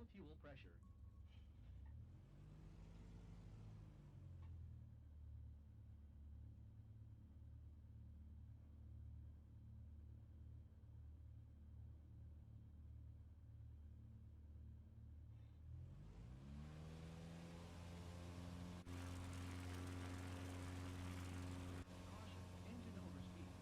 low fuel pressure. Caution, engine overspeed.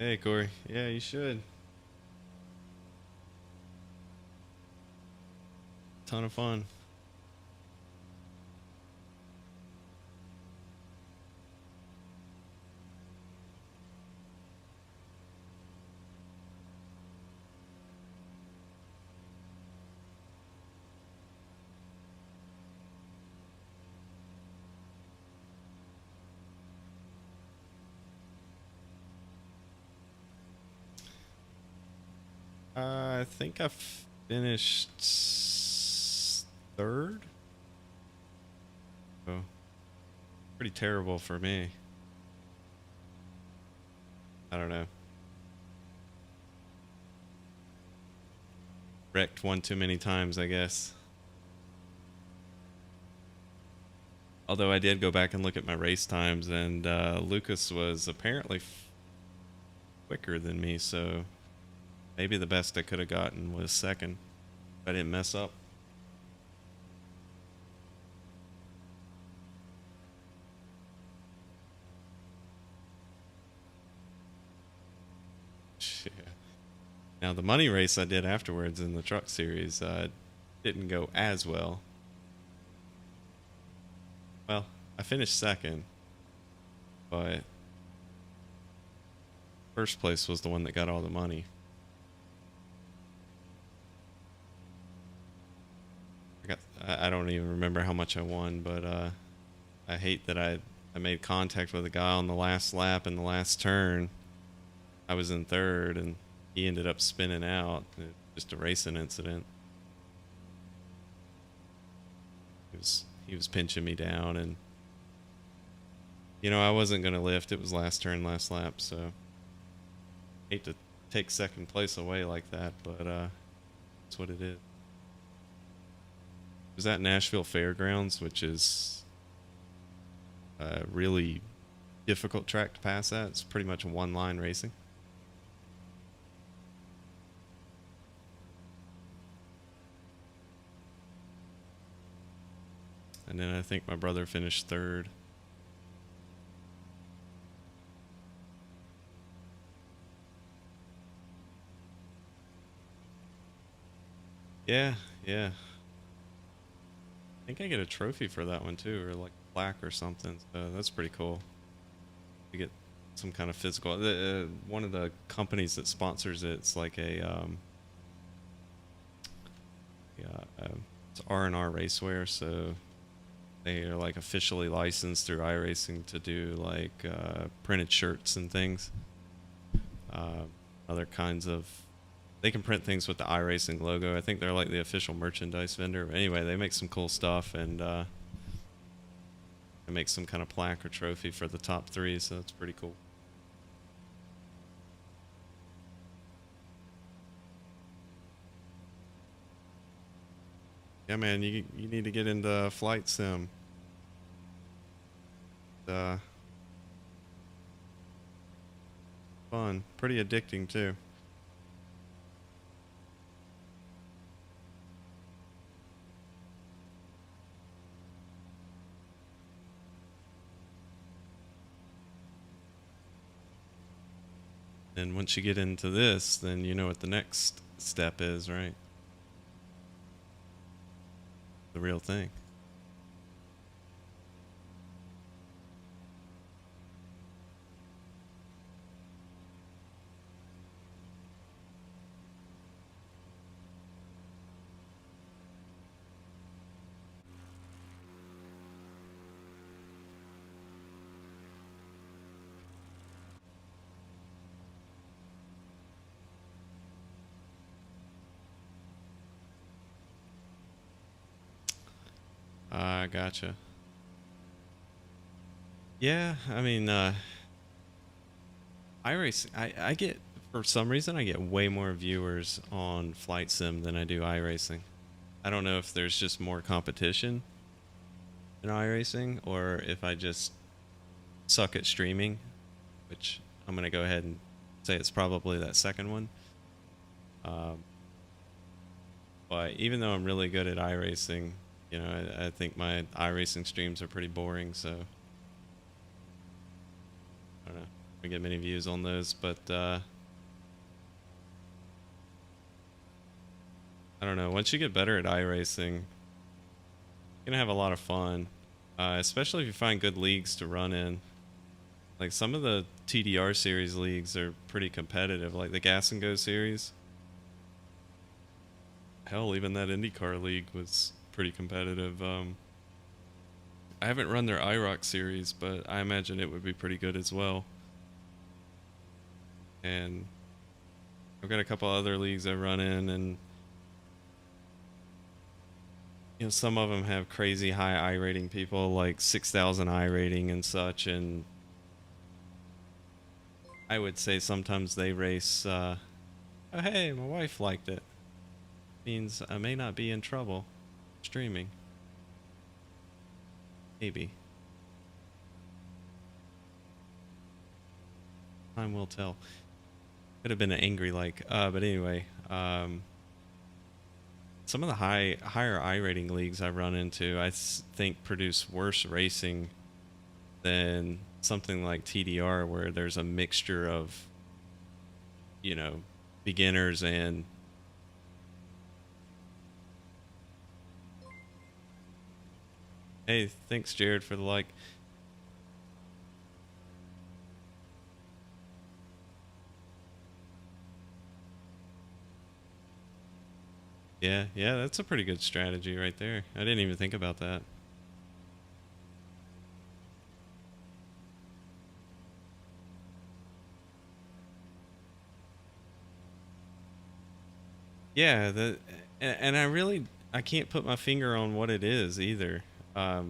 Hey, Corey. Yeah, you should. Ton of fun. I think I finished third. Oh, pretty terrible for me. I don't know. Wrecked one too many times, I guess. Although I did go back and look at my race times, and Lucas was apparently quicker than me, so maybe the best I could have gotten was second. If I didn't mess up. Yeah. Now, the money race I did afterwards in the truck series didn't go as well. Well, I finished second, but first place was the one that got all the money. I don't even remember how much I won, but I hate that I made contact with a guy on the last lap in the last turn. I was in third, and he ended up spinning out. Just a racing incident. He was pinching me down, and I wasn't gonna lift. It was last turn, last lap, so hate to take second place away like that, but that's what it is. It was at Nashville Fairgrounds, which is a really difficult track to pass at. It's pretty much one line racing. And then I think my brother finished third. Yeah, yeah. I think I get a trophy for that one too, or like a plaque or something. So that's pretty cool. You get some kind of physical. One of the companies that sponsors it's like yeah, it's R&R Racewear, so they are like officially licensed through iRacing to do like printed shirts and things. Uh, Other kinds of. They can print things with the iRacing logo. I think they're like the official merchandise vendor. But anyway, they make some cool stuff, and they make some kind of plaque or trophy for the top three. So that's pretty cool. Yeah, man, you need to get into flight sim. Uh, Fun, pretty addicting too. And once you get into this, then you know what the next step is, right? The real thing. I gotcha. Yeah, I mean, I get, for some reason, I get way more viewers on Flight Sim than I do iRacing. I don't know if there's just more competition in iRacing or if I just suck at streaming, which I'm going to go ahead and say it's probably that second one. Um, but even though I'm really good at iRacing, I think my iRacing streams are pretty boring, so I don't know. I get many views on those, but I don't know. Once you get better at iRacing, you're gonna have a lot of fun, especially if you find good leagues to run in. Like some of the TDR series leagues are pretty competitive, like the Gas and Go series. Hell, even that IndyCar league was pretty competitive. I haven't run their IROC series, but I imagine it would be pretty good as well. And I've got a couple other leagues I run in, and some of them have crazy high I rating people, like 6,000 I rating and such. And I would say sometimes they race. Oh, hey, my wife liked it. Means I may not be in trouble streaming. Maybe. Time will tell. Could have been an angry like. But anyway, some of the higher I rating leagues I run into, think produce worse racing than something like TDR, where there's a mixture of, you know, beginners and hey, thanks Jared for the like. Yeah, yeah, that's a pretty good strategy right there. I didn't even think about that. Yeah, and I can't put my finger on what it is either. I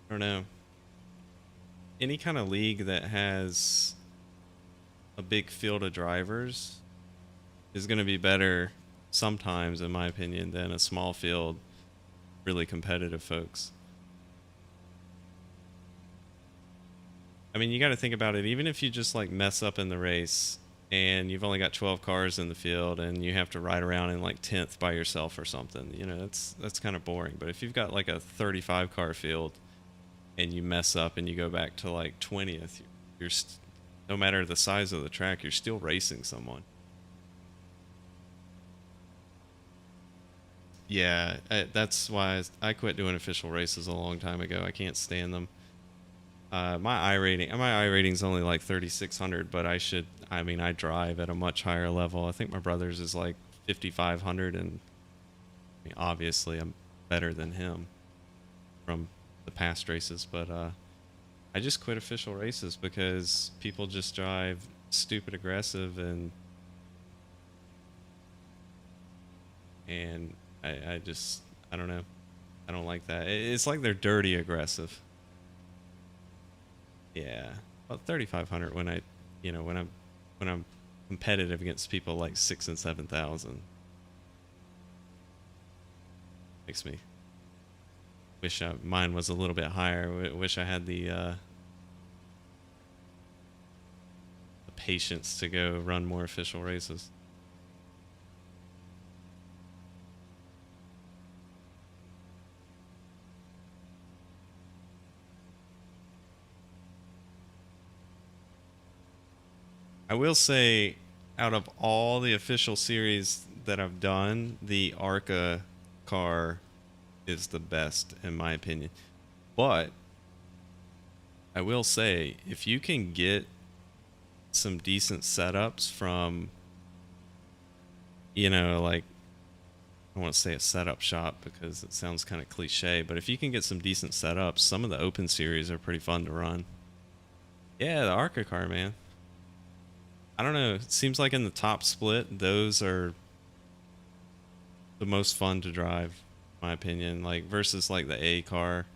don't know. Any kind of league that has a big field of drivers is going to be better sometimes, in my opinion, than a small field, really competitive folks. I mean, you got to think about it. Even if you just like mess up in the race and you've only got 12 cars in the field and you have to ride around in like 10th by yourself or something, that's kind of boring. But if you've got like a 35 car field and you mess up and you go back to like 20th, no matter the size of the track, you're still racing someone. Yeah, that's why I quit doing official races a long time ago. I can't stand them. My I rating's only like 3,600, but I mean, I drive at a much higher level. I think my brother's is like 5,500, and I mean, obviously I'm better than him from the past races. But I just quit official races because people just drive stupid aggressive, and I just I don't know. I don't like that. It's like they're dirty aggressive. Yeah, about 3,500 when when I'm competitive against people like 6 and 7,000. Makes me wish mine was a little bit higher. Wish I had the patience to go run more official races. I will say, out of all the official series that I've done, the Arca car is the best in my opinion. But I will say, if you can get some decent setups from, like, I want to say a setup shop because it sounds kind of cliche, but if you can get some decent setups, some of the open series are pretty fun to run. Yeah, the Arca car, man. I don't know. It seems like in the top split, those are the most fun to drive, in my opinion. Like versus like the A car,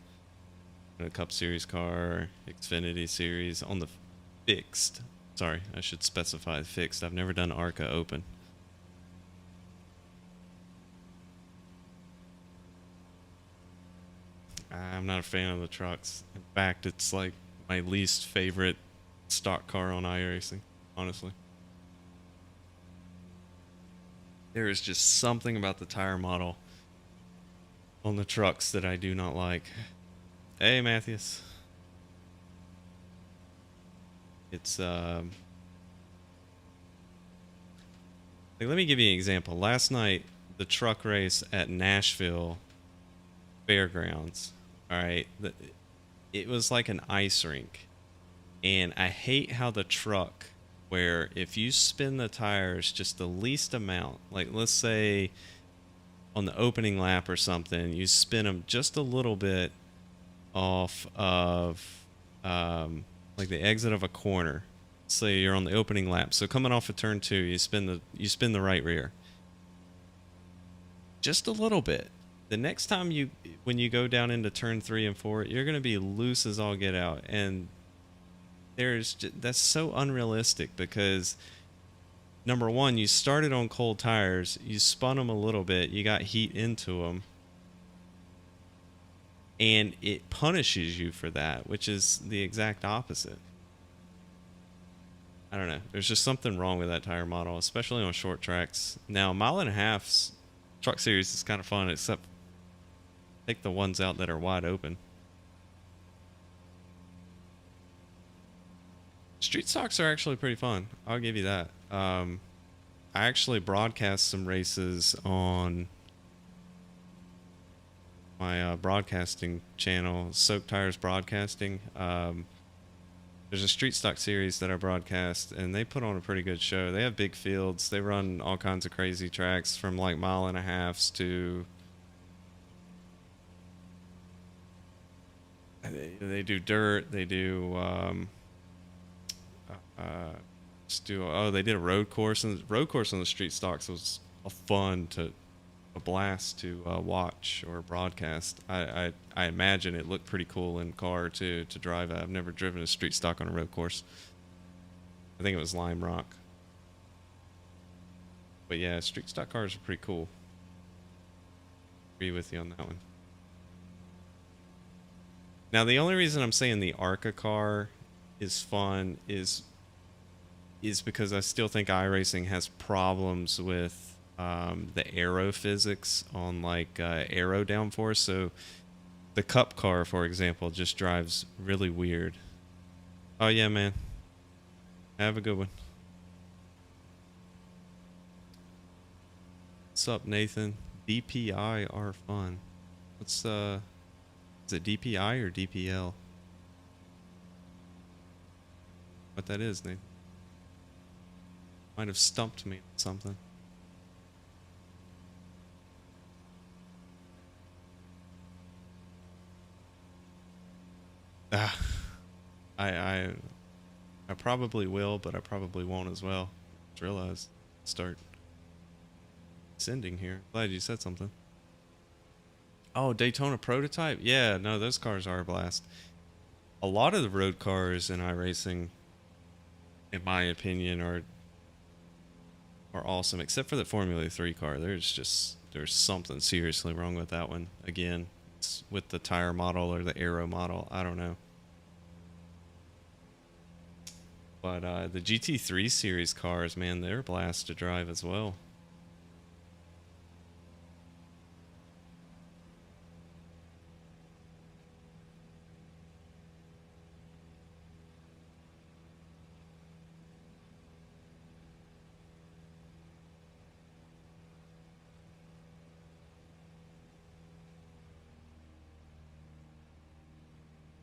the Cup Series car, Xfinity Series on the fixed. Sorry, I should specify fixed. I've never done Arca Open. I'm not a fan of the trucks. In fact, it's like my least favorite stock car on iRacing, honestly. There is just something about the tire model on the trucks that I do not like. Hey, Matthias. It's like, let me give you an example. Last night, the truck race at Nashville Fairgrounds. All right, it was like an ice rink, and I hate how the truck, where if you spin the tires just the least amount, like let's say on the opening lap or something, you spin them just a little bit off of like the exit of a corner. Say you're on the opening lap, so coming off of turn two, you spin the right rear just a little bit. The next time when you go down into turn three and four, you're gonna be loose as all get out, and that's so unrealistic because number one, you started on cold tires, you spun them a little bit, you got heat into them, and it punishes you for that, which is the exact opposite. I don't know. There's just something wrong with that tire model, especially on short tracks. Now, mile and a half's truck series is kind of fun, except take the ones out that are wide open. Street stocks are actually pretty fun. I'll give you that. I actually broadcast some races on my broadcasting channel, Soak Tires Broadcasting. There's a street stock series that I broadcast, and they put on a pretty good show. They have big fields. They run all kinds of crazy tracks from like mile and a halves to. They do dirt. They do. Just do. Oh, they did a road course, and road course on the street stocks was a blast to watch or broadcast. I imagine it looked pretty cool in car too to drive. I've never driven a street stock on a road course. I think it was Lime Rock. But yeah, street stock cars are pretty cool. Agree with you on that one. Now the only reason I'm saying the Arca car is fun is because I still think iRacing has problems with the aero physics on like aero downforce. So the Cup car, for example, just drives really weird. Oh yeah, man. Have a good one. What's up, Nathan? DPI are fun. What's is it DPI or DPL? What that is, Nathan? Might have stumped me on something. Ah, I I I probably will, but I probably won't as well. Just realized start sending here. Glad you said something. Oh, Daytona prototype? Yeah, no, those cars are a blast. A lot of the road cars in iRacing, in my opinion, are awesome, except for the Formula 3 car. There's something seriously wrong with that one. Again, it's with the tire model or the aero model. I don't know. But the GT3 series cars, man, they're a blast to drive as well.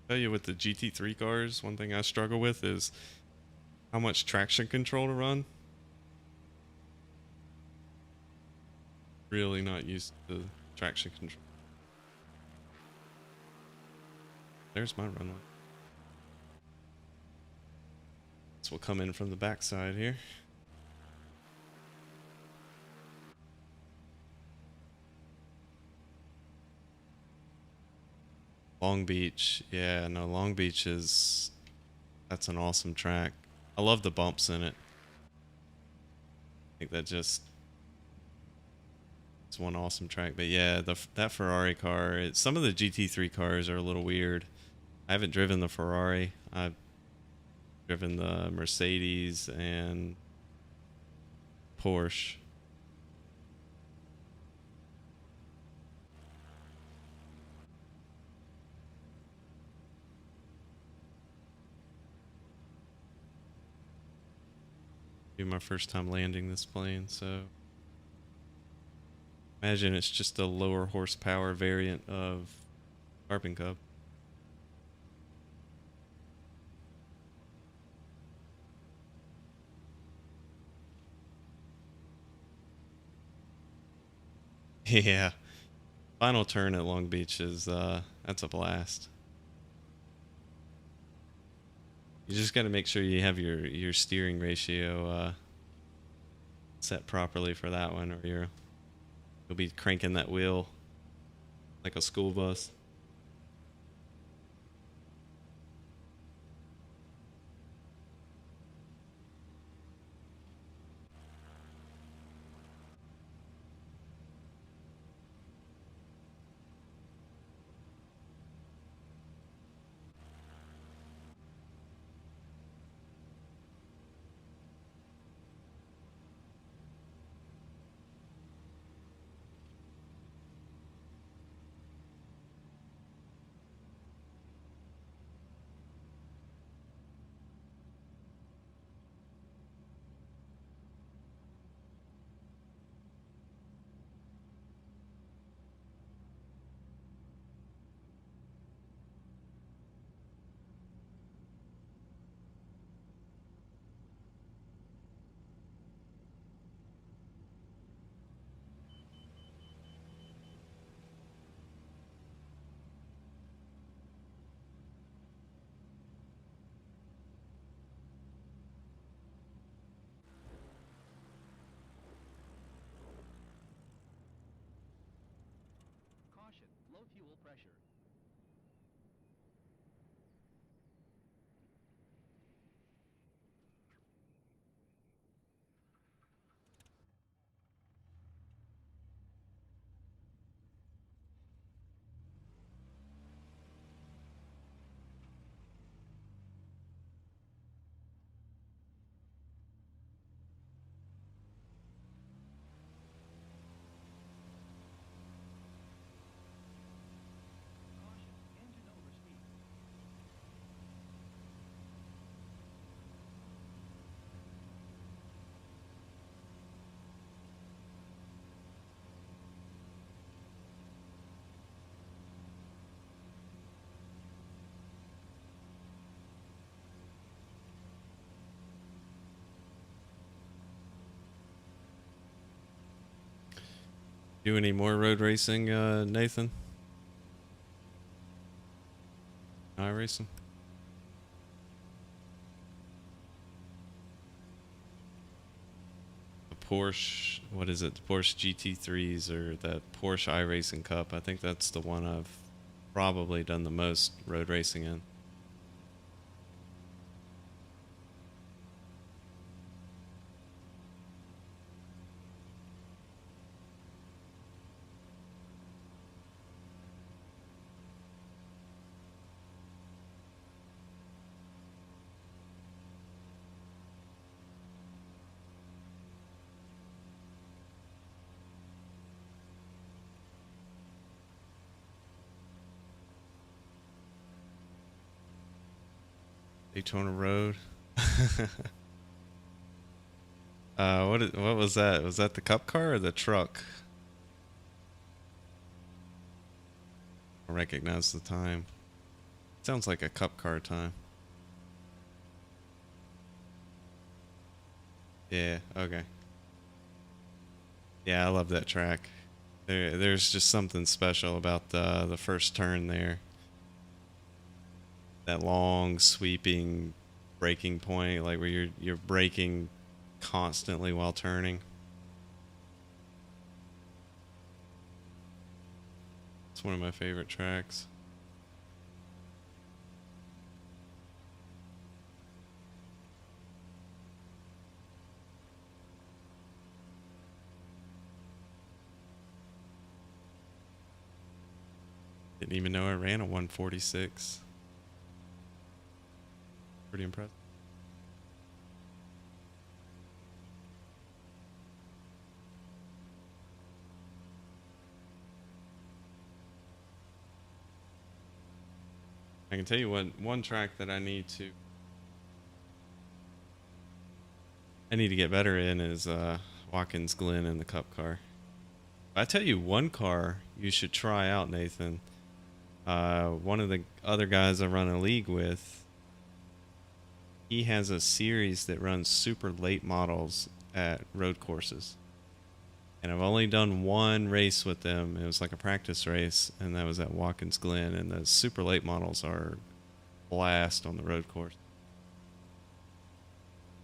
Tell you with the GT3 cars, one thing I struggle with is how much traction control to run. Really not used to traction control. There's my runway. This will come in from the backside here. Long Beach, yeah, no, Long Beach that's an awesome track. I love the bumps in it. I think that just it's one awesome track. But yeah, that Ferrari car, some of the GT3 cars are a little weird. I haven't driven the Ferrari. I've driven the Mercedes and Porsche. Be my first time landing this plane, so imagine it's just a lower horsepower variant of Carbon Cub. Yeah, final turn at Long Beach is that's a blast. You just got to make sure you have your steering ratio set properly for that one, or you'll be cranking that wheel like a school bus. Caution, low fuel pressure. Caution, engine overspeed. Do any more road racing, Nathan? iRacing? The Porsche, what is it? The Porsche GT3s or the Porsche iRacing Cup. I think that's the one I've probably done the most road racing in. Daytona Road. What was that? Was that the cup car or the truck? I recognize the time. Sounds like a cup car time. Yeah, okay. Yeah, I love that track. There's just something special about the first turn there. That long sweeping braking point, like where you're braking constantly while turning. It's one of my favorite tracks. Didn't even know I ran a 146. Pretty impressive. I can tell you one track that I need to I need to get better in is Watkins Glen in the Cup car. I tell you one car you should try out, Nathan. One of the other guys I run a league with, he has a series that runs super late models at road courses. And I've only done one race with them. It was like a practice race, and that was at Watkins Glen. And the super late models are blast on the road course.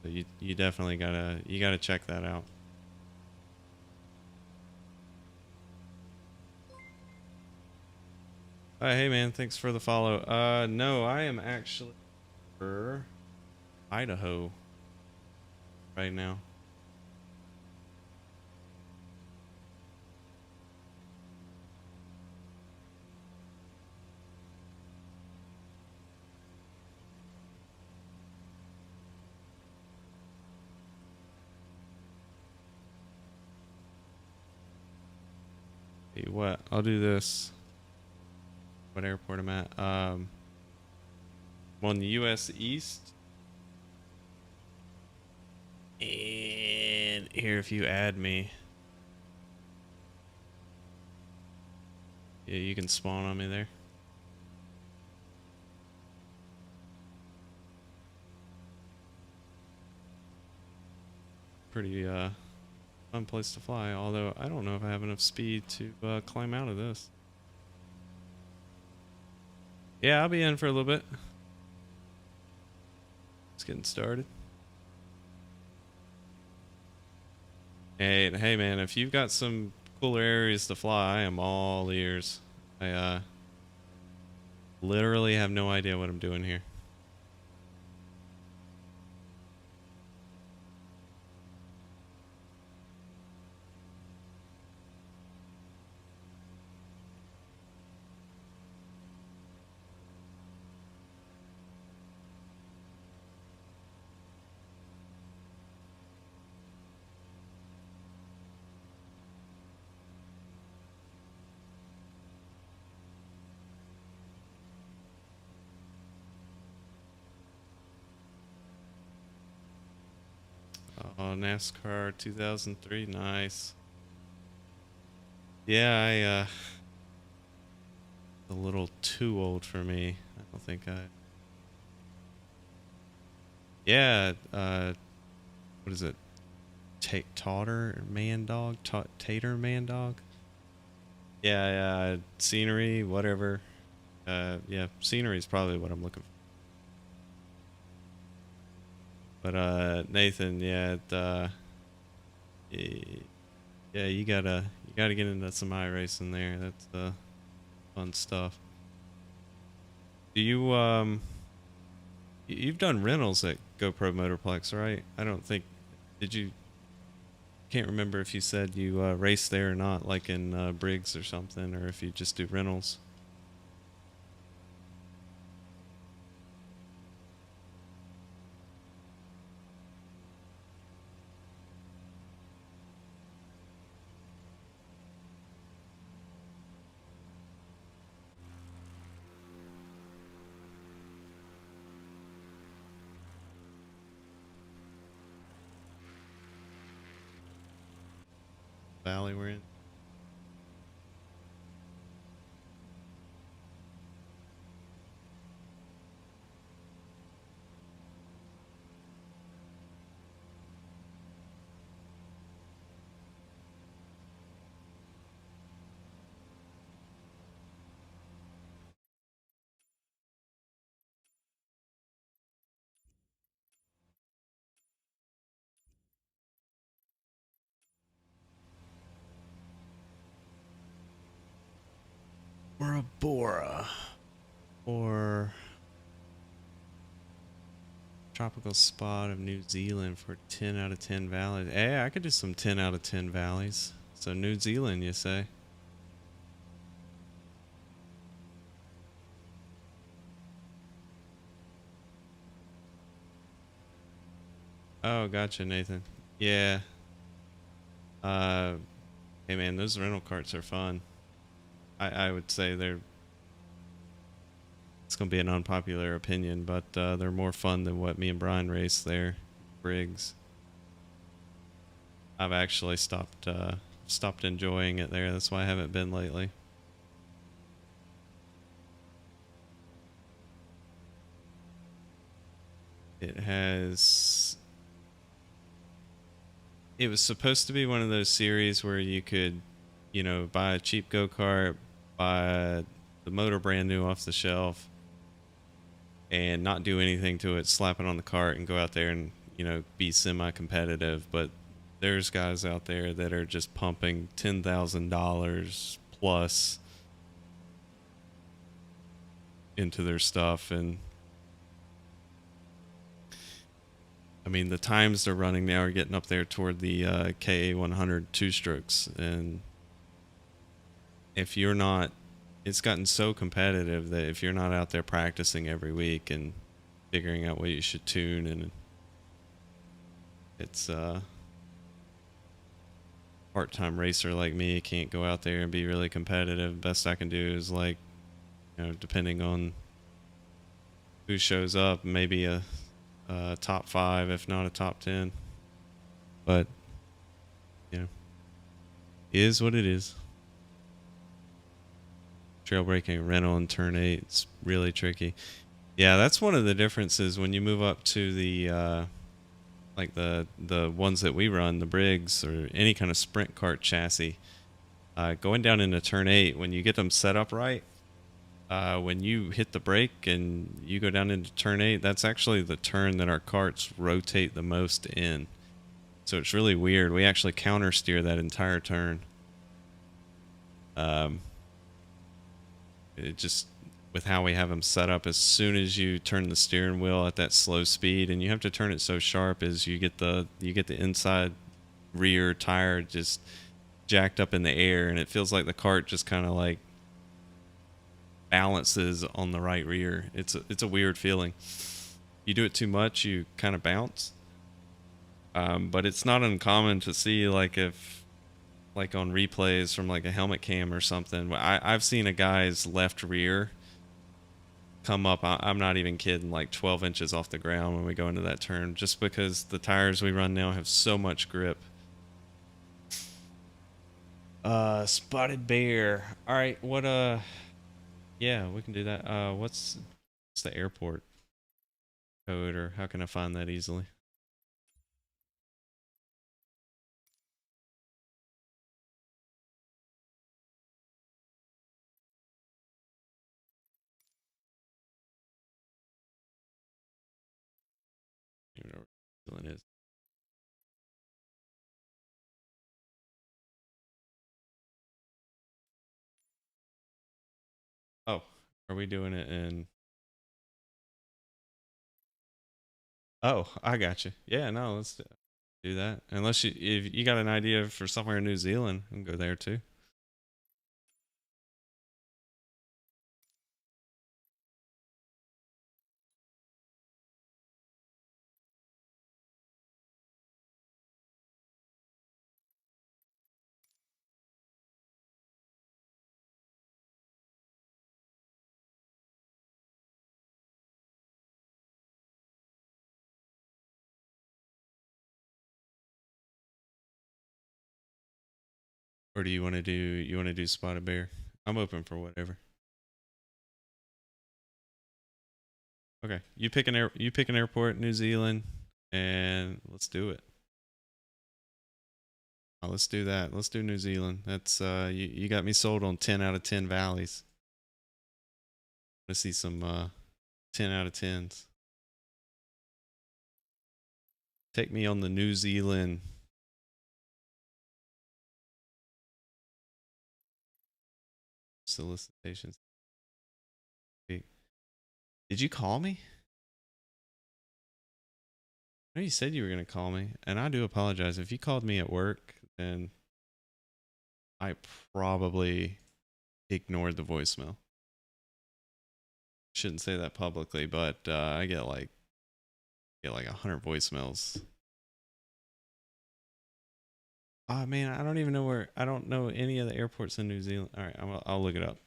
So you definitely gotta check that out. Hey man, thanks for the follow. No, I am actually for Idaho right now. Hey, what? I'll do this. What airport I'm at? I'm on the U.S. East. And here, if you add me, yeah, you can spawn on me there. Pretty fun place to fly. Although I don't know if I have enough speed to climb out of this. Yeah, I'll be in for a little bit. Just getting started. Hey man, if you've got some cooler areas to fly, I am all ears. I literally have no idea what I'm doing here. Oh, NASCAR 2003, nice. Yeah, a little too old for me. I don't think I. Yeah, what is it? Tater man dog? Tater man dog? Yeah, yeah, scenery, whatever. Yeah, scenery is probably what I'm looking for. But Nathan, yeah, yeah, you gotta get into some iRacing there. That's fun stuff. Do you you've done rentals at GoPro Motorplex, right? I don't think did you can't remember if you said you race there or not, like in Briggs or something, or if you just do rentals. Valley we're in. Or a Bora. Or tropical spot of New Zealand for 10 out of 10 valleys. Hey, I could do some 10 out of 10 valleys. So New Zealand, you say? Oh, gotcha, Nathan. Yeah. Uh, hey man, those rental carts are fun. I would say it's gonna be an unpopular opinion, but they're more fun than what me and Brian race there, Briggs. I've actually stopped enjoying it there. That's why I haven't been lately. It has. It was supposed to be one of those series where you could, buy a cheap go kart, buy the motor brand new off the shelf, and not do anything to it, slap it on the cart, and go out there and be semi-competitive. But there's guys out there that are just pumping $10,000 plus into their stuff, and I mean the times they're running now are getting up there toward the KA 100 two strokes, and if you're not, it's gotten so competitive that if you're not out there practicing every week and figuring out what you should tune, and it's part-time racer like me can't go out there and be really competitive. Best I can do is, like, depending on who shows up, maybe a top 5 if not a top 10, but is what it is. Trail breaking rental in turn 8, it's really tricky. Yeah, that's one of the differences when you move up to the like the ones that we run, the Briggs or any kind of sprint cart chassis. Going down into turn 8, when you get them set up right, when you hit the brake and you go down into turn 8, that's actually the turn that our carts rotate the most in. So it's really weird. We actually counter steer that entire turn. It just, with how we have them set up, as soon as you turn the steering wheel at that slow speed, and you have to turn it so sharp, as you get the inside rear tire just jacked up in the air, and it feels like the cart just kind of like balances on the right rear. It's a weird feeling. You do it too much, you kind of bounce. But it's not uncommon to see, like, if, like, on replays from like a helmet cam or something, I've seen a guy's left rear come up, I'm not even kidding, like 12 inches off the ground when we go into that turn, just because the tires we run now have so much grip. Spotted bear. All right, what yeah, we can do that. What's the airport code, or how can I find that easily? I don't even know where New Zealand is. Oh, are we doing it in? Oh, I got you. Yeah, no, let's do that. Unless if you got an idea for somewhere in New Zealand, we can go there too. Or do you want to do spotted bear? I'm open for whatever. Okay, you pick an airport, New Zealand, and let's do it. Oh, let's do that. Let's do New Zealand. That's you got me sold on 10 out of 10 valleys. Let's see some 10 out of 10s. Take me on the New Zealand solicitations. Did you call me? I know you said you were going to call me, and I do apologize. If you called me at work, then I probably ignored the voicemail. Shouldn't say that publicly, but I get like 100 voicemails. Oh man, I don't even know where. I don't know any of the airports in New Zealand. All right, I'll look it up.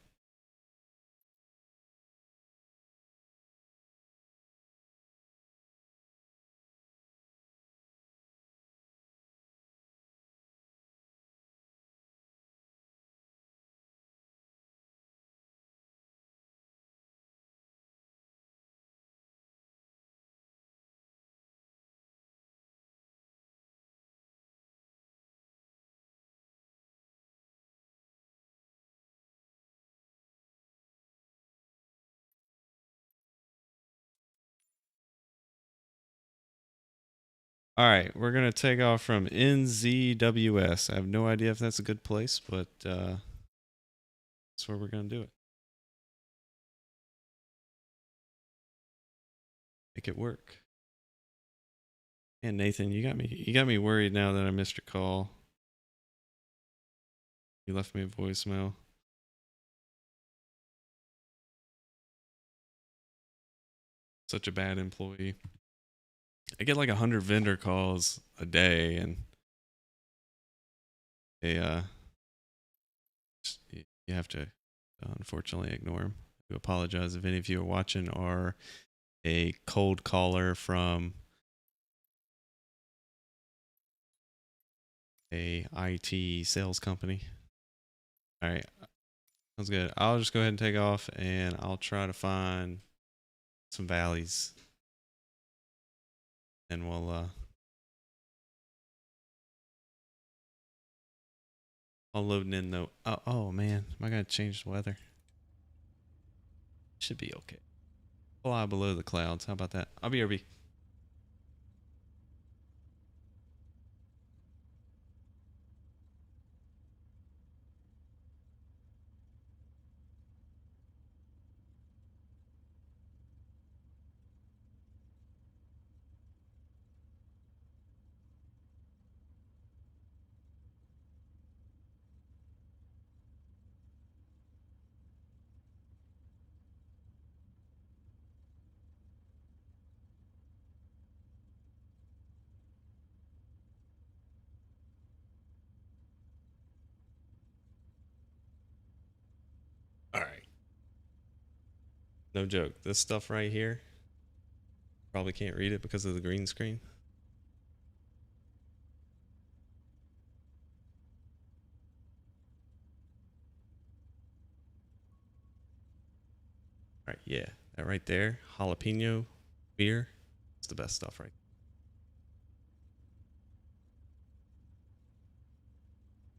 All right, we're gonna take off from NZWS. I have no idea if that's a good place, but that's where we're gonna do it. Make it work. And Nathan, you got me worried now that I missed your call. You left me a voicemail. Such a bad employee. I get like 100 vendor calls a day, and they you have to unfortunately ignore them. I do apologize if any of you are watching or a cold caller from a IT sales company. All right, sounds good. I'll just go ahead and take off, and I'll try to find some valleys, and we'll I'll loading in though. Oh man, am I gonna change the weather? Should be okay. Fly below the clouds. How about that? I'll be RB. All right. No joke. This stuff right here, probably can't read it because of the green screen. All right, yeah, that right there, jalapeno beer, it's the best stuff right.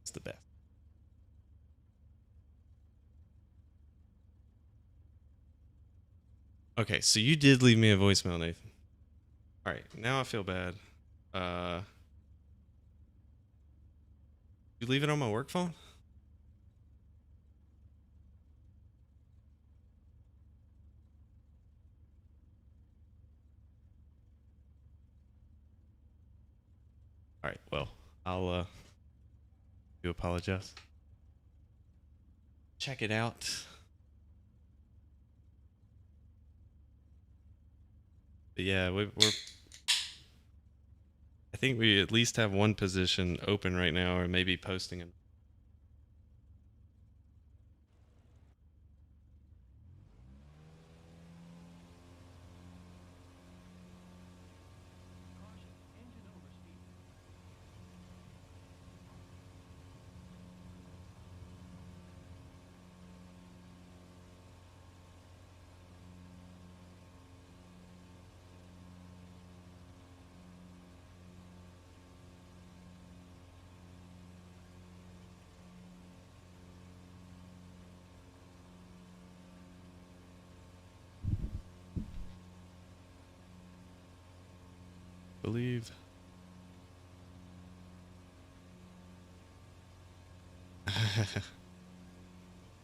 It's the best. Okay, so you did leave me a voicemail, Nathan. All right, now I feel bad. Uh, you leave it on my work phone? All right, well, I'll do apologize. Check it out. But yeah, we're. I think we at least have one position open right now, or maybe posting it. Caution, engine overspeed. Believe.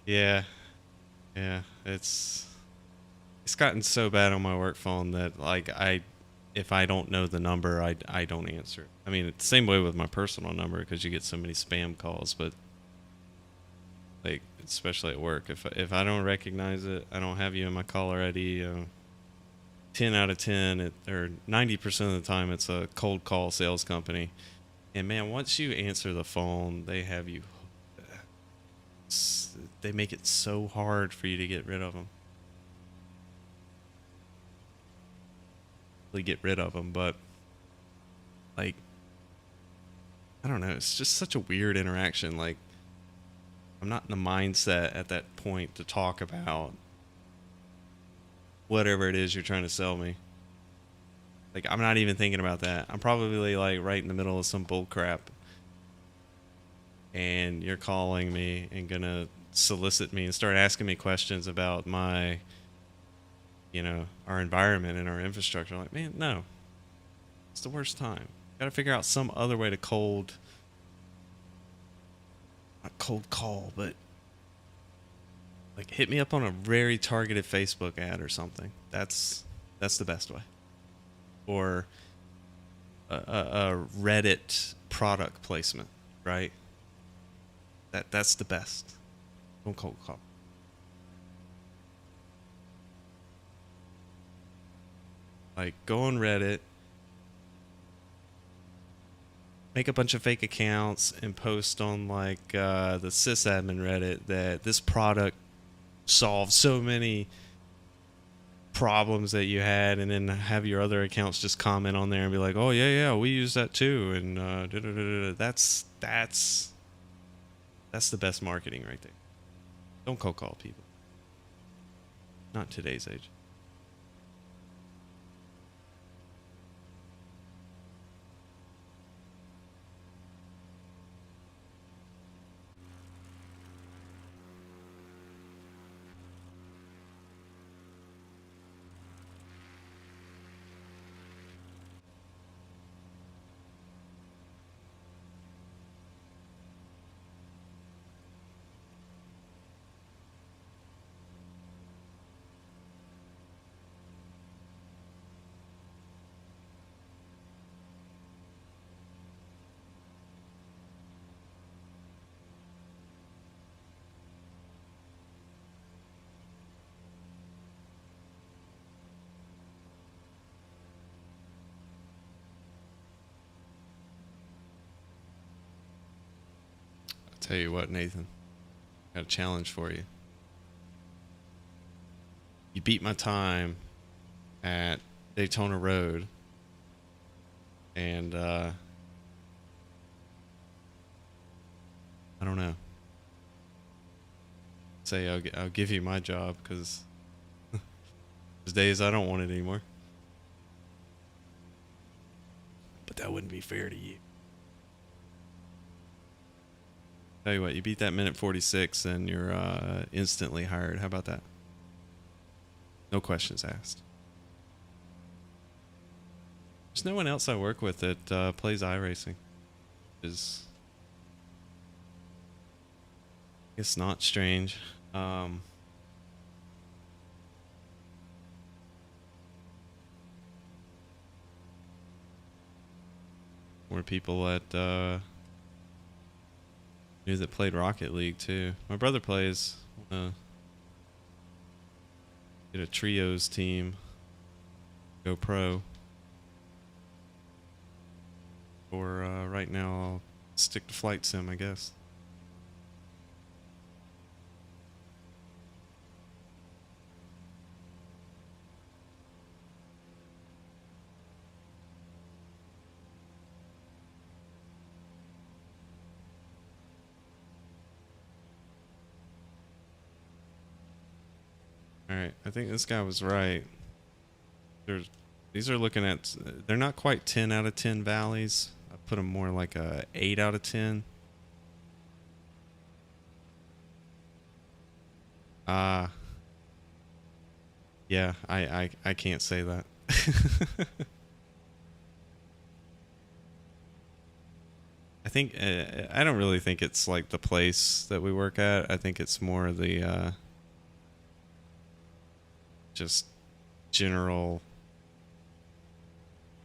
Yeah, yeah. It's gotten so bad on my work phone that like if I don't know the number, I don't answer. I mean, it's the same way with my personal number because you get so many spam calls, but like especially at work, if I don't recognize it, I don't have you in my caller ID. 10 out of 10, or 90% of the time, it's a cold call sales company. And man, once you answer the phone, they have you. They make it so hard for you to get rid of them. Really get rid of them, but like I don't know, it's just such a weird interaction. Like I'm not in the mindset at that point to talk about whatever it is you're trying to sell me. Like I'm not even thinking about that. I'm probably like right in the middle of some bull crap, and you're calling me and gonna solicit me and start asking me questions about my, our environment and our infrastructure. I'm like, man, no, it's the worst time. Gotta figure out some other way to not cold call, but like hit me up on a very targeted Facebook ad or something. That's the best way. Or a Reddit product placement, right? That's the best. Don't cold call. Like go on Reddit, make a bunch of fake accounts, and post on like the sysadmin Reddit that this product solves so many problems that you had, and then have your other accounts just comment on there and be like, "Oh yeah, we use that too," and that's the best marketing right there. Don't cold call people. Not today's age. I'll tell you what, Nathan. Got a challenge for you. You beat my time at Daytona Road, and I don't know. Say I'll give you my job because there's days I don't want it anymore. But that wouldn't be fair to you. Tell you what, you beat that minute 46 and you're instantly hired. How about that? No questions asked. There's no one else I work with that plays iRacing. It's not strange. More people that knew that played Rocket League too. My brother plays. Get a trios team. Go pro. Or right now I'll stick to flight sim, I guess. Alright, I think this guy was right. These are looking at, they're not quite 10 out of 10 valleys. I put them more like a 8 out of 10. Yeah, I can't say that. I think, I don't really think it's like the place that we work at. I think it's more the, just general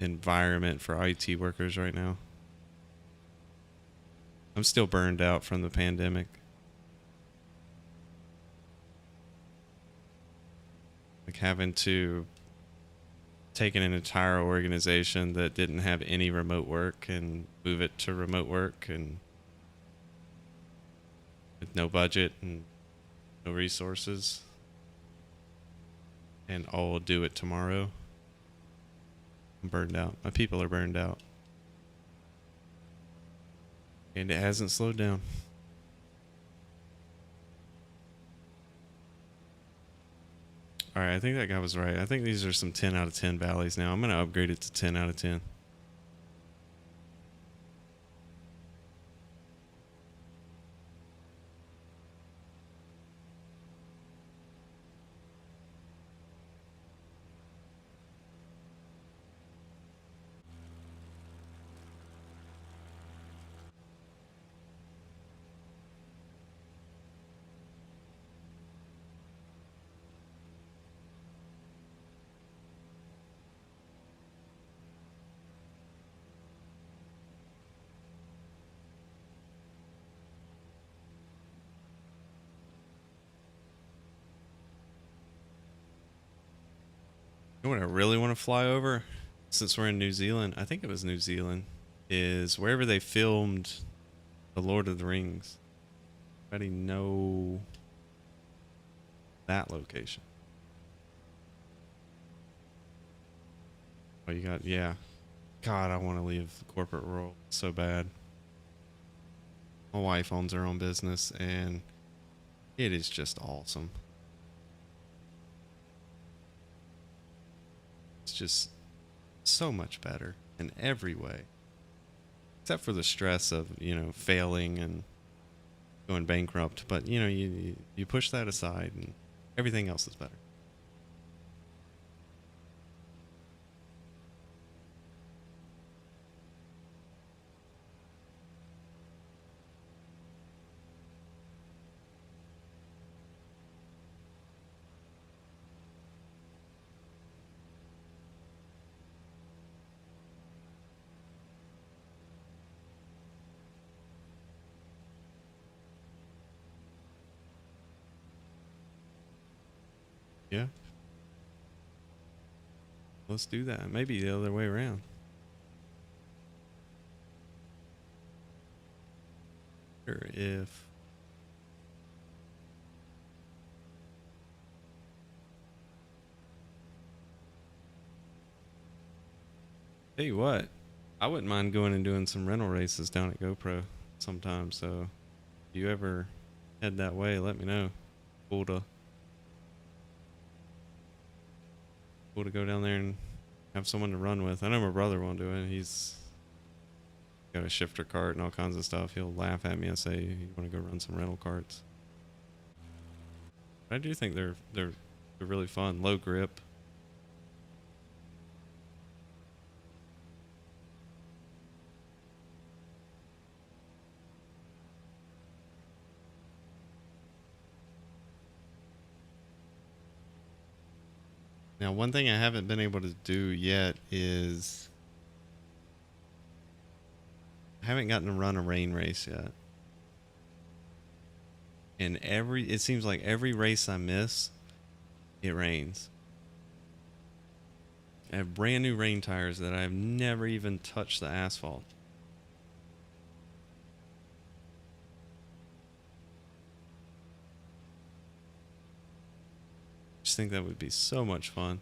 environment for IT workers right now. I'm still burned out from the pandemic. Like having to take an entire organization that didn't have any remote work and move it to remote work, and with no budget and no resources, and all will do it tomorrow. I'm burned out. My people are burned out. And it hasn't slowed down. Alright, I think that guy was right. I think these are some 10 out of 10 valleys now. I'm going to upgrade it to 10 out of 10. You know what I really want to fly over? Since we're in New Zealand, I think it was New Zealand, is wherever they filmed The Lord of the Rings. Anybody know that location? Oh, you got, yeah. God, I want to leave the corporate world so bad. My wife owns her own business and it is just awesome. It's just so much better in every way, except for the stress of, failing and going bankrupt. But, you push that aside and everything else is better. Yeah, let's do that. Maybe the other way around. Or if Tell you what, I wouldn't mind going and doing some rental races down at GoPro sometime. So if you ever head that way, let me know. Cool to cool to go down there and have someone to run with. I know my brother won't do it. He's got a shifter cart and all kinds of stuff. He'll laugh at me and say, "You want to go run some rental carts?" But I do think they're really fun. Low grip. Now, one thing I haven't been able to do yet is I haven't gotten to run a rain race yet. And it seems like every race I miss, it rains. I have brand new rain tires that I've never even touched the asphalt. Just think that would be so much fun.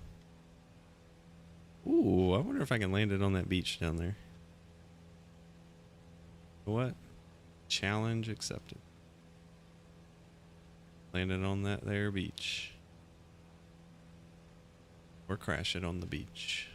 Ooh, I wonder if I can land it on that beach down there. What? Challenge accepted. Land it on that there beach. Or crash it on the beach.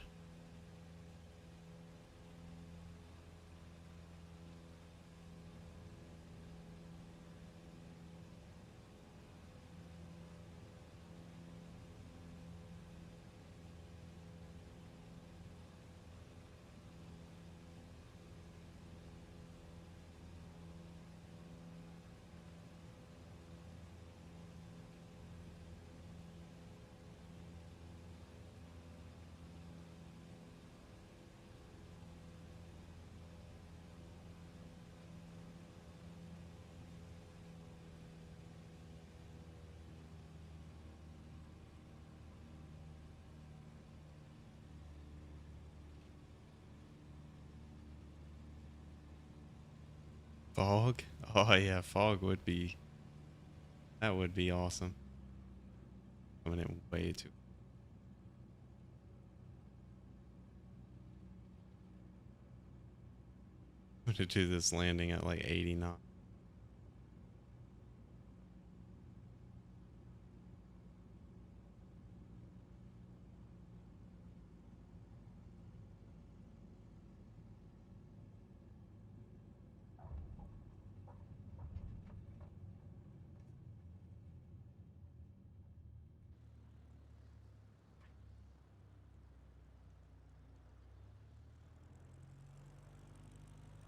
Fog? Oh yeah, fog would be, that would be awesome. Coming in way too. I'm gonna do this landing at like 80 knots.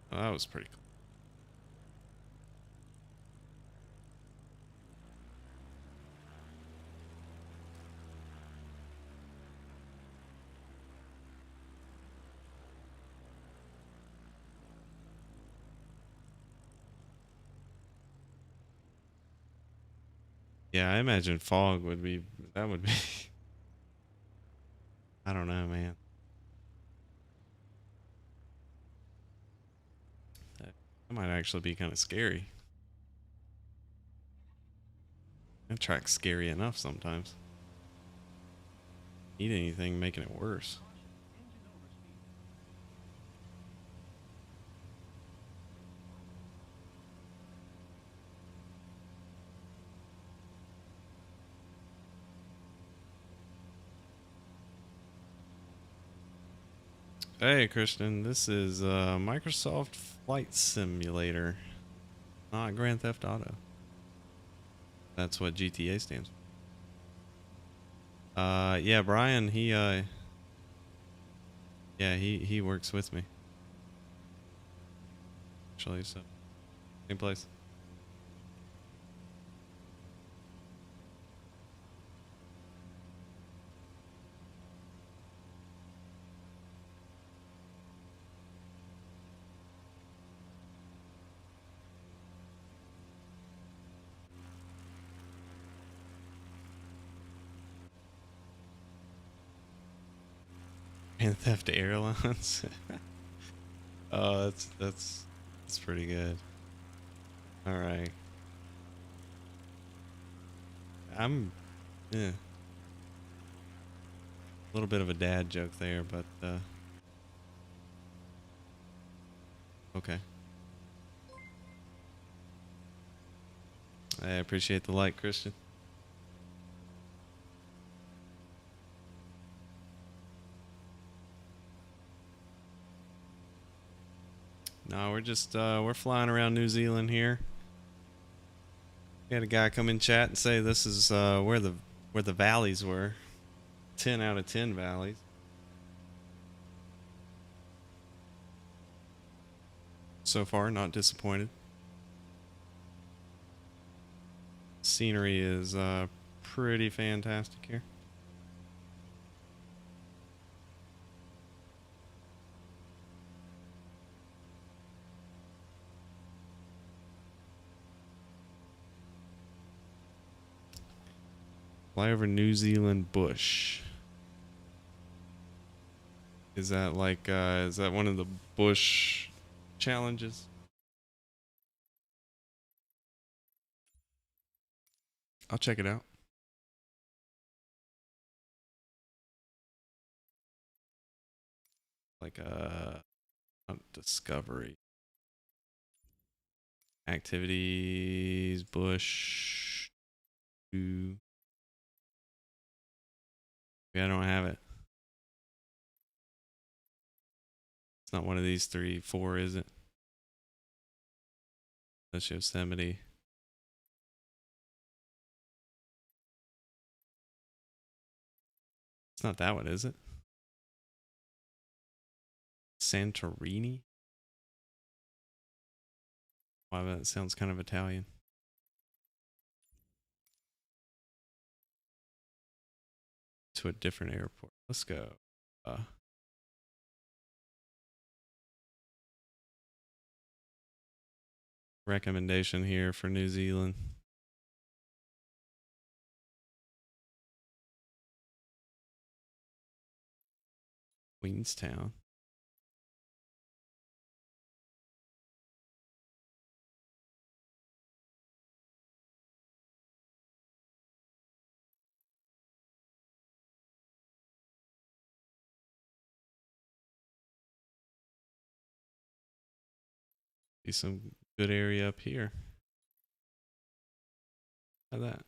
Oh, that was pretty cool. Yeah, I imagine fog would be, that would be, I don't know, man. That might actually be kind of scary. That track's scary enough sometimes. Need anything making it worse. Hey, Christian, this is Microsoft Flight Simulator, not Grand Theft Auto. That's what GTA stands for. Yeah, Brian, yeah, he works with me. Actually, so same place. Grand Theft Airlines. Oh, that's pretty good. All right, I'm yeah, a little bit of a dad joke there, but okay. I appreciate the like, Christian. No, we're just we're flying around New Zealand here. We had a guy come in chat and say this is where the valleys were. 10 out of 10 valleys. So far, not disappointed. Scenery is pretty fantastic here. Fly over New Zealand bush. Is that like is that one of the bush challenges? I'll check it out. Like discovery activities bush. Yeah, I don't have it. It's not one of these 3, 4, is it? That's Yosemite. It's not that one, is it? Santorini? Wow, that sounds kind of Italian. To a different airport. Let's go. Recommendation here for New Zealand. Queenstown. Be some good area up here. How that?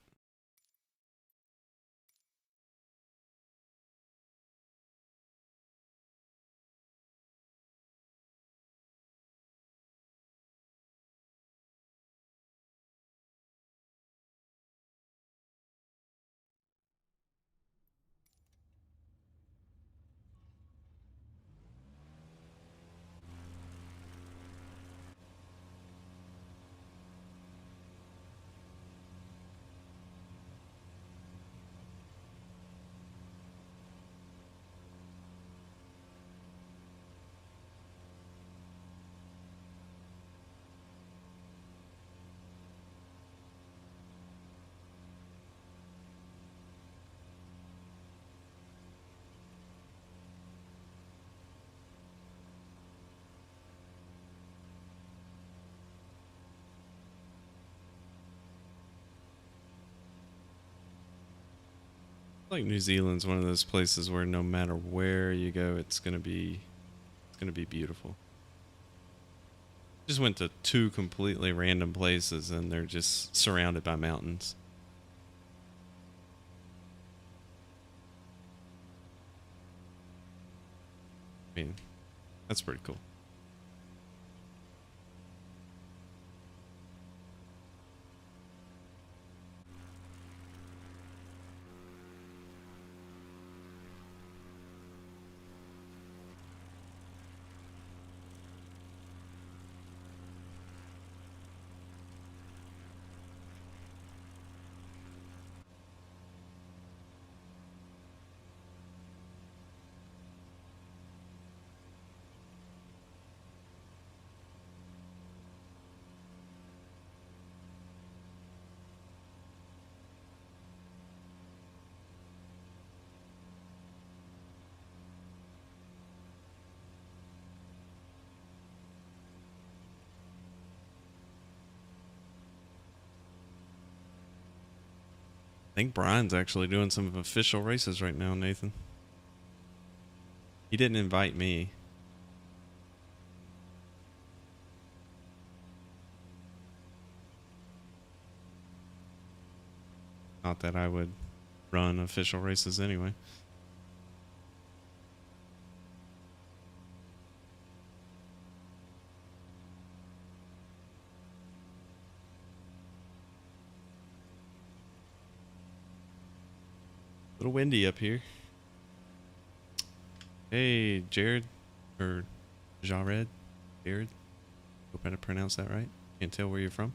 Like New Zealand's one of those places where no matter where you go, it's gonna be beautiful. Just went to two completely random places and they're just surrounded by mountains. I mean, that's pretty cool. I think Brian's actually doing some official races right now, Nathan. He didn't invite me. Not that I would run official races anyway. A little windy up here. Hey, Jared, or Jared, Jared. Hope I pronounced that right. Can't tell where you're from.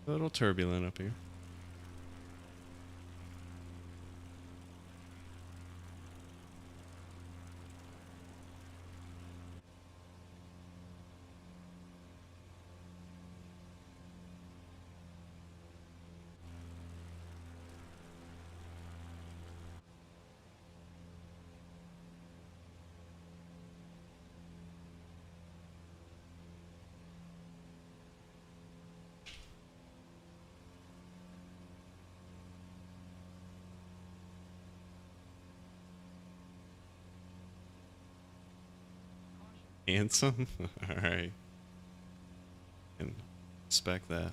A little turbulent up here. Handsome. All right, can respect that.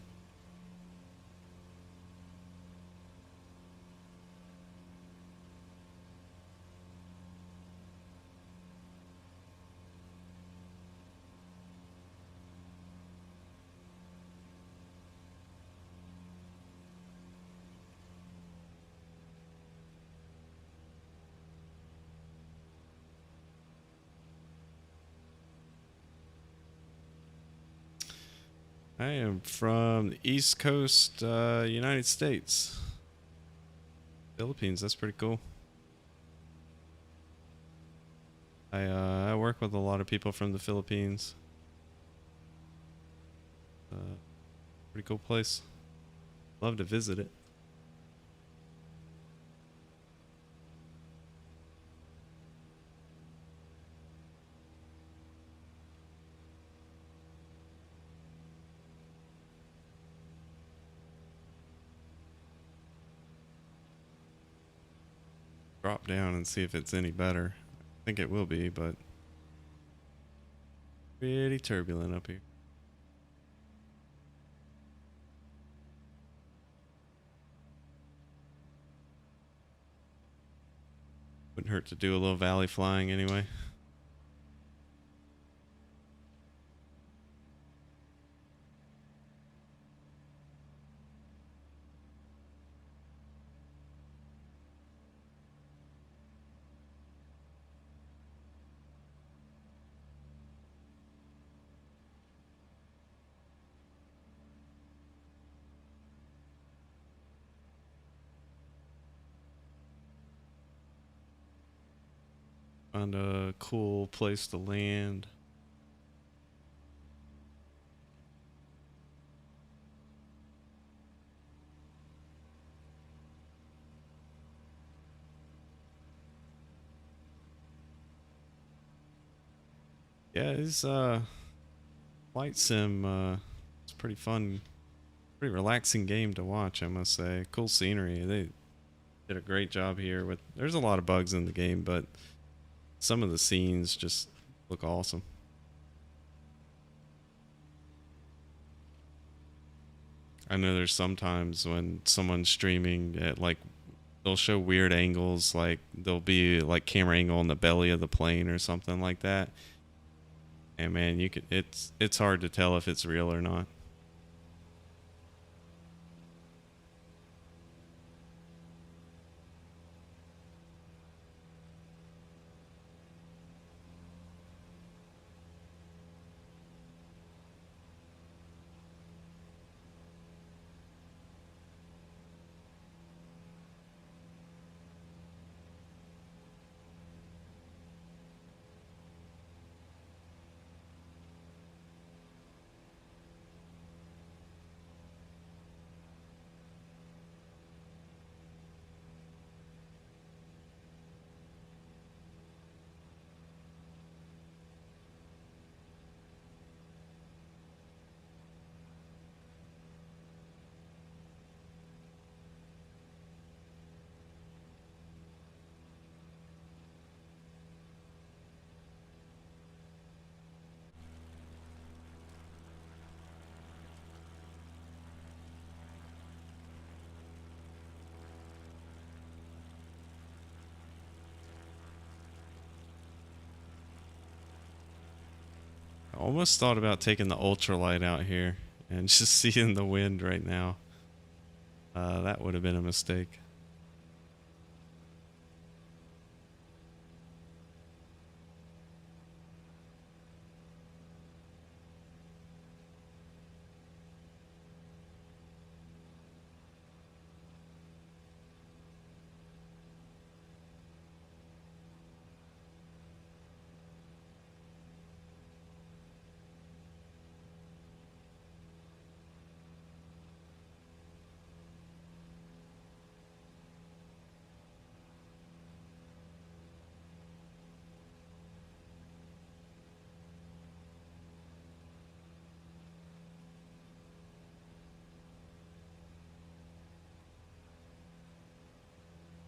I am from the East Coast, United States, Philippines. That's pretty cool. I work with a lot of people from the Philippines. Pretty cool place. Love to visit it. Drop down and see if it's any better. I think it will be, but pretty turbulent up here. Wouldn't hurt to do a little valley flying anyway. Find a cool place to land. Yeah, it's flight sim. It's pretty fun, pretty relaxing game to watch. I must say, cool scenery. They did a great job here. With there's a lot of bugs in the game, but some of the scenes just look awesome. I know there's sometimes when someone's streaming at like they'll show weird angles, like there'll be like camera angle in the belly of the plane or something like that. And man, you could it's hard to tell if it's real or not. I almost thought about taking the ultralight out here and just seeing the wind right now. That would have been a mistake.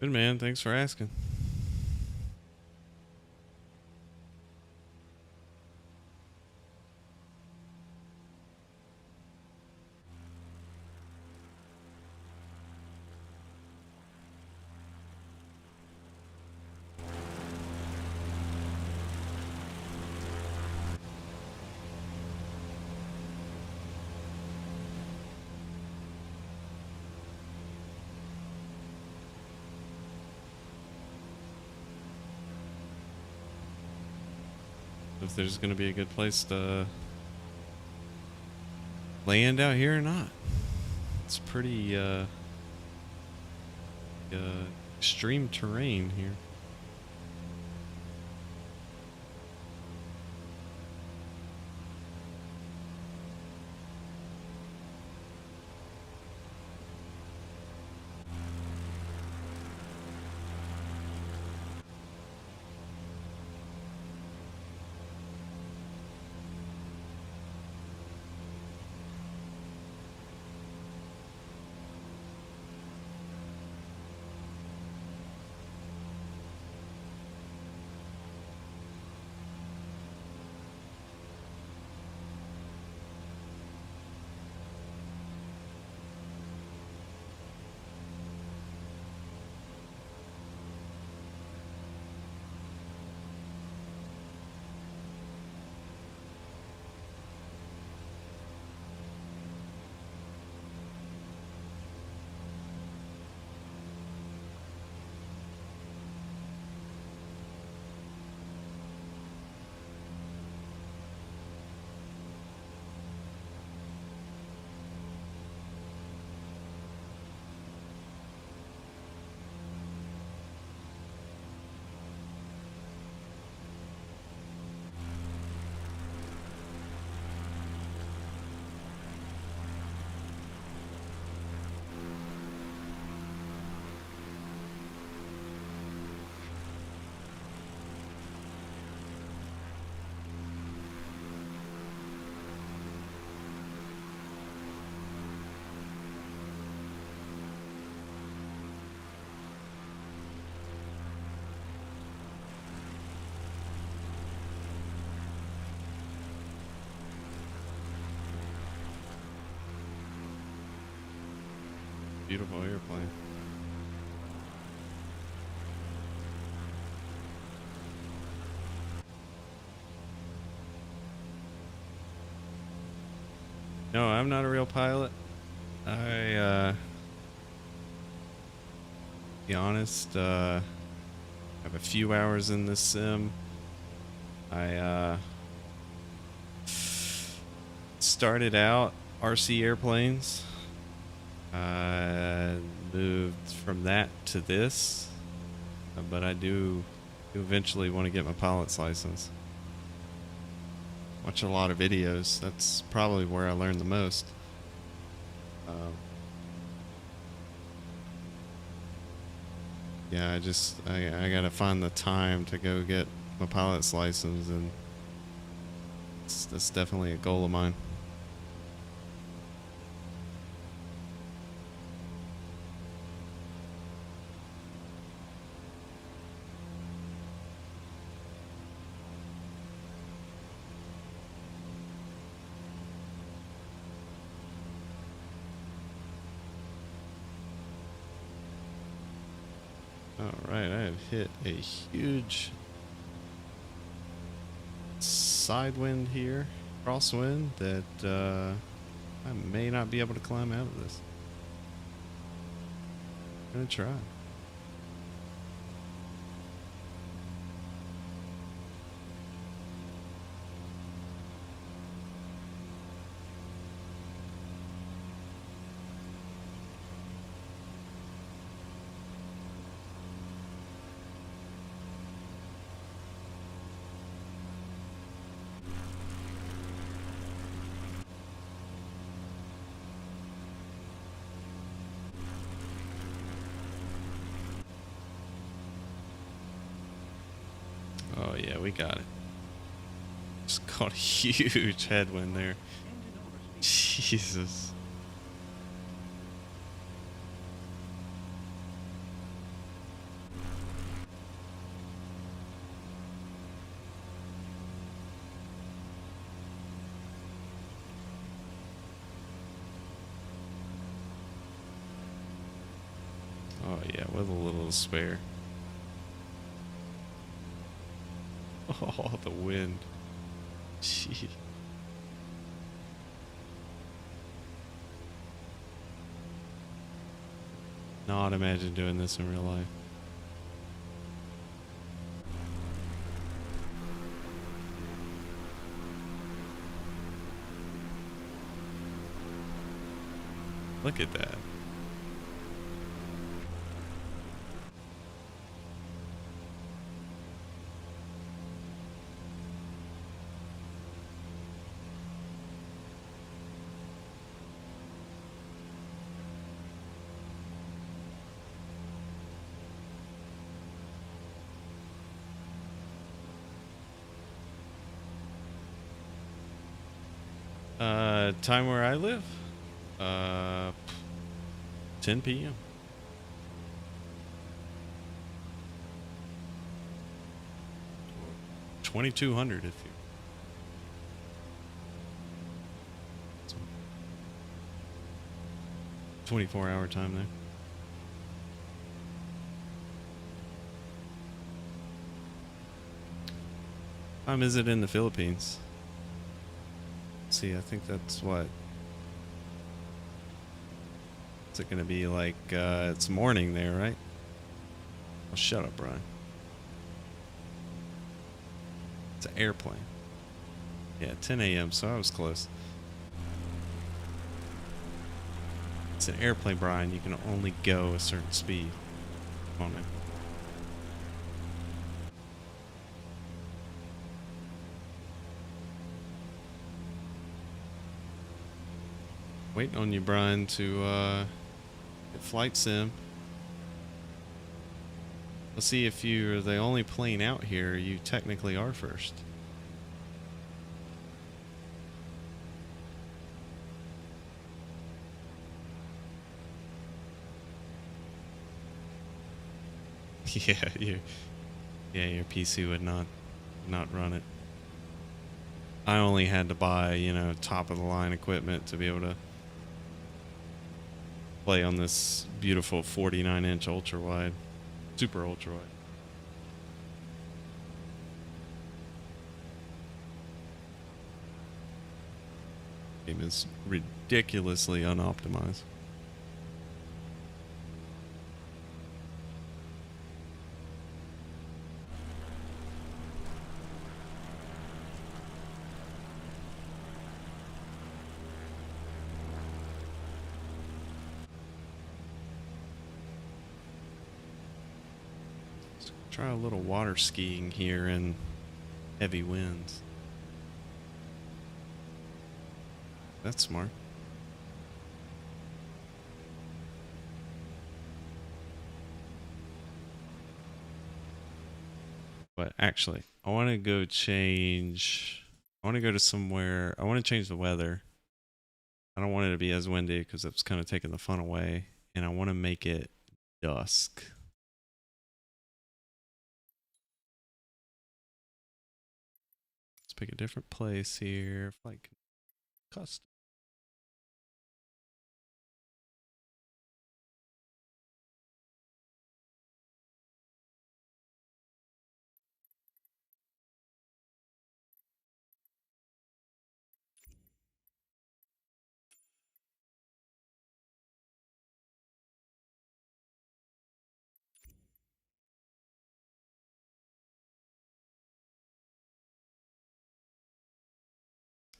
Good man, thanks for asking. If there's gonna be a good place to land out here or not. It's pretty uh extreme terrain here. beautiful airplane. No, I'm not a real pilot. I, be honest, have a few hours in this sim. I, started out RC airplanes. Moved from that to this, but I do eventually want to get my pilot's license. Watch a lot of videos. That's probably where I learned the most. Yeah, I gotta find the time to go get my pilot's license, and that's definitely a goal of mine. Alright, I have hit a huge side wind here, crosswind, that I may not be able to climb out of this. I'm gonna try. Oh yeah, we got it. Just caught a huge headwind there. Jesus. Oh yeah, with a little to spare. Oh, the wind. Gee. Not imagine doing this in real life. Look at that. Time where I live? 10 p.m. 2200 if you. 24-hour time there. Time is it in the Philippines? See, I think that's what. Is it gonna be like, it's morning there, right? Oh, shut up, Brian. It's an airplane. Yeah, 10 a.m., so I was close. It's an airplane, Brian. You can only go a certain speed. Come on, man. Waiting on you, Brian, to get flight sim. Let's see if you're the only plane out here. You technically are first. Yeah, your PC would not run it. I only had to buy, top of the line equipment to be able to play on this beautiful 49-inch ultra wide, super ultra wide. Game is ridiculously unoptimized. Let's try a little water skiing here in heavy winds. That's smart. But actually, I want to go change. I want to go to somewhere. I want to change the weather. I don't want it to be as windy because it's kind of taking the fun away. And I want to make it dusk. Let's pick a different place here. Like custom.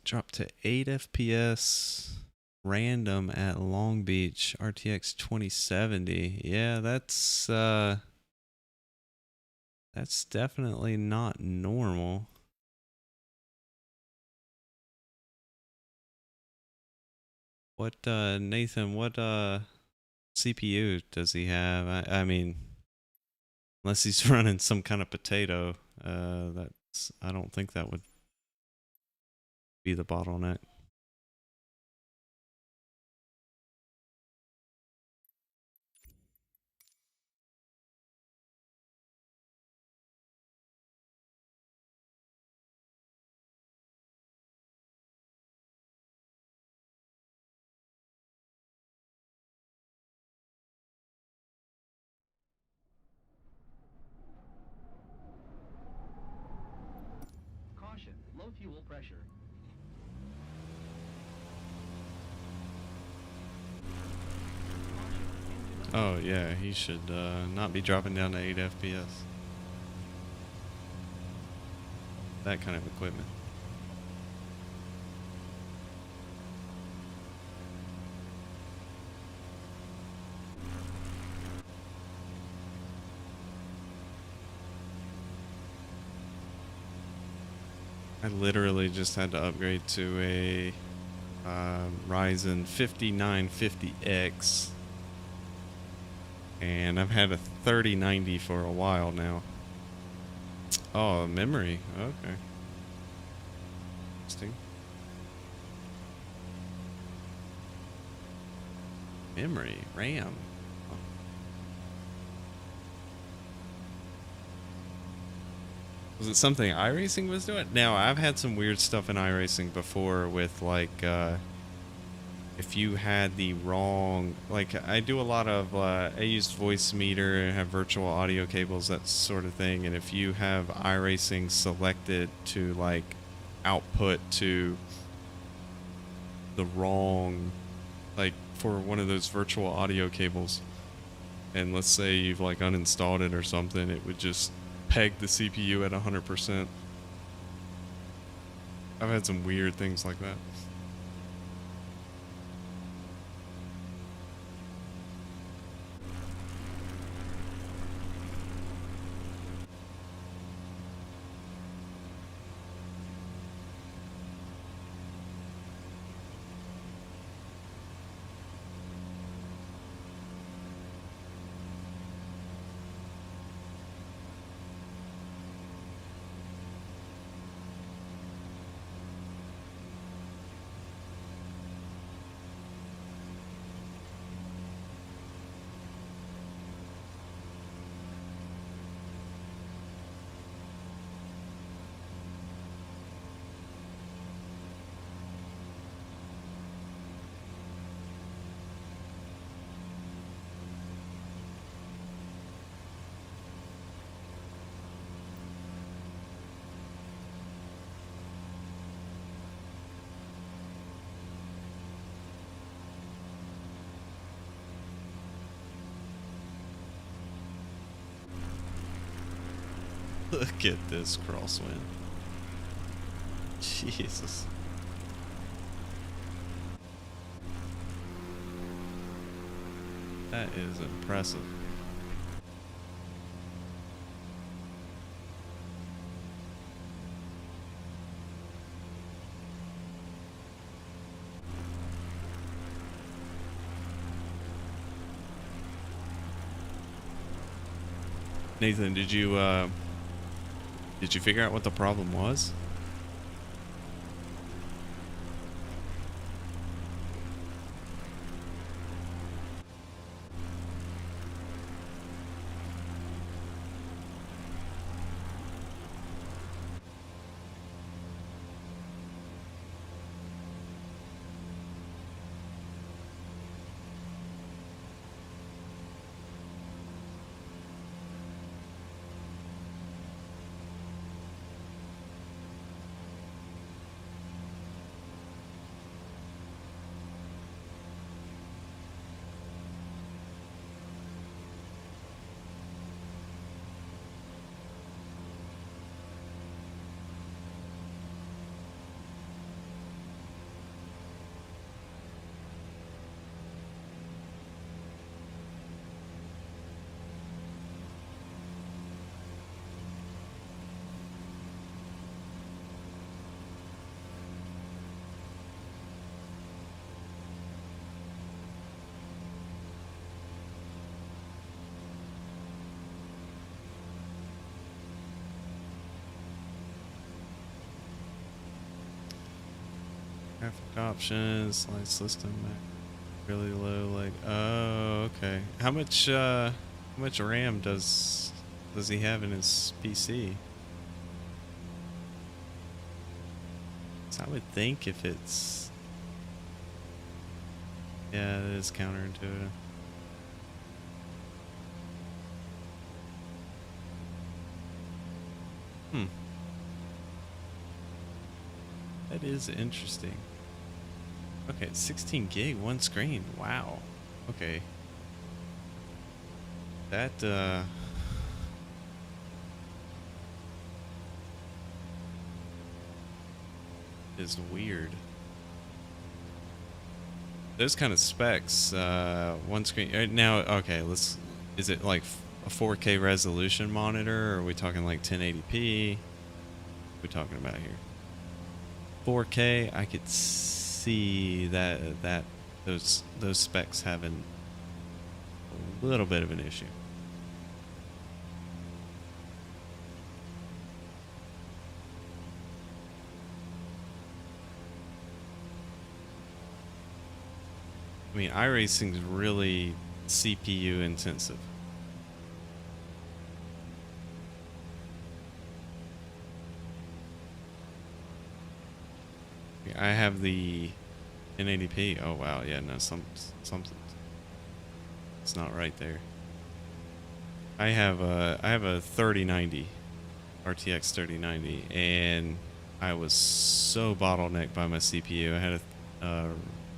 Drop to 8 FPS. Random at Long Beach. RTX 2070. Yeah, that's definitely not normal. What Nathan, what CPU does he have? I mean, unless he's running some kind of potato, that's I don't think that would be the bottleneck. Caution, low fuel pressure. Oh yeah, he should not be dropping down to 8 FPS. That kind of equipment. I literally just had to upgrade to a Ryzen 5950X, and I've had a 3090 for a while now. Oh, memory. Okay. Interesting. Memory, RAM. Oh. Was it something iRacing was doing? Now, I've had some weird stuff in iRacing before with like if you had the wrong, like I do a lot of I use voice meter and have virtual audio cables, that sort of thing, and if you have iRacing selected to like output to the wrong, like for one of those virtual audio cables, and let's say you've like uninstalled it or something, it would just peg the CPU at 100%. I've had some weird things like that. Look at this crosswind. Jesus. That is impressive. Nathan, did you figure out what the problem was? Graphic options, slide system, really low, like, oh, okay. How much RAM does he have in his PC? So I would think if it's, yeah, it is counterintuitive. That is interesting. Okay, 16 gig, one screen. Wow. Okay. That, is weird. Those kind of specs, one screen. Now, okay, is it like a 4K resolution monitor, or are we talking like 1080p? What are we talking about here? 4K, I could see that those specs having a little bit of an issue. I mean, iRacing is really CPU intensive. I have the 1080p. Oh wow, yeah, no, something. It's not right there. I have a 3090, RTX 3090, and I was so bottlenecked by my CPU. I had a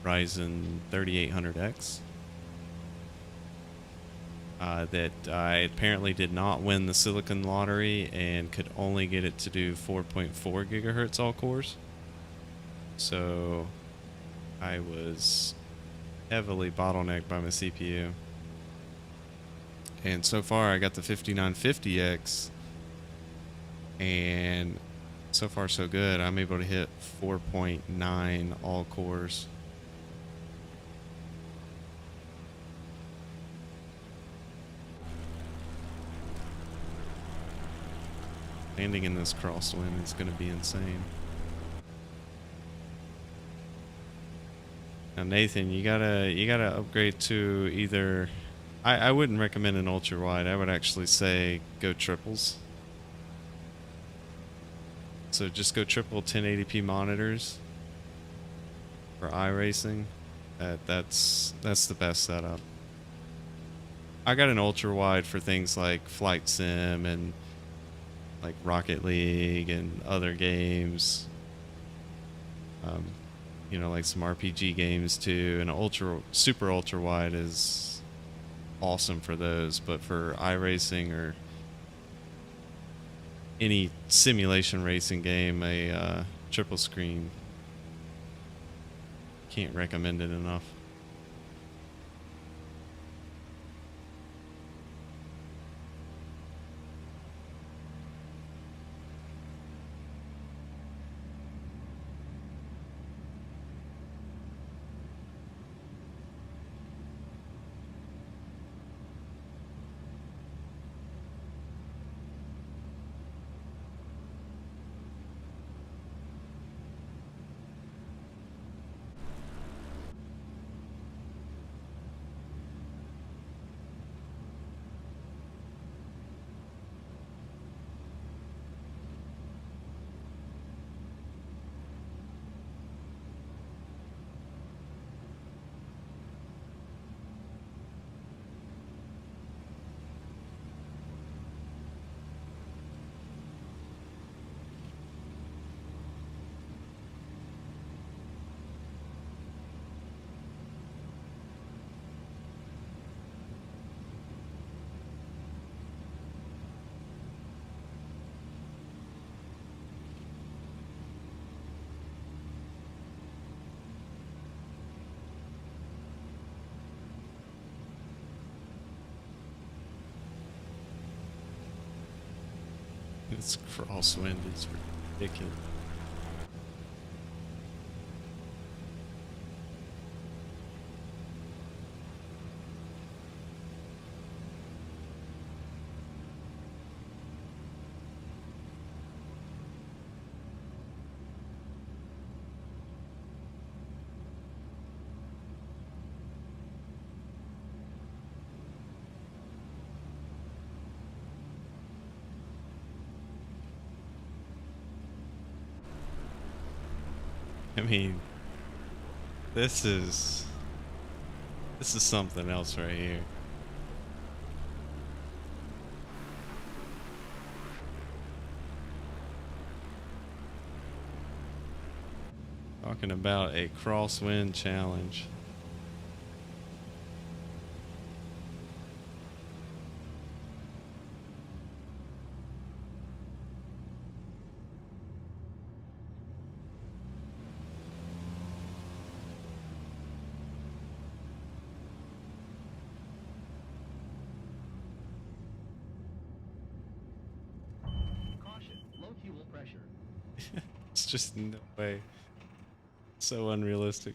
Ryzen 3800X that I apparently did not win the Silicon lottery and could only get it to do 4.4 gigahertz all cores. So I was heavily bottlenecked by my CPU. And so far I got the 5950X, and so far so good. I'm able to hit 4.9 all cores. Landing in this crosswind is going to be insane. Now Nathan, you gotta upgrade to either. I wouldn't recommend an ultra wide. I would actually say go triples. So just go triple 1080p monitors for iRacing. That's the best setup. I got an ultra wide for things like Flight Sim and like Rocket League and other games. You know, like some RPG games too. And super ultra wide is awesome for those, but for iRacing or any simulation racing game, a triple screen. Can't recommend it enough. It's crosswind. It's ridiculous. I mean, this is something else right here. Talking about a crosswind challenge. Caution, low fuel pressure. It's just no way. So unrealistic.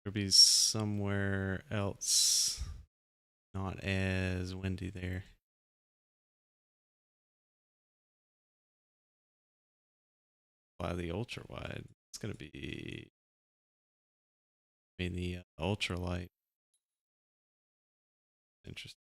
There'll be somewhere else not as windy there. By the ultra wide, it's gonna be. I mean the ultralight. Interesting.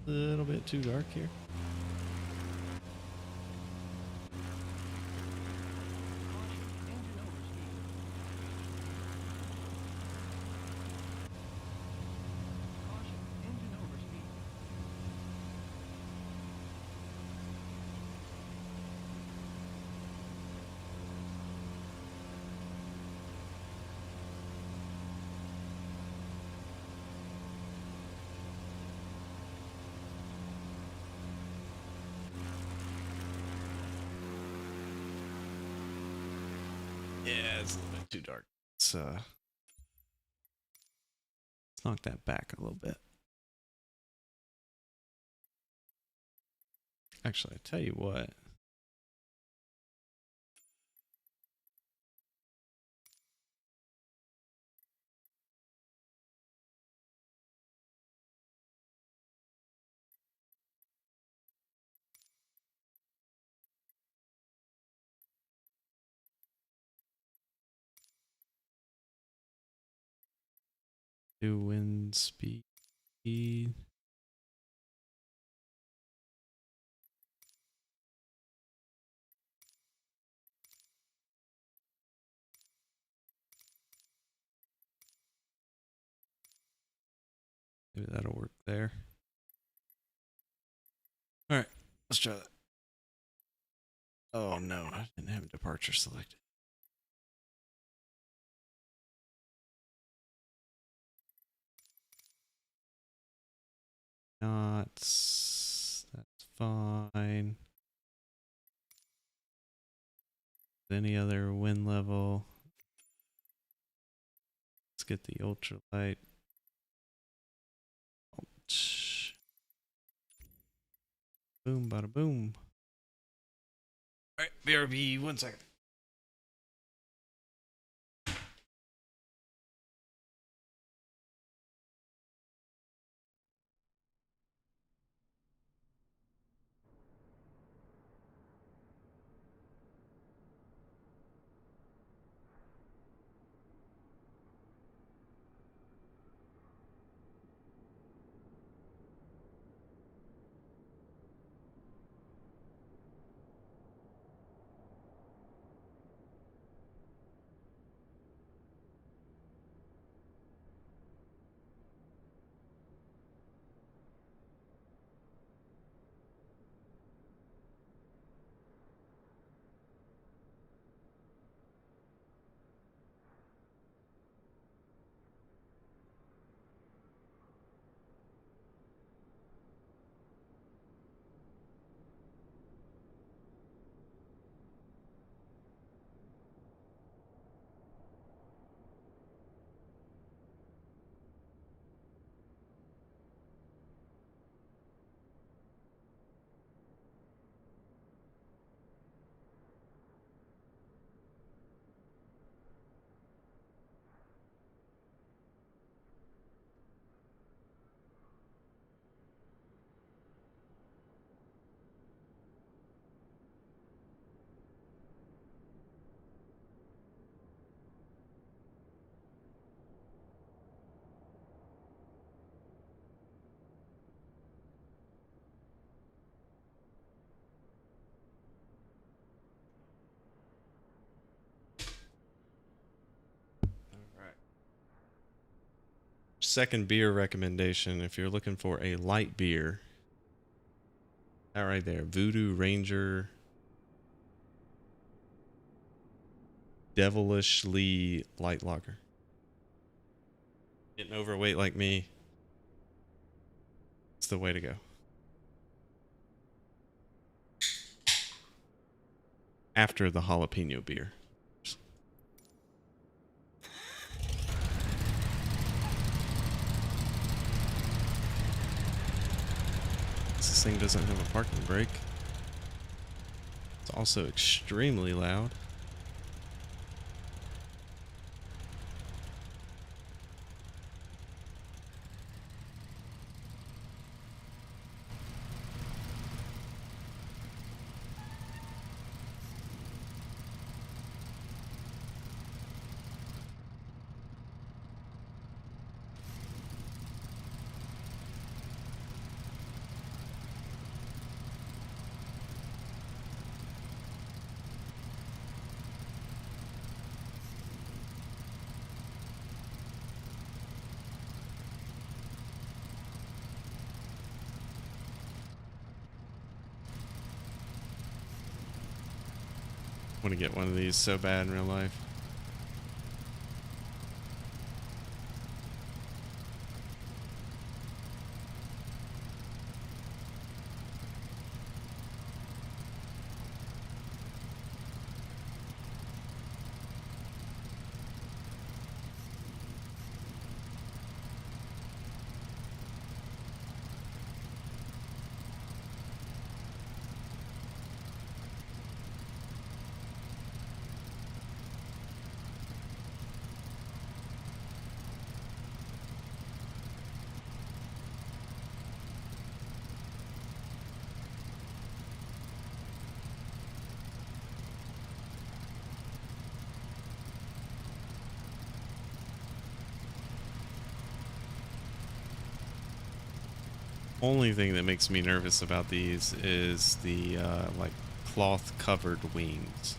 A little bit too dark here. Caution, engine overspeed. Yeah, it's a little bit too dark. It's Knock that back a little bit. Actually, I tell you what. Do wind speed. Maybe that'll work there. All right, let's try that. Oh no, I didn't have departure selected. Knots. That's fine. Any other wind level? Let's get the ultralight. Boom, bada boom. All right, BRB, 1 second. Second beer recommendation, if you're looking for a light beer, that right there, Voodoo Ranger Devilishly Light Lager. Getting overweight like me, it's the way to go. After the jalapeno beer. This thing doesn't have a parking brake. It's also extremely loud. Want to get one of these so bad in real life. Only thing that makes me nervous about these is the like cloth covered wings.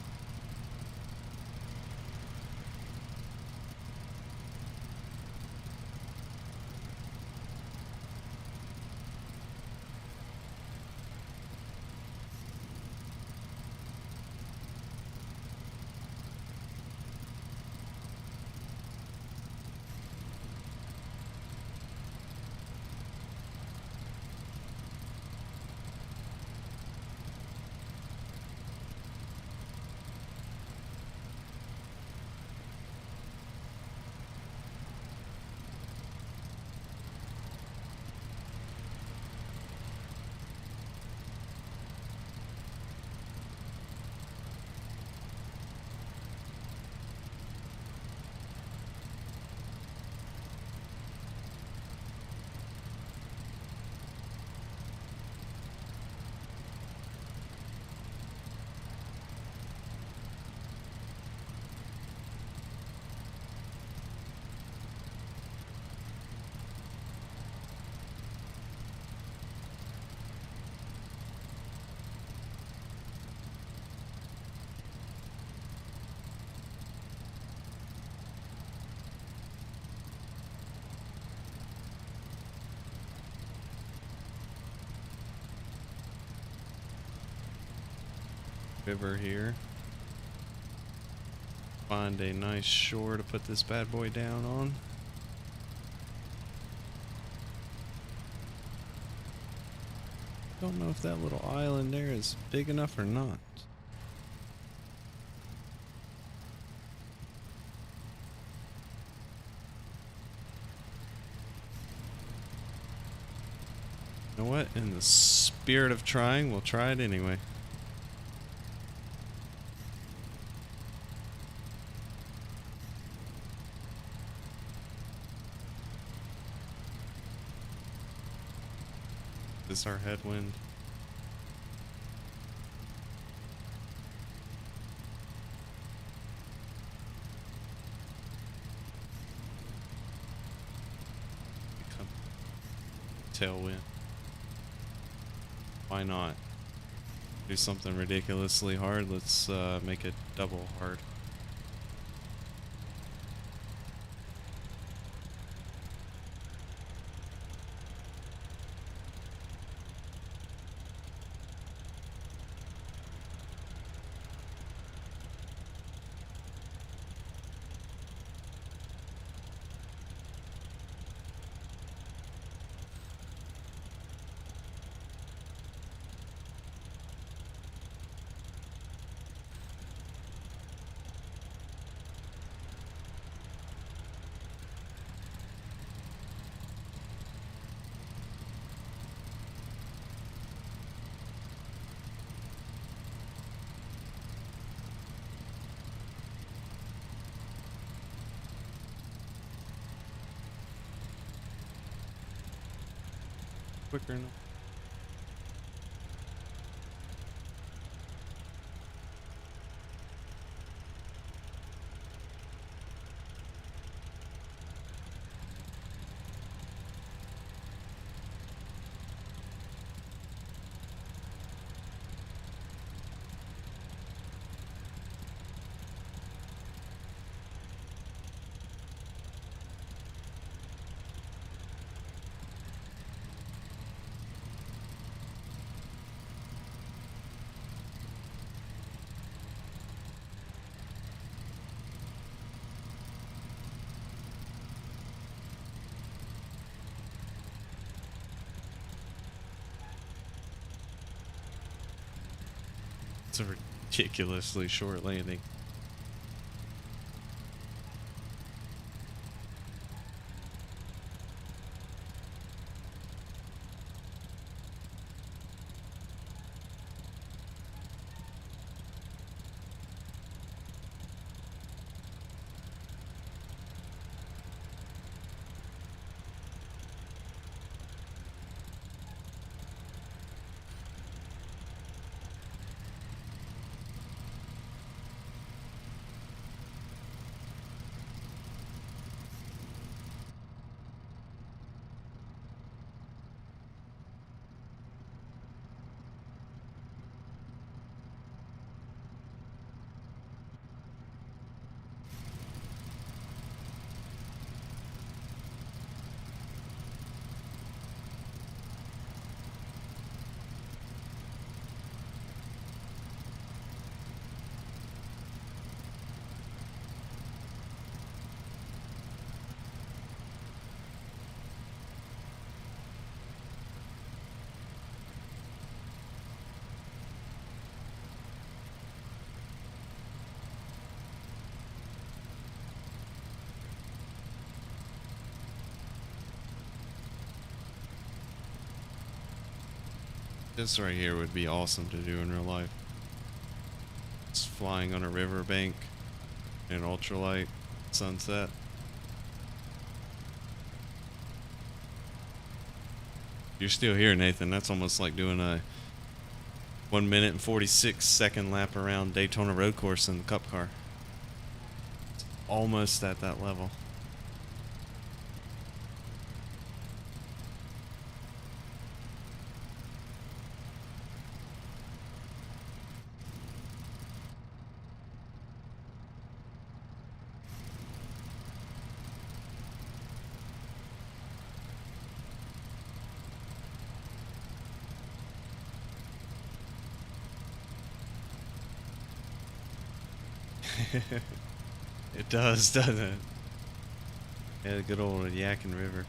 River here. Find a nice shore to put this bad boy down on. Don't know if that little island there is big enough or not. You know what? In the spirit of trying, we'll try it anyway. Is this our headwind? Become tailwind. Why not? Do something ridiculously hard. Let's make it double hard. Quicker enough. It's a ridiculously short landing. This right here would be awesome to do in real life. It's flying on a riverbank in an ultralight sunset. You're still here, Nathan. That's almost like doing a 1 minute and 46-second lap around Daytona Road Course in the Cup car. It's almost at that level. It does, doesn't it? Yeah, the good old Yakin River.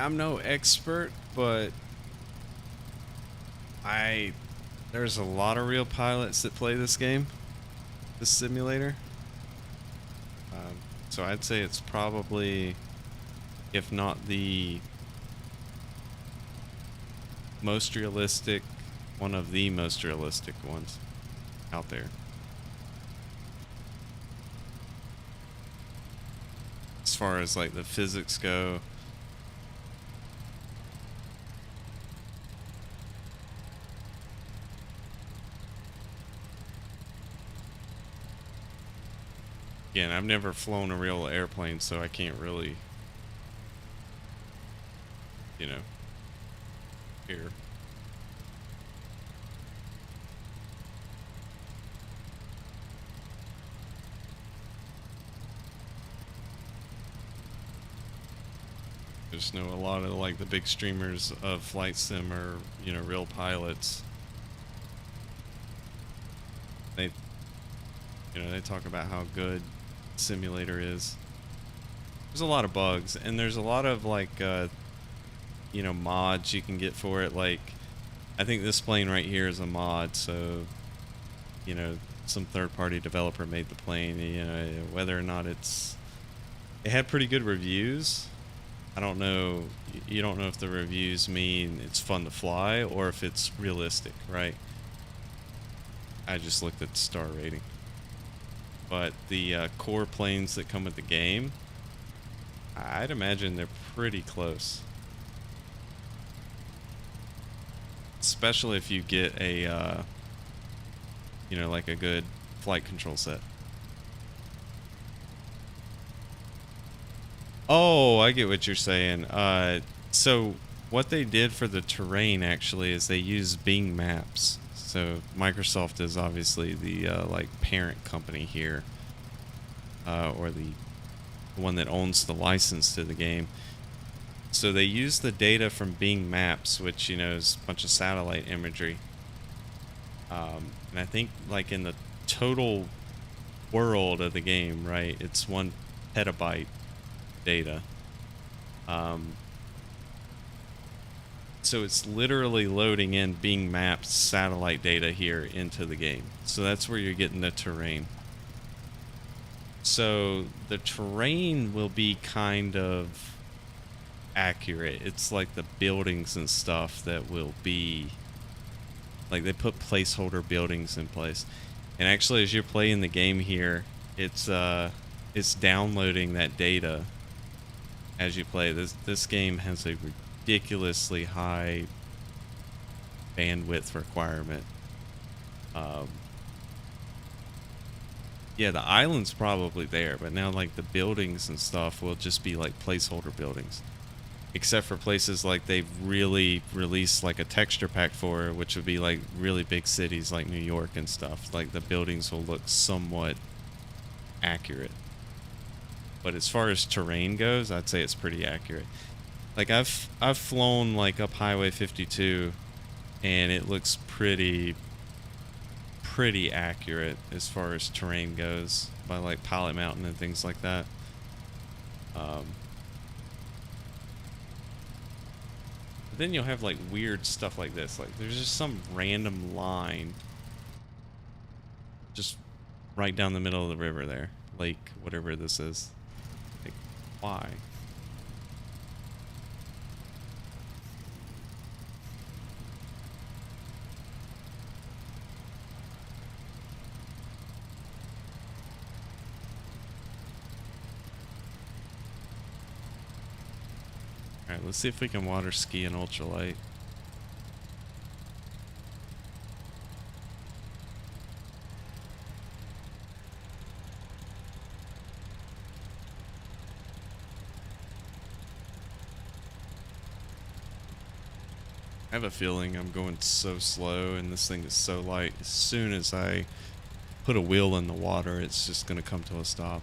I'm no expert, but there's a lot of real pilots that play this game, this simulator. So I'd say it's probably, if not the most realistic, one of the most realistic ones out there. As far as like the physics go. Again, I've never flown a real airplane, so I can't really, you know, hear. Just know a lot of like the big streamers of flight sim are, you know, real pilots. They, you know, they talk about how good simulator is. There's a lot of bugs, and there's a lot of like you know, mods you can get for it. Like I think this plane right here is a mod, so you know, some third-party developer made the plane. You know, whether or not it had pretty good reviews. I don't know, you don't know if the reviews mean it's fun to fly or if it's realistic, right? I just looked at the star rating. But the core planes that come with the game, I'd imagine they're pretty close. Especially if you get a, you know, like a good flight control set. Oh, I get what you're saying. So what they did for the terrain actually is they use Bing Maps. So Microsoft is obviously the like parent company here, or the one that owns the license to the game. So they use the data from Bing Maps, which, you know, is a bunch of satellite imagery. And I think like in the total world of the game, right, it's 1 petabyte data. So it's literally loading in Bing Maps satellite data here into the game. So that's where you're getting the terrain. So the terrain will be kind of accurate. It's like the buildings and stuff that will be, like they put placeholder buildings in place. And actually, as you're playing the game here, it's downloading that data as you play. This game has a ridiculously high bandwidth requirement. Yeah, the island's probably there, but now like the buildings and stuff will just be like placeholder buildings. Except for places like they've really released like a texture pack for, which would be like really big cities like New York and stuff. Like the buildings will look somewhat accurate. But as far as terrain goes, I'd say it's pretty accurate. Like I've flown like up Highway 52 and it looks pretty accurate as far as terrain goes by like Pilot Mountain and things like that. But then you'll have like weird stuff like this. Like there's just some random line just right down the middle of the river there. Lake, whatever this is. Like, why? Alright, let's see if we can water ski in ultralight. I have a feeling I'm going so slow and this thing is so light. As soon as I put a wheel in the water, it's just going to come to a stop.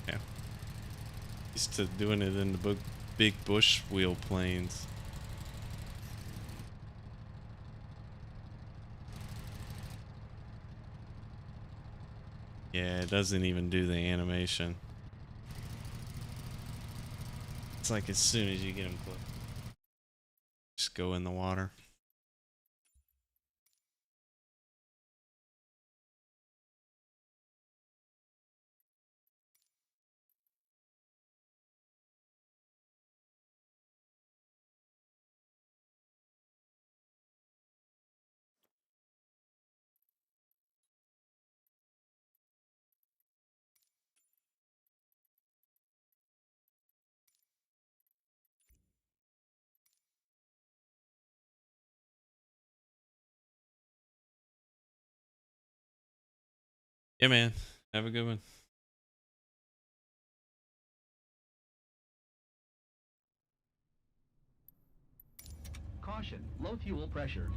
Yeah. Used to doing it in the big bush wheel planes. Yeah, it doesn't even do the animation. It's like as soon as you get them close, just go in the water. Yeah, man. Have a good one. Caution, low fuel pressure.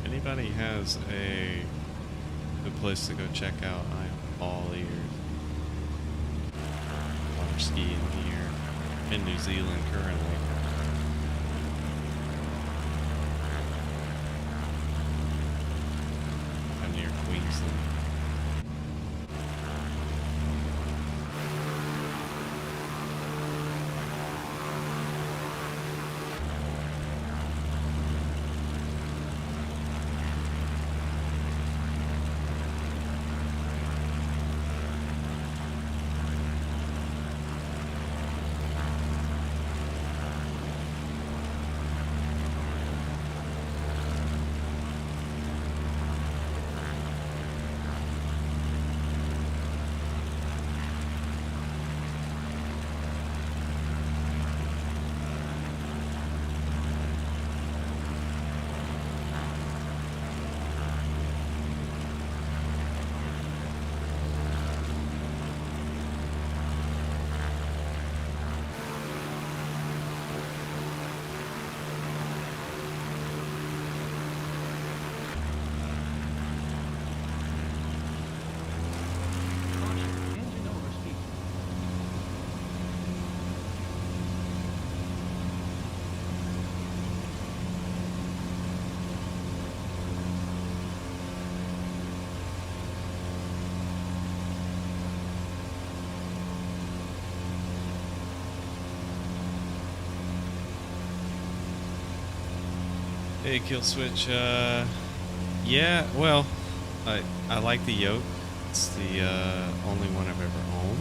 Anybody has a good place to go check out, I'm all ears. Water skiing here in New Zealand currently. I'm near Queensland. Engine overspeed. Hey, Kill Switch. Yeah, well, I like the yoke. It's the only one I've ever owned,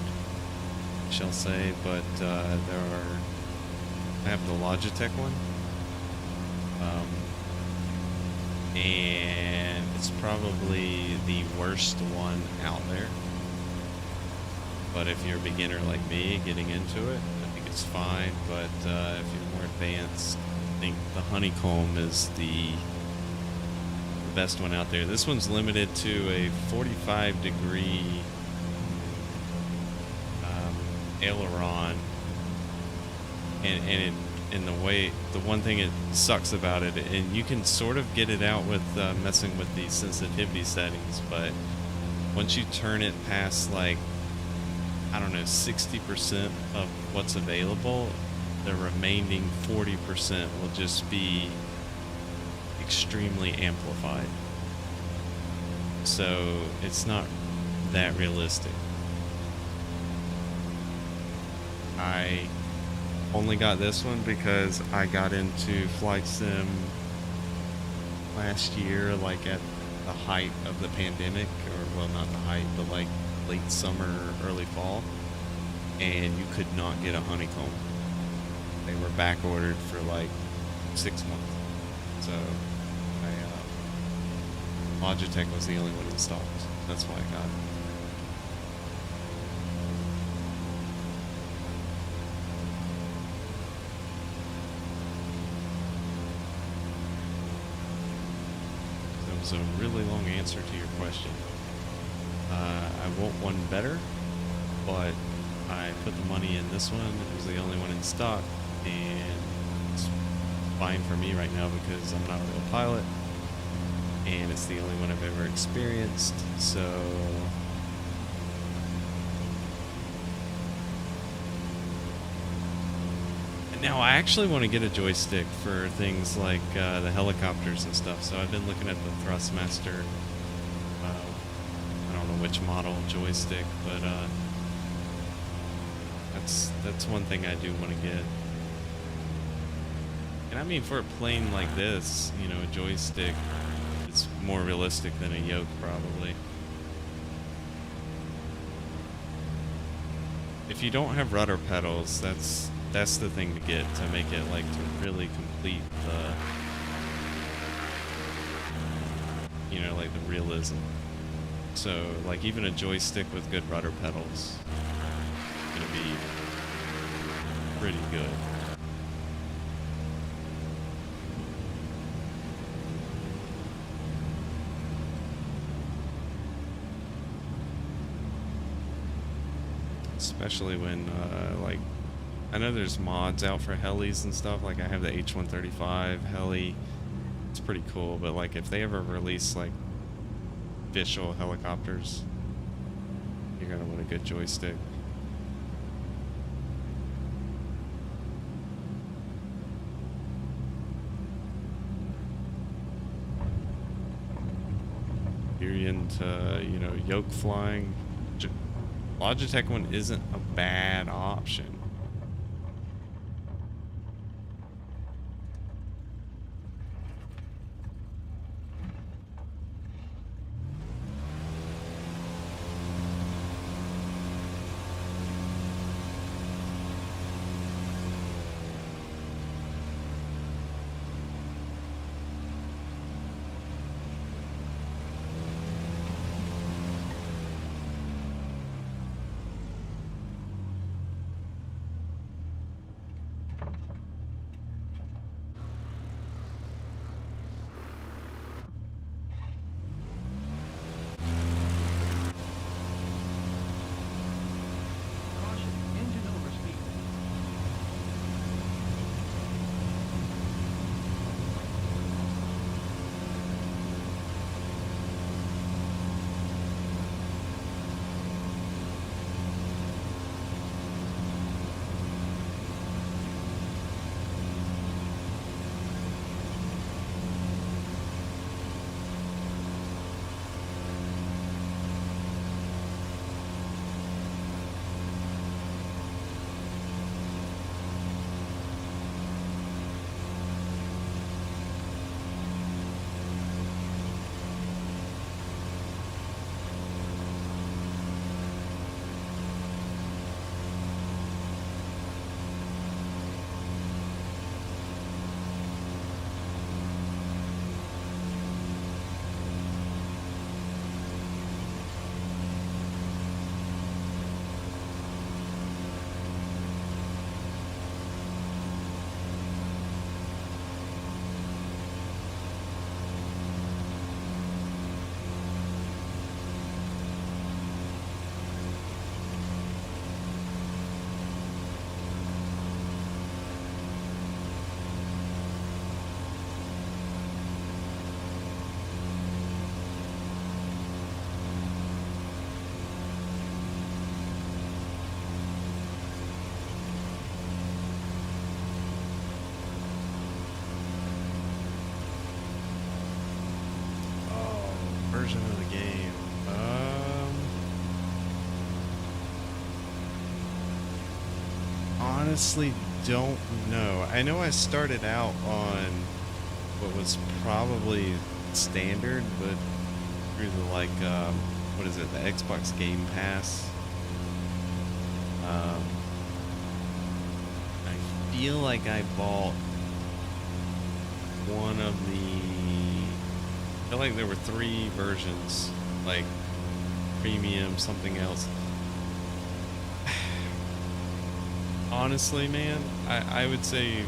I shall say. But I have the Logitech one, and it's probably the worst one out there. But if you're a beginner like me, getting into it, I think it's fine. But if you're more advanced, I think the Honeycomb is the best one out there. This one's limited to a 45-degree aileron, and the one thing it sucks about it, and you can sort of get it out with messing with the sensitivity settings, but once you turn it past, like, I don't know, 60% of what's available, the remaining 40% will just be extremely amplified. So it's not that realistic. I only got this one because I got into flight sim last year, like at the height of the pandemic, or well, not the height, but like late summer, early fall, and you could not get a Honeycomb. They were back ordered for like 6 months. So Logitech was the only one in stock. That's why I got it. That was a really long answer to your question. I want one better, but I put the money in this one. It was the only one in stock, and it's fine for me right now because I'm not a real pilot, and it's the only one I've ever experienced. So Now, I actually want to get a joystick for things like the helicopters and stuff, so I've been looking at the Thrustmaster, I don't know which model joystick, but that's one thing I do want to get. And I mean, for a plane like this, you know, a joystick is more realistic than a yoke, probably. If you don't have rudder pedals, that's the thing to get to make it, like, to really complete the, you know, like the realism. So, like, even a joystick with good rudder pedals is gonna be pretty good. Especially when, like, I know there's mods out for helis and stuff. Like, I have the H-135 heli. It's pretty cool, but, like, if they ever release, like, official helicopters, you're gonna want a good joystick. If you're into, you know, yoke flying, Logitech one isn't a bad option. Caution, engine overspeed. Version of the game. Honestly, don't know. I know I started out on what was probably standard, but through the, like, what is it, the Xbox Game Pass. I feel like I bought one of the, I feel like there were 3 versions, like premium, something else. Honestly, man, I would say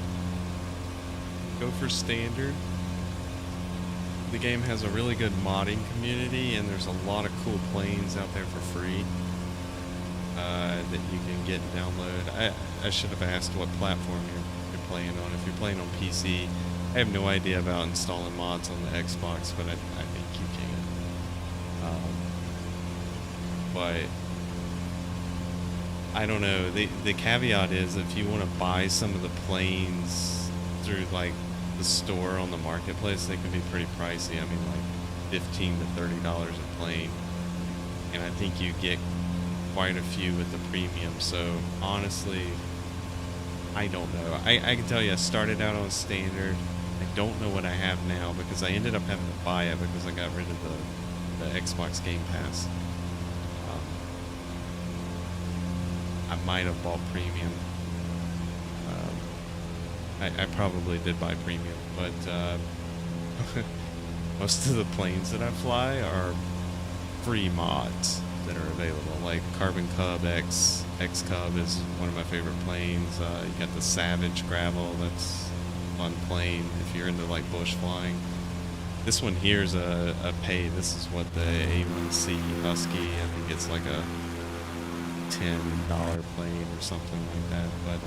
go for standard. The game has a really good modding community, and there's a lot of cool planes out there for free that you can get and download. I should have asked what platform you're playing on. If you're playing on PC, I have no idea about installing mods on the Xbox, but I think you can. But I don't know. The caveat is if you want to buy some of the planes through like the store on the marketplace, they can be pretty pricey. I mean, like $15 to $30 a plane, and I think you get quite a few with the premium. So honestly, I don't know. I can tell you, I started out on standard. I don't know what I have now because I ended up having to buy it because I got rid of the Xbox Game Pass. I might have bought premium. I probably did buy premium, but most of the planes that I fly are free mods that are available. Like Carbon Cub X Cub is one of my favorite planes. You got the Savage Gravel, that's a fun plane if you're into like bush flying. This one here is a pay. This is what the A1C Husky, I think it's like a $10 plane or something like that. But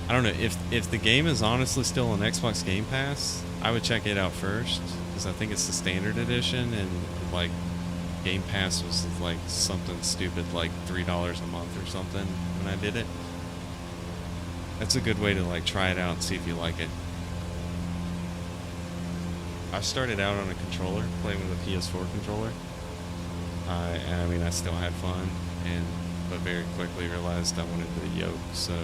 I don't know if the game is honestly still on Xbox Game Pass. I would check it out first because I think it's the standard edition, and like Game Pass was like something stupid like $3 a month or something when I did it. That's a good way to like try it out and see if you like it. I started out on a controller, playing with a PS4 controller. I mean, I still had fun, but very quickly realized I wanted the yoke, so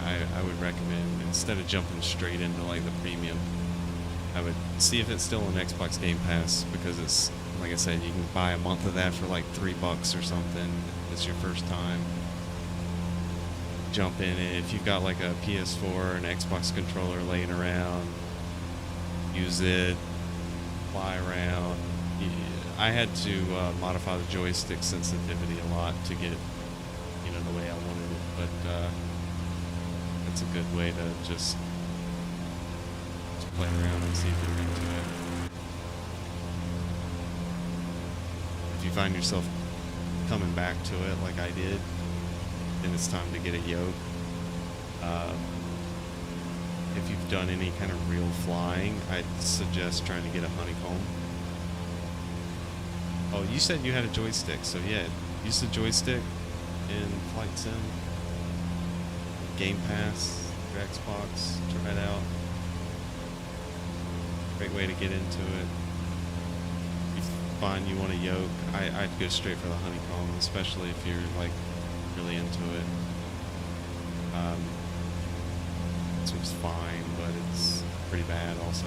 I would recommend, instead of jumping straight into like the premium, I would see if it's still on Xbox Game Pass, because it's, like I said, you can buy a month of that for like $3 or something. It's your first time. Jump in it. If you've got like a PS4 or an Xbox controller laying around, use it, fly around. I had to modify the joystick sensitivity a lot to get it, the way I wanted it, but that's a good way to just play around and see if you're into it. If you find yourself coming back to it like I did, then it's time to get a yoke. If you've done any kind of real flying, I'd suggest trying to get a honeycomb. Oh, you said you had a joystick, so yeah, use the joystick in Flight Sim, Game Pass, your Xbox, try it out. Great way to get into it. If you find you want a yoke, I'd go straight for the honeycomb, especially if you're like really into it. This one's fine, but it's pretty bad also.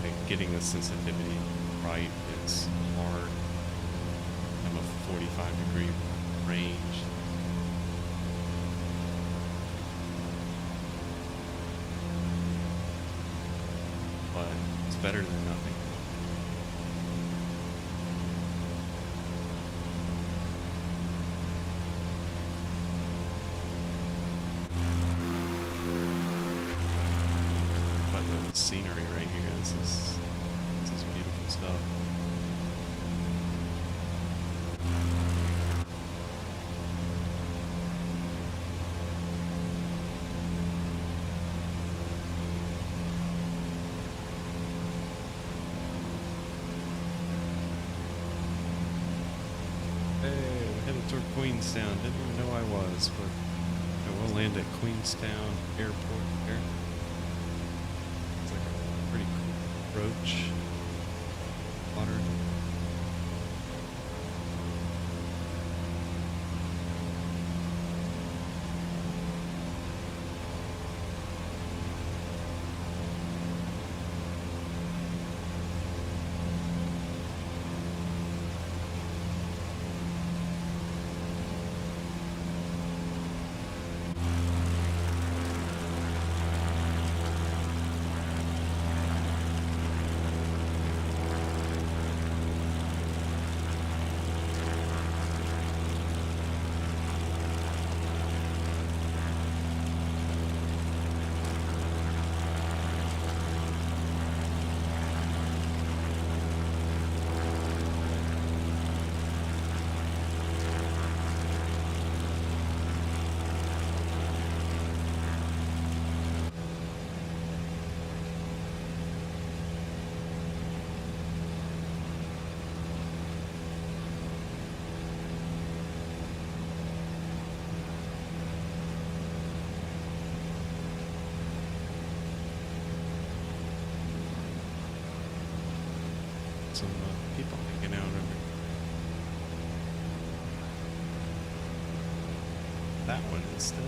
Like getting the sensitivity right is hard. I'm a 45-degree range. But it's better than nothing. But the scenery right here, this is beautiful stuff. Toward Queenstown. Didn't even know I was, but I will land at Queenstown Airport there. It's like a pretty cool approach. Water. some people hanging out over that one is still.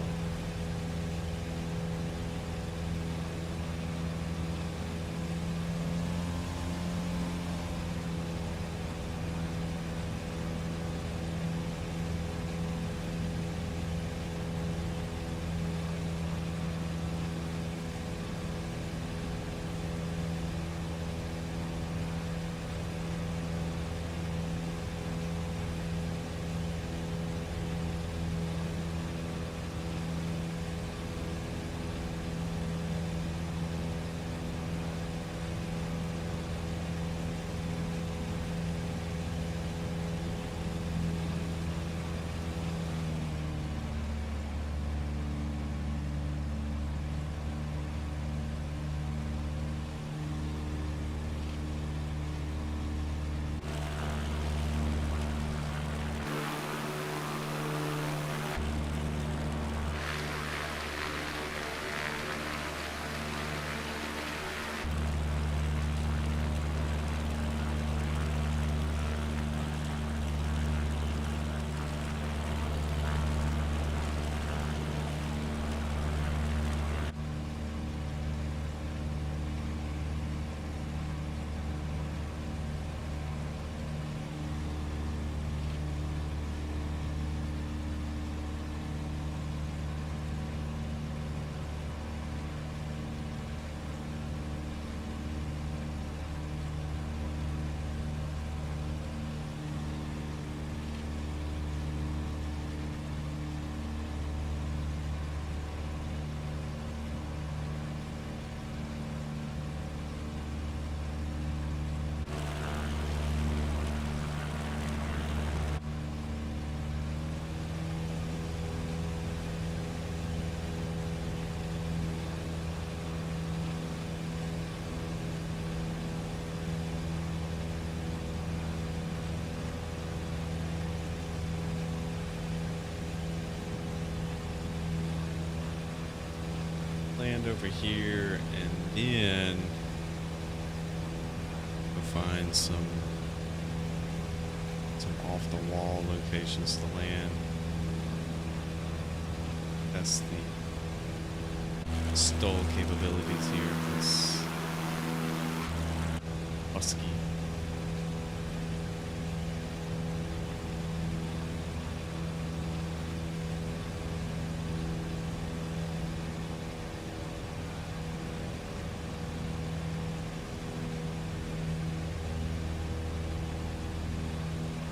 Land over here, and then go find some off the wall locations to land. That's the STOL capabilities here of this Husky.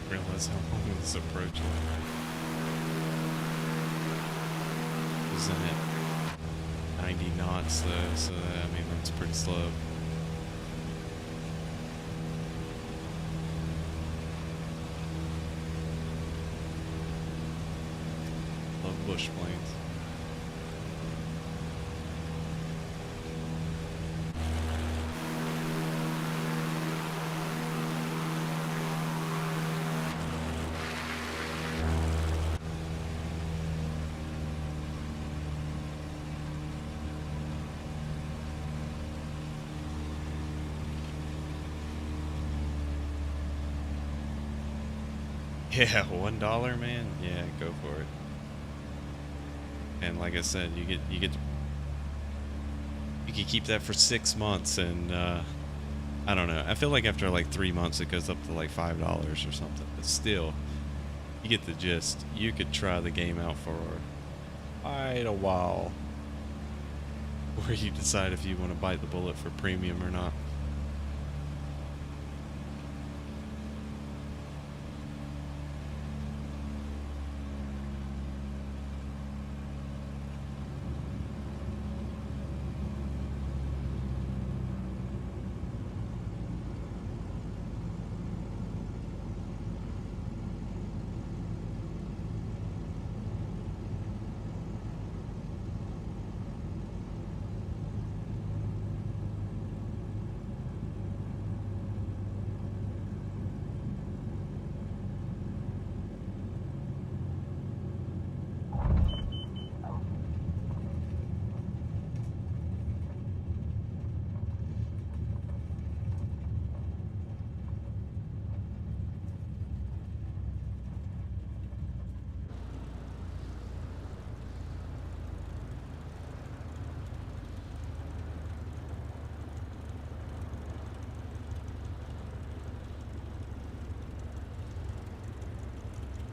Realize how long this approaching. Isn't it 90 knots though, so I mean that's pretty slow. Love bush planes. Yeah, $1, man. Yeah, go for it. And like I said, you can keep that for 6 months, and I don't know. I feel like after like 3 months, it goes up to like $5 or something. But still, you get the gist. You could try the game out for quite a while, where you decide if you want to bite the bullet for premium or not.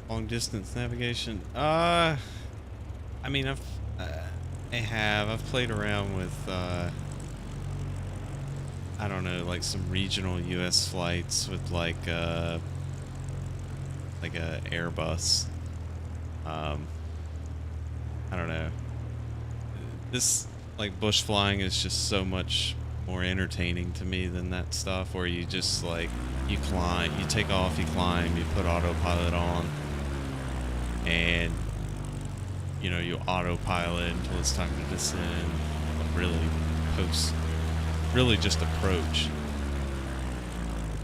Long distance navigation. I mean, I've played around with, I don't know, like some regional U.S. flights with like a Airbus. Um, I don't know. This, like, bush flying is just so much more entertaining to me than that stuff where you just, like, you climb, you take off, you climb, you put autopilot on, and, you know, you autopilot until it's time to descend, but really just approach.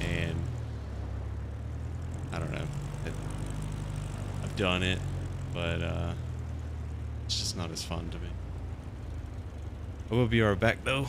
And, I don't know. I've done it, but, it's just not as fun to me. I will be right back, though.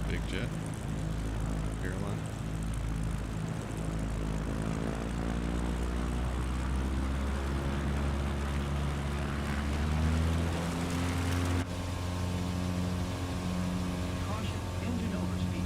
Big jet. Airline. Caution, engine overspeed.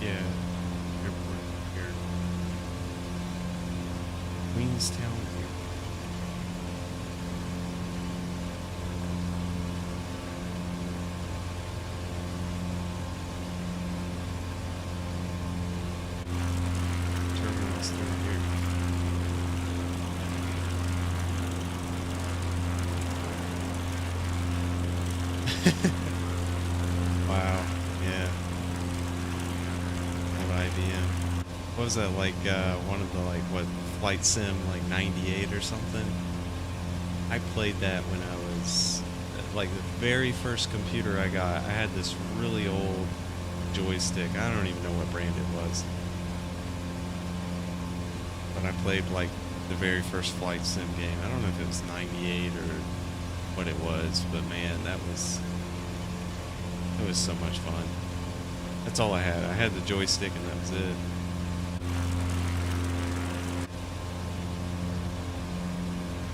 Yeah. Airport here. Queenstown here. Terminals through here. Wow. Yeah. Old IBM. What was that, like, one of the, like, what, Flight Sim, like, 98 or something? I played that when I was, like, the very first computer I got. I had this really old joystick. I don't even know what brand it was. But I played, like, the very first flight sim game. I don't know if it was 98 or what it was, but man, it was so much fun. That's all I had. I had the joystick and that was it.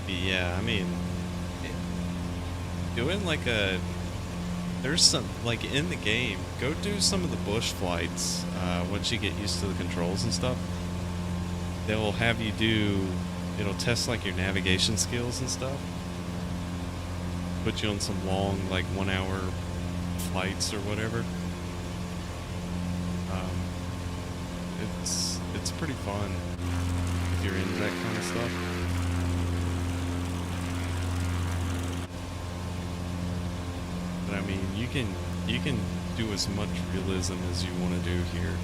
But yeah, I mean, doing like there's some, like in the game, go do some of the bush flights, once you get used to the controls and stuff. They'll have you it'll test like your navigation skills and stuff. Put you on some long, like 1 hour flights or whatever. It's pretty fun if you're into that kind of stuff. But I mean, you can do as much realism as you want to do here.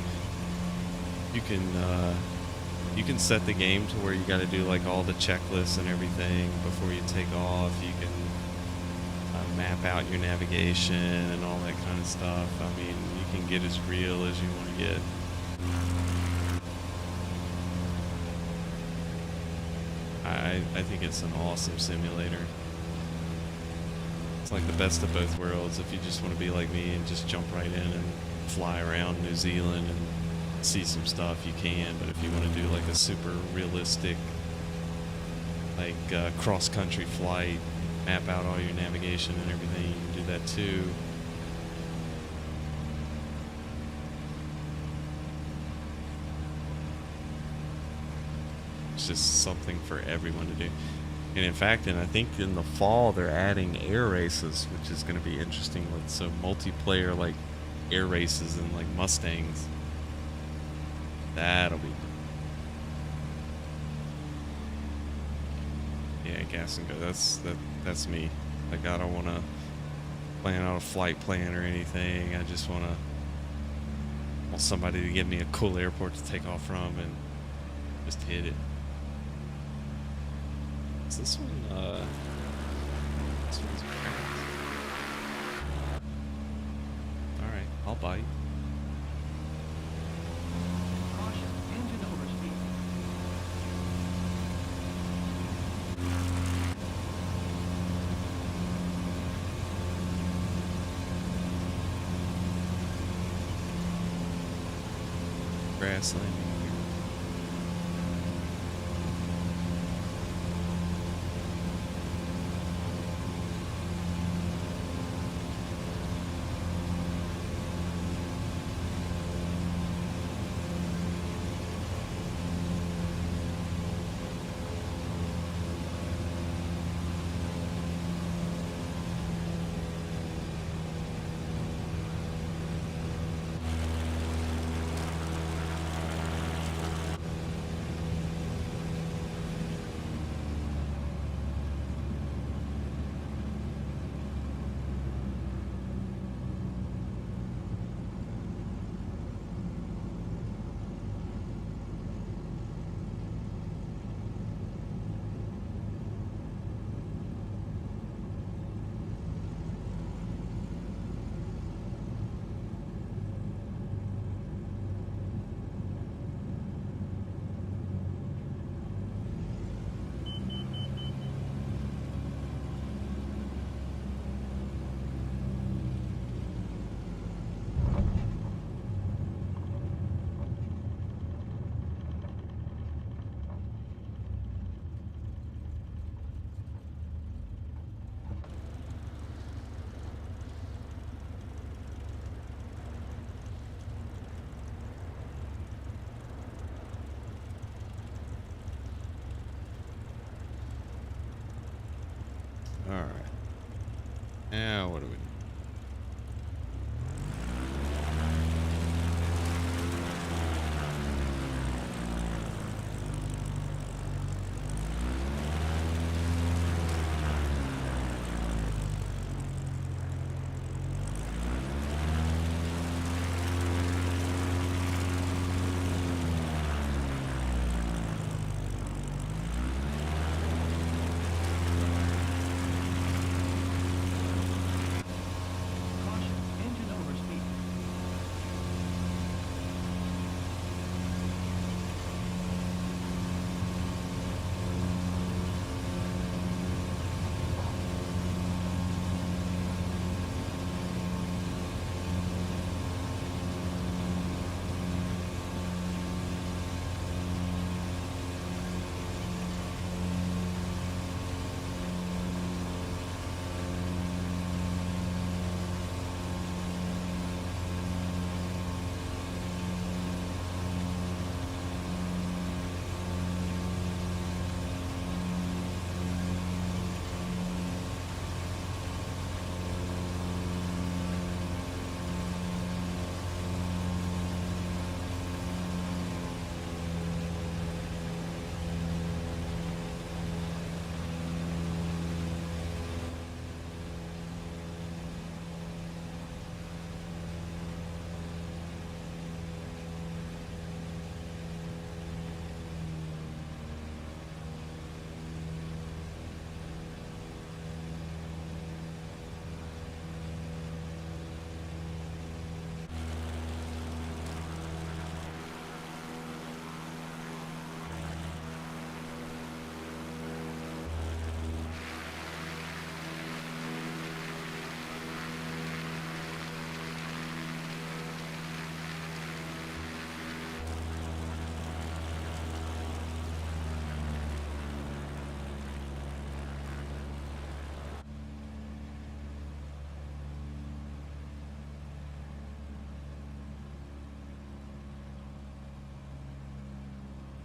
You can set the game to where you got to do like all the checklists and everything before you take off. You can map out your navigation and all that kind of stuff. I mean, you can get as real as you want to get. I think it's an awesome simulator. It's like the best of both worlds. If you just want to be like me and just jump right in and fly around New Zealand and see some stuff, you can. But if you want to do like a super realistic, like cross-country flight, map out all your navigation and everything, you can do that too. It's just something for everyone to do. And in fact, I think in the fall they're adding air races, which is going to be interesting with some multiplayer like air races and like Mustangs. That'll be good. Yeah, gas and go. That's me. Like, I don't want to plan out a flight plan or anything. I just want somebody to give me a cool airport to take off from and just hit it. Is this one, this one's cracked. Alright, I'll bite. Caution, engine overspeed. Grass landing here. Alright. Now, what do we do?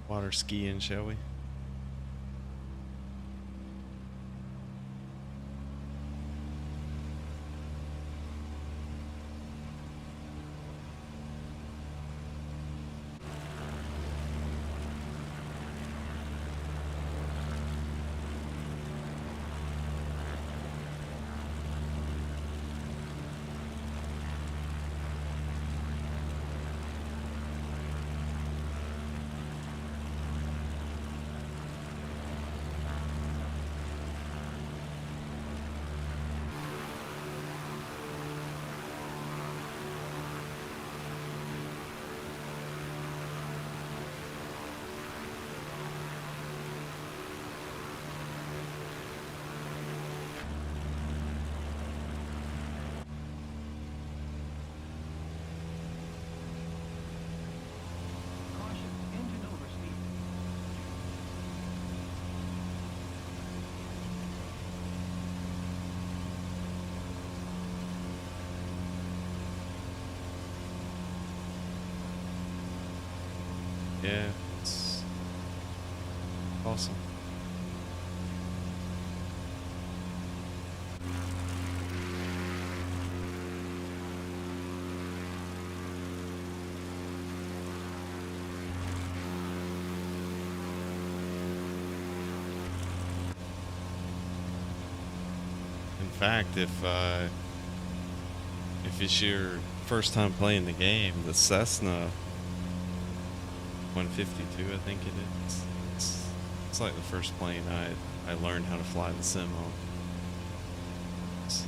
water skiing, shall we? Caution, engine overspeed. Yeah, it's awesome. In fact, if it's your first time playing the game, the Cessna 152, I think it is. It's like the first plane I learned how to fly the sim on. So,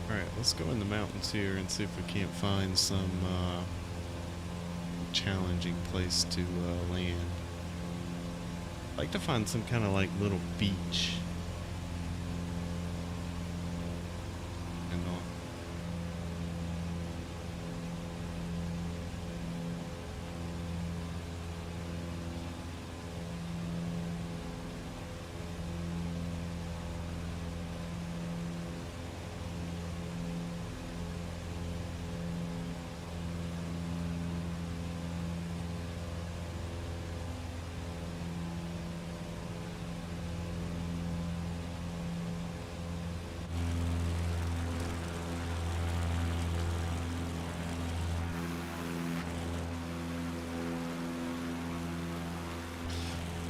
all right, let's go in the mountains here and see if we can't find some challenging place to land. I'd like to find some kind of like little beach. And all.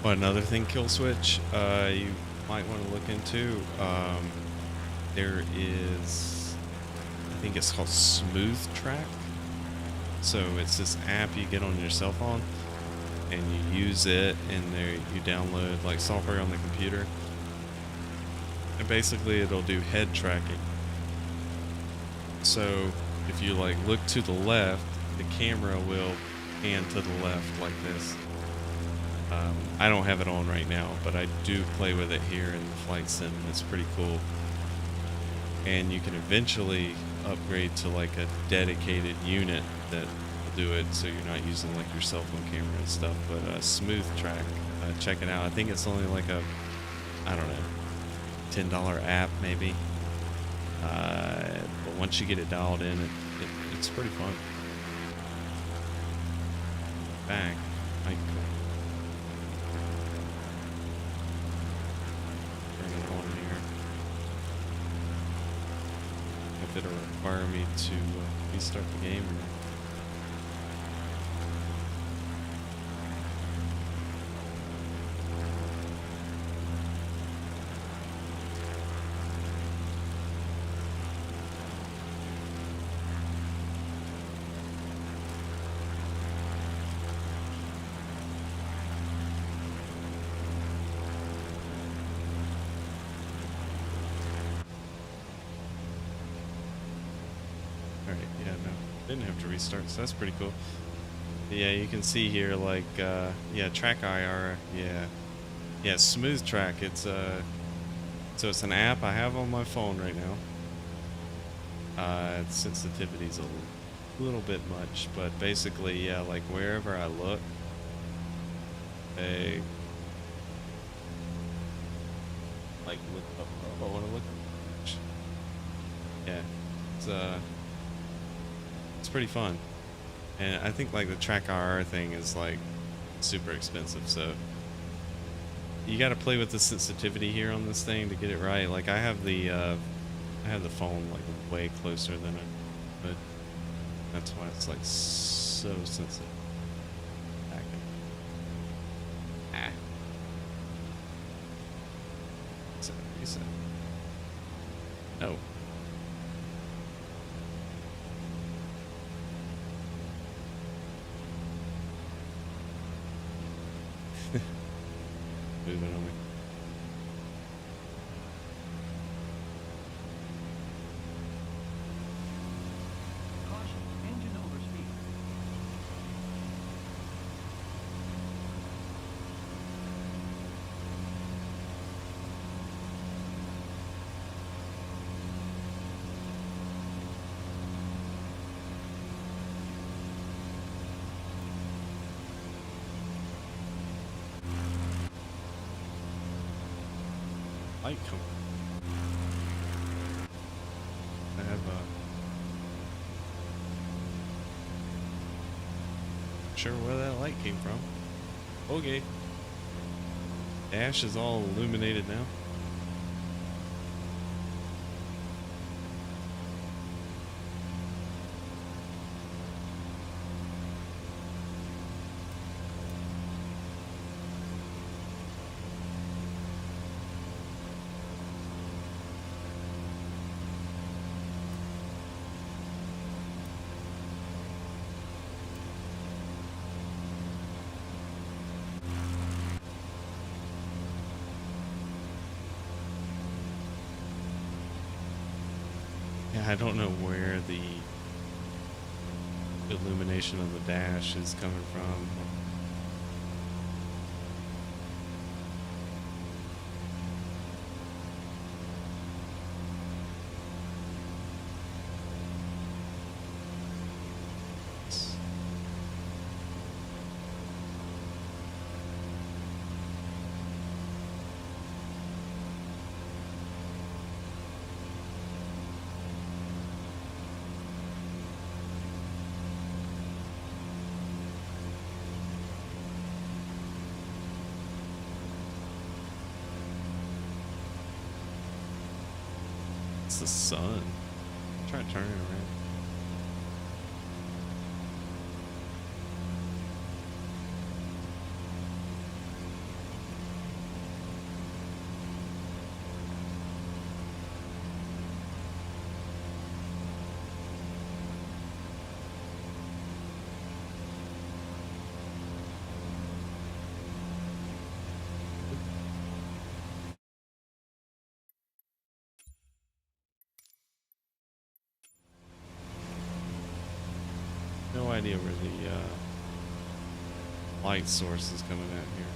Oh, another thing, Kill Switch, you might want to look into. There is, I think it's called Smooth Track. So it's this app you get on your cell phone, and you use it, and there you download like software on the computer, and basically it'll do head tracking. So if you like look to the left, the camera will pan to the left like this. I don't have it on right now, but I do play with it here in the flight sim. It's pretty cool. And you can eventually upgrade to like a dedicated unit that will do it, so you're not using like your cell phone camera and stuff. But Smooth Track, check it out. I think it's only like a, I don't know, $10 app maybe. But once you get it dialed in, it's pretty fun. Back, I if it'll require me to restart the game or not. Alright, yeah, no. Didn't have to restart, so that's pretty cool. Yeah, you can see here like yeah, track IR, yeah. Yeah, smooth track. It's so it's an app I have on my phone right now. Its sensitivity's a little bit much, but basically, yeah, like wherever I look, I like look up. Oh, I want to look up. Yeah, it's it's pretty fun, and I think like the track IR thing is like super expensive, so you got to play with the sensitivity here on this thing to get it right. Like I have the phone like way closer than I would. That's why it's like so sensitive. Back in. Ah, reset, reset. No. Moving on me. Caution, engine overspeed. Light come. I have a. Sure where that light came from. Okay. Dash is all illuminated now. Yeah, I don't know where the illumination of the dash is coming from. It's the sun. Try turning around. No idea where the light source is coming at here.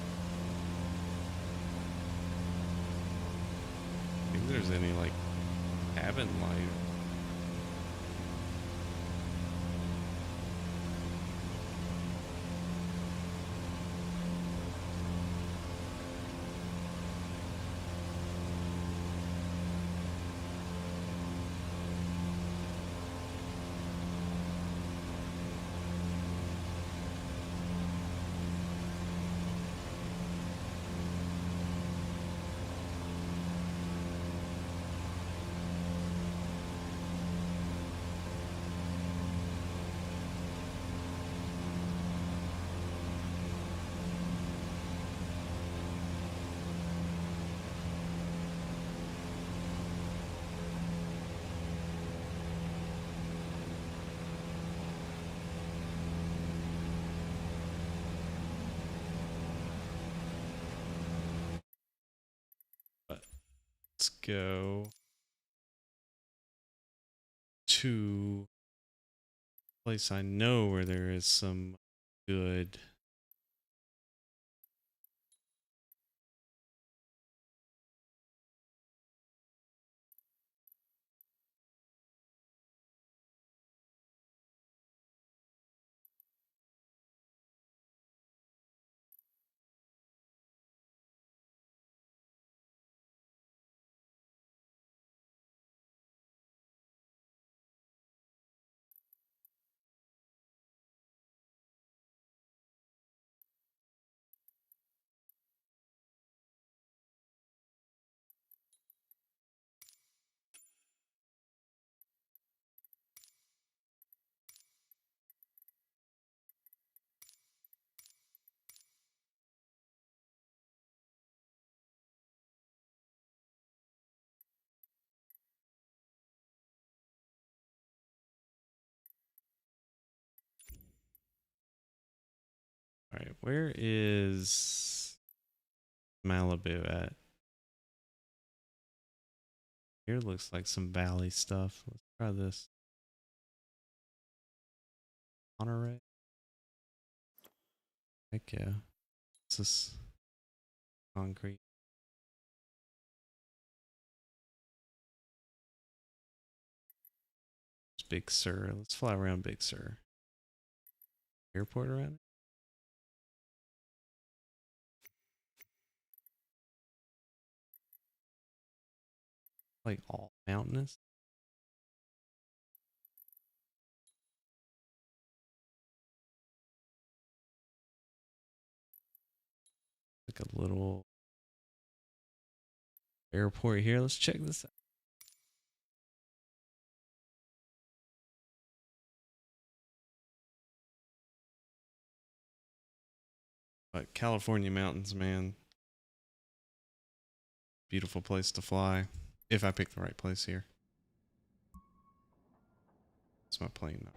I think there's any like cabin light. But let's go to a place I know where there is some good. All right, where is Malibu at? Here looks like some valley stuff. Let's try this. Monterey. Heck yeah. This is concrete. It's Big Sur. Let's fly around Big Sur. Airport around it? Like all mountainous? Like a little airport here. Let's check this out. But California mountains, man. Beautiful place to fly. If I pick the right place here. It's my plane though.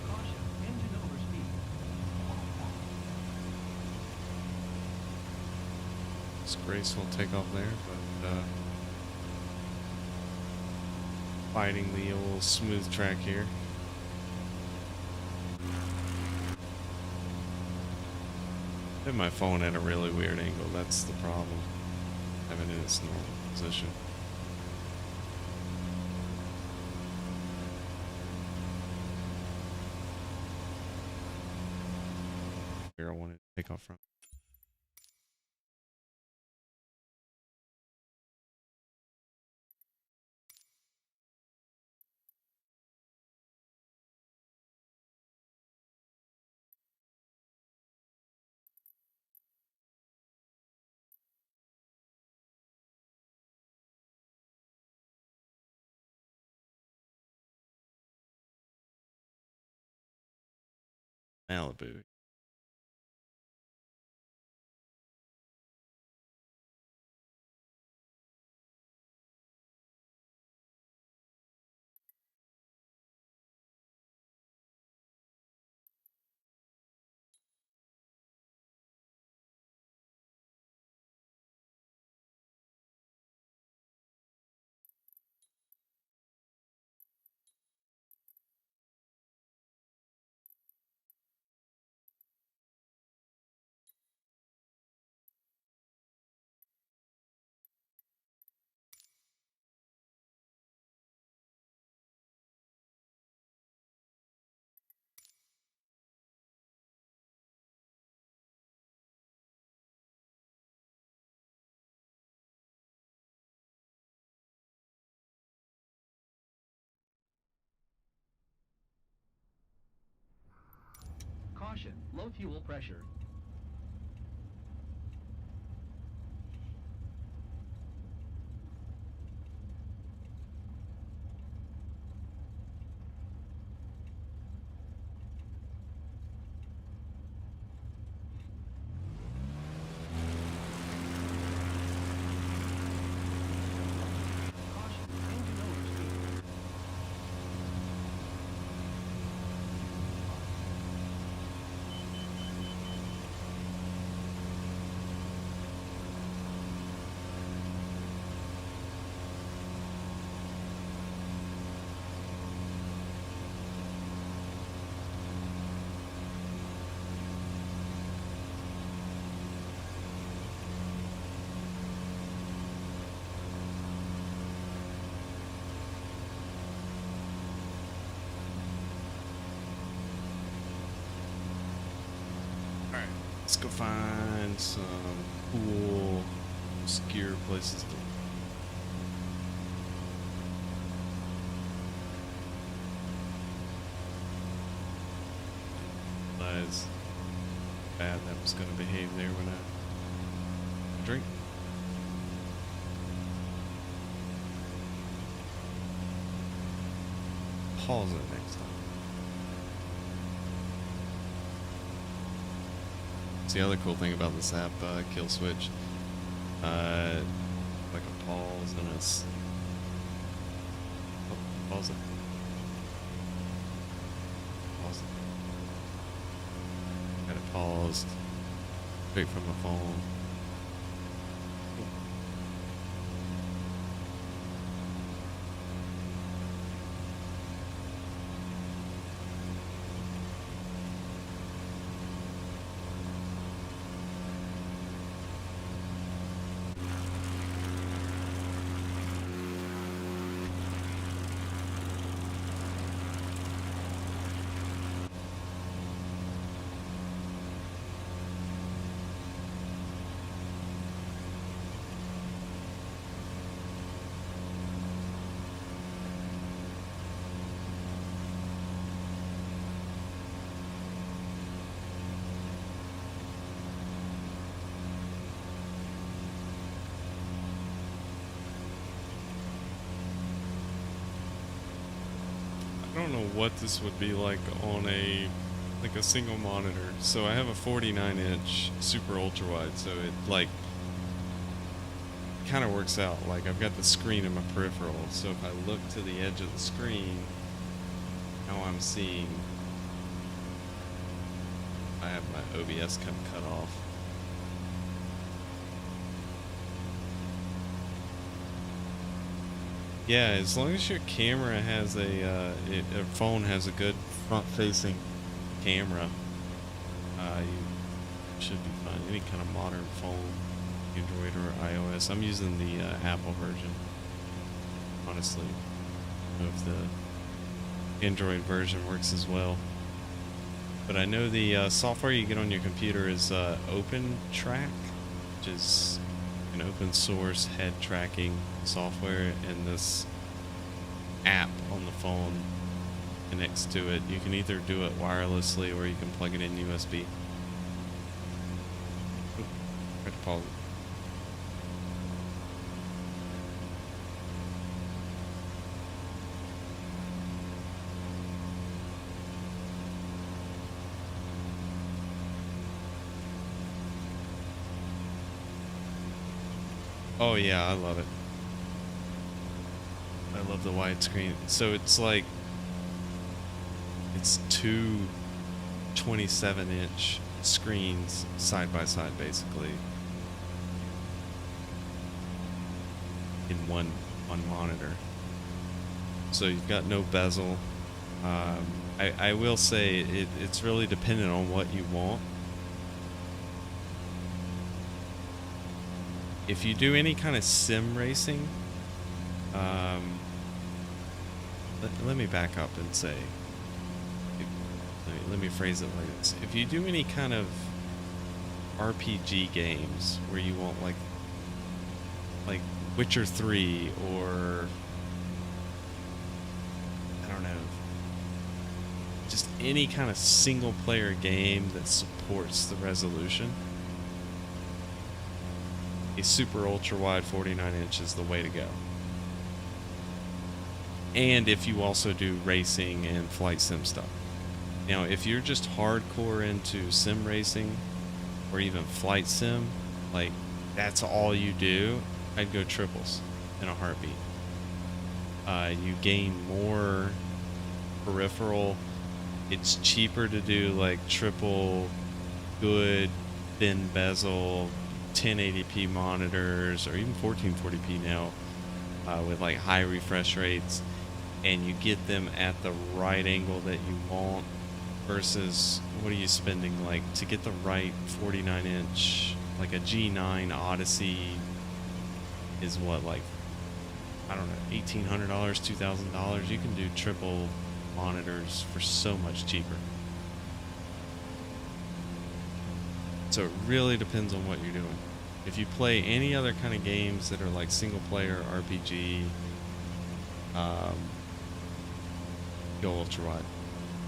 Caution, engine overspeed. It's graceful takeoff there, but fighting the old smooth track here. I have my phone at a really weird angle. That's the problem. Having it in its normal position. Where I wanted to take off from. Malibu. Caution, low fuel pressure. Caution, engine overspeed. All right, let's go find some cool, obscure places to. Realize bad that was going to behave there when I drink. Pause it next time. It's the other cool thing about this app, Kill Switch. Like a pause and it's. Oh, pause it. Pause it. Got it paused. Straight from my phone. I don't know what this would be like on a single monitor. So I have a 49-inch super ultra wide, so it like kind of works out. Like I've got the screen in my peripheral, so if I look to the edge of the screen, now I'm seeing. I have my OBS kind of cut off. Yeah, as long as your camera has a phone has a good front-facing camera, you should be fine. Any kind of modern phone, Android or iOS. I'm using the Apple version. Honestly, I don't know if the Android version works as well. But I know the software you get on your computer is OpenTrack, which is an open source head tracking software, and this app on the phone connects to it. You can either do it wirelessly or you can plug it in USB. Oop, I had to pause it. Oh yeah, I love it. I love the widescreen. So it's like it's two 27-inch screens side by side, basically, in one monitor. So you've got no bezel. I will say it's really dependent on what you want. If you do any kind of sim racing, let me back up and say, let me phrase it like this. If you do any kind of RPG games where you want like Witcher 3 or I don't know, just any kind of single player game that supports the resolution, a super ultra wide 49-inch is the way to go. And if you also do racing and flight sim stuff. Now, if you're just hardcore into sim racing or even flight sim, like that's all you do, I'd go triples in a heartbeat. You gain more peripheral. It's cheaper to do like triple good thin bezel 1080p monitors or even 1440p now with like high refresh rates, and you get them at the right angle that you want versus what are you spending like to get the right 49-inch, like a G9 Odyssey is what, like, I don't know, $1,800, $2,000. You can do triple monitors for so much cheaper. So it really depends on what you're doing. If you play any other kind of games that are like single player RPG, go ultra wide.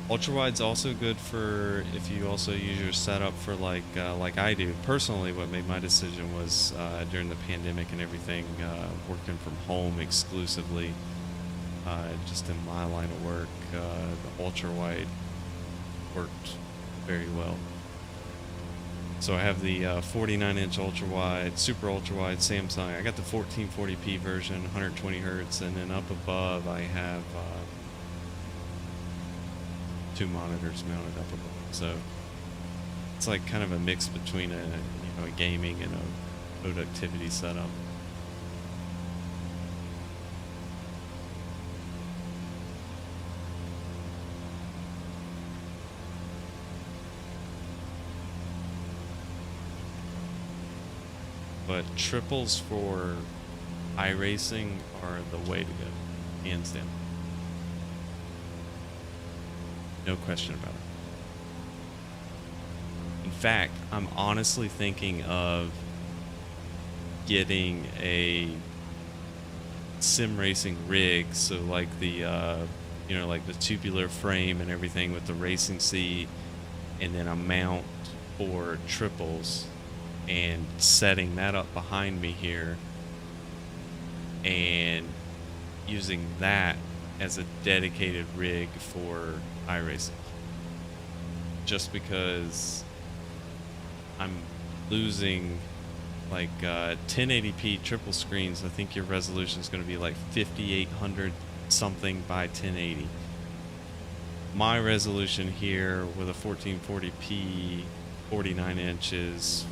Ultra wide's also good for if you also use your setup for like I do. Personally, what made my decision was during the pandemic and everything, working from home exclusively, just in my line of work, the ultra wide worked very well. So I have the 49-inch ultra wide, super ultra wide Samsung. I got the 1440p version, 120 hertz, and then up above I have two monitors mounted up above. So it's like kind of a mix between a gaming and a productivity setup. But triples for iRacing are the way to go, hands down. No question about it. In fact, I'm honestly thinking of getting a sim racing rig, so like the like the tubular frame and everything with the racing seat, and then a mount for triples, and setting that up behind me here and using that as a dedicated rig for iRacing, just because I'm losing like 1080p triple screens. I think your resolution is going to be like 5800 something by 1080. My resolution here with a 1440p 49 inches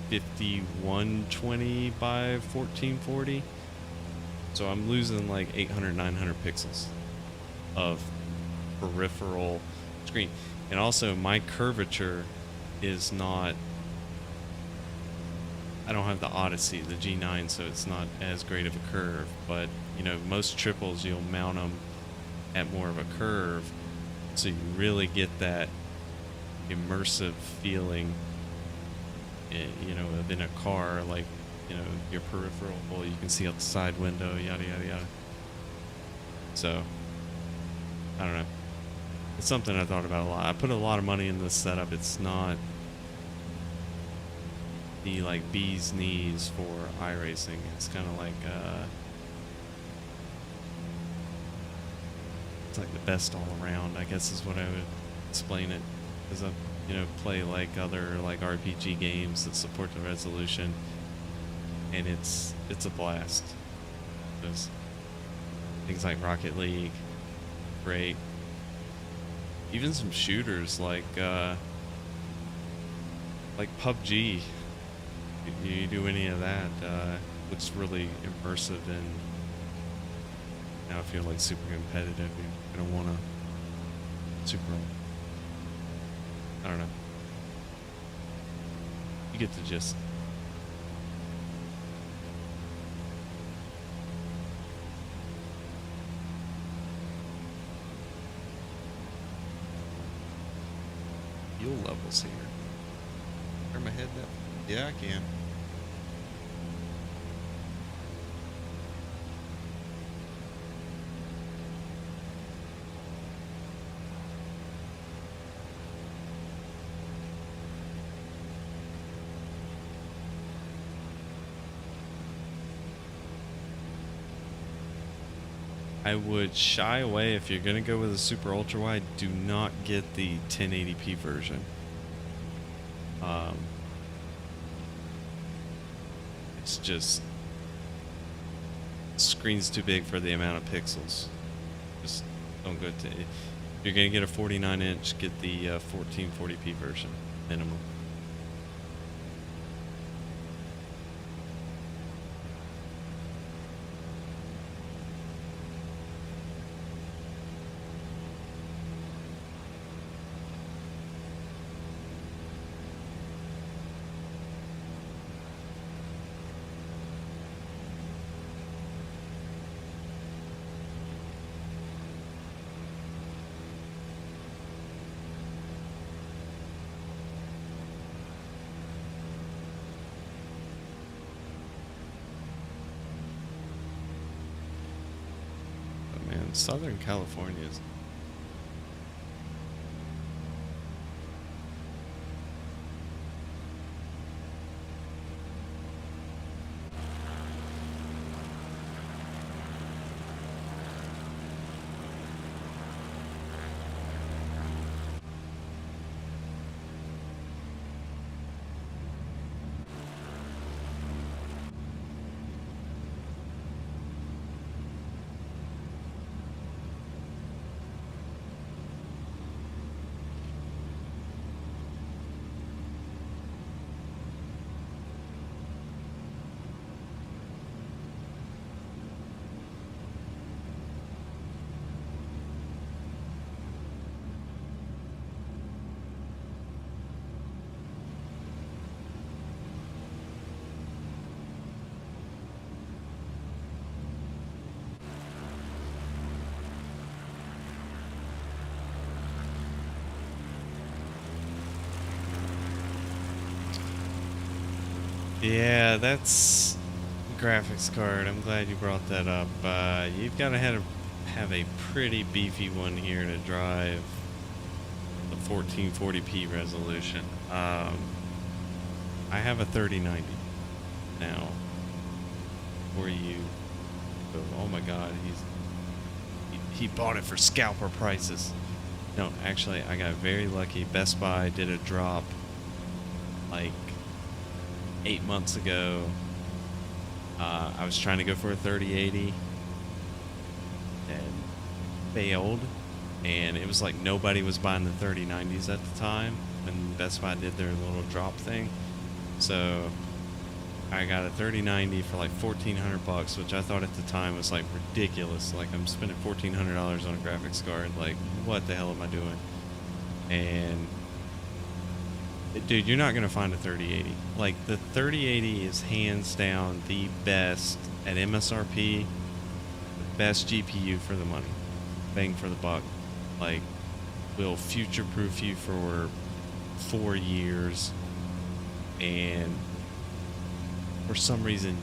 5120 by 1440, so I'm losing like 800 900 pixels of peripheral screen. And also my curvature is not, I don't have the Odyssey, the G9, so it's not as great of a curve, but most triples you'll mount them at more of a curve, so you really get that immersive feeling within a car, like, your peripheral, you can see out the side window, yada, yada, yada. So, I don't know. It's something I thought about a lot. I put a lot of money in this setup. It's not the, like, bee's knees for iRacing. It's kind of like, it's like the best all around, I guess is what I would explain it. Because I play like other like RPG games that support the resolution, and it's a blast. There's things like Rocket League, great. Even some shooters like PUBG. You do any of that, looks really immersive, and now if you're like super competitive, you're gonna wanna super. I don't know. You get the gist. Fuel levels here. Turn my head up. Yeah, I can. I would shy away if you're gonna go with a super ultra wide. Do not get the 1080p version. It's just screen's too big for the amount of pixels. Just don't go to. If you're gonna get a 49-inch, get the 1440p version minimum. Southern California is yeah, that's graphics card. I'm glad you brought that up. You've got to have a pretty beefy one here to drive the 1440p resolution. I have a 3090 now. For you, oh my God, he bought it for scalper prices. No, actually, I got very lucky. Best Buy did a drop like 8 months ago. I was trying to go for a 3080 and failed, and it was like nobody was buying the 3090s at the time when Best Buy did their little drop thing. So I got a 3090 for like $1,400, which I thought at the time was like ridiculous. Like, I'm spending $1,400 on a graphics card. Like, what the hell am I doing? And dude, you're not gonna find a 3080. Like, the 3080 is hands down the best at MSRP, the best GPU for the money, bang for the buck. Like, will future-proof you for 4 years, and for some reason,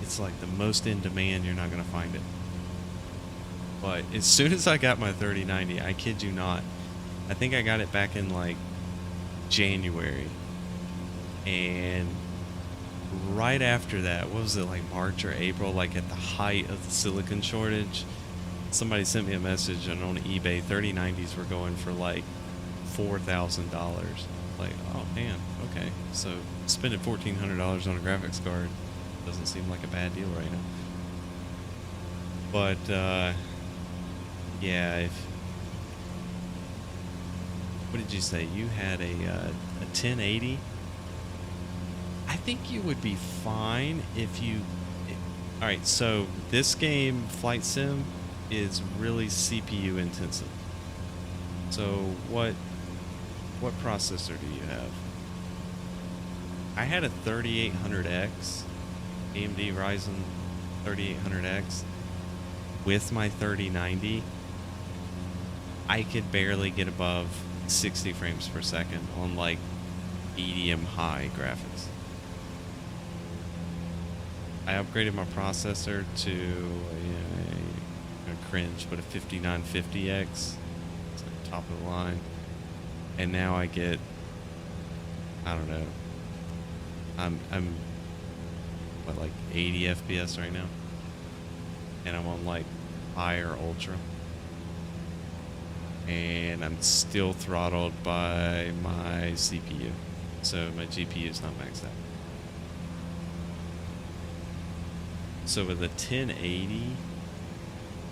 it's like the most in demand. You're not gonna find it. But as soon as I got my 3090, I kid you not, I think I got it back in like January, and right after that, what was it, like March or April, like at the height of the silicon shortage, somebody sent me a message, and on eBay 3090s were going for like $4,000. Like, oh man, okay, so spending $1,400 on a graphics card Doesn't seem like a bad deal right now. But yeah, if what did you say? You had a 1080. I think you would be fine if you. All right, so this game, Flight Sim, is really CPU intensive. So what processor do you have? I had a 3800X, AMD Ryzen 3800X with my 3090. I could barely get above 60 frames per second on like medium high graphics. I upgraded my processor to a cringe, but a 5950X. It's like top of the line. And now I get, I don't know, I'm what, like 80 FPS right now, and I'm on like high or ultra, and I'm still throttled by my CPU, so my GPU is not maxed out. So with a 1080,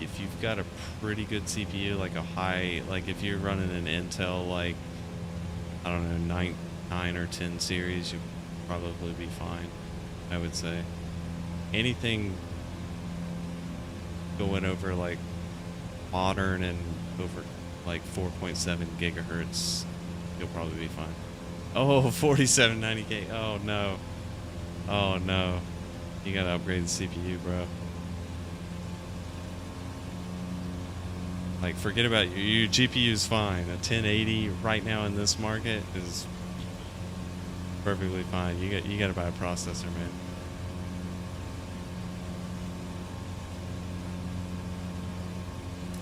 if you've got a pretty good CPU, like a high, like if you're running an Intel, like, I don't know, 9 or 10 series, you'd probably be fine, I would say. Anything going over like modern and over like 4.7 gigahertz, you'll probably be fine. Oh, 4790K. Oh no. Oh no. You gotta upgrade the CPU, bro. Like, forget about your GPU's fine. A 1080 right now in this market is perfectly fine. You gotta buy a processor, man.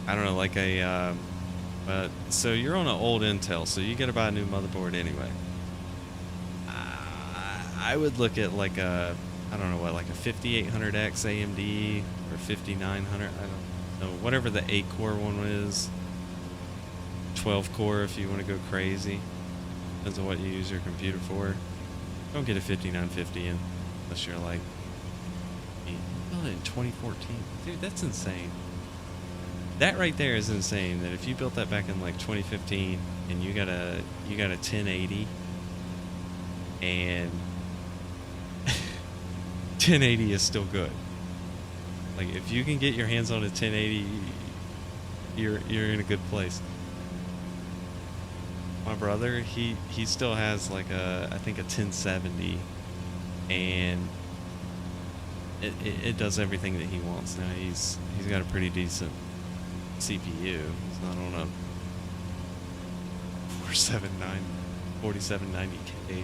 I don't know, like a so you're on an old Intel, so you gotta buy a new motherboard anyway. I would look at like a, I don't know what, like a 5800X AMD or 5900. I don't know, whatever the 8-core one is. 12-core if you want to go crazy. Depends on what you use your computer for. Don't get a 5950 in unless you're like, you built it in 2014. Dude, that's insane. That right there is insane. That if you built that back in like 2015 and you got a 1080 and 1080 is still good. Like, if you can get your hands on a 1080, you're in a good place. My brother, he still has like I think a 1070, and it does everything that he wants now. He's got a pretty decent CPU. He's not on a 4790K,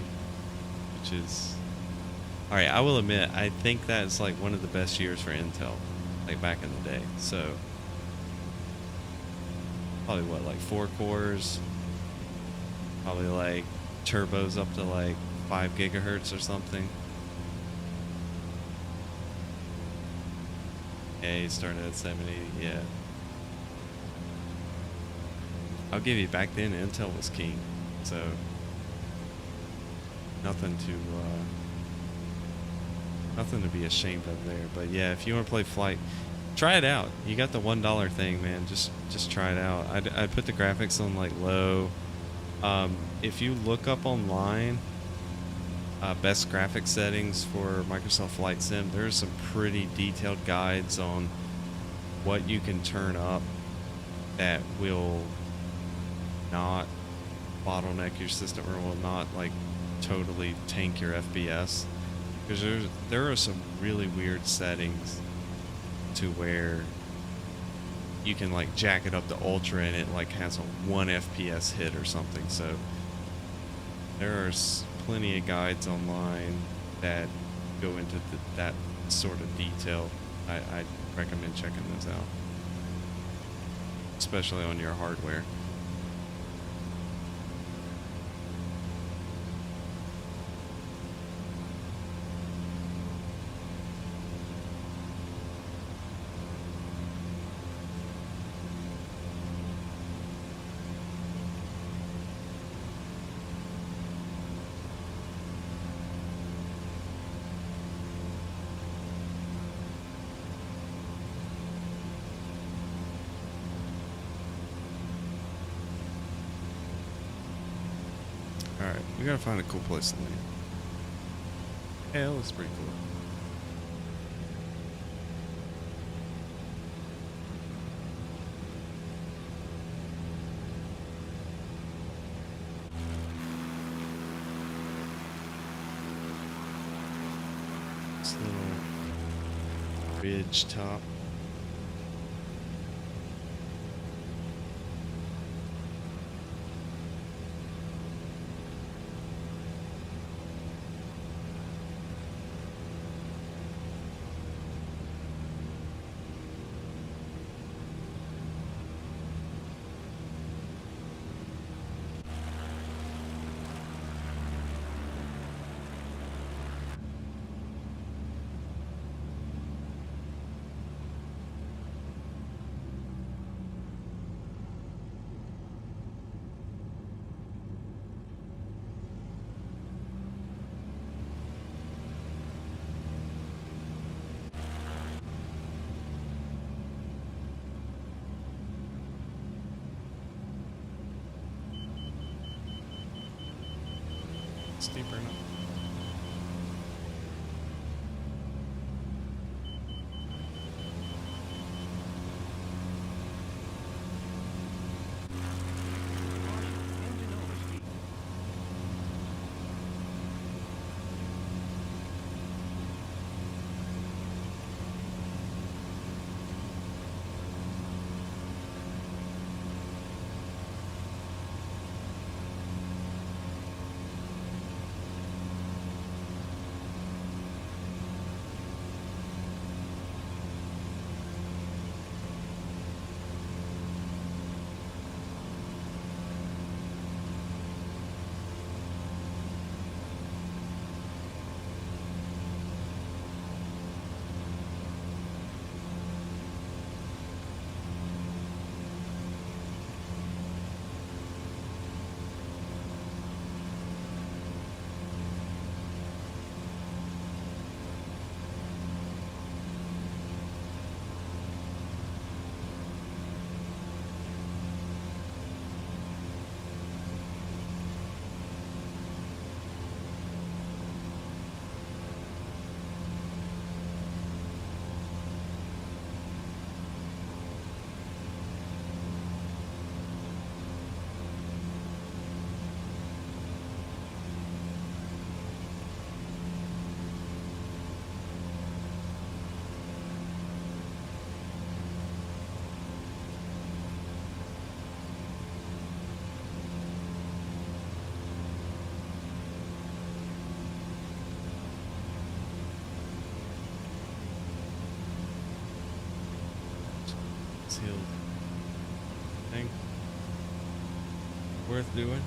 which is, all right, I will admit, I think that's like one of the best years for Intel, like back in the day. So probably what, like 4 cores, probably like turbos up to like 5 gigahertz or something. Yeah, he started at 780. Yeah, I'll give you, back then Intel was king, so nothing to be ashamed of there. But yeah, if you want to play Flight, try it out. You got the $1 thing, man. Just try it out. I put the graphics on like low. If you look up online best graphics settings for Microsoft Flight Sim, there's some pretty detailed guides on what you can turn up that will not bottleneck your system or will not like totally tank your FPS. Because there are some really weird settings to where you can like jack it up to ultra and it like has a 1 FPS hit or something. So there are plenty of guides online that go into that sort of detail. I recommend checking those out, especially on your hardware. Alright, we gotta find a cool place to land. Yeah, that looks pretty cool. This little ridge top. Steeper enough. Engine overspeed. Sealed thing. Worth doing.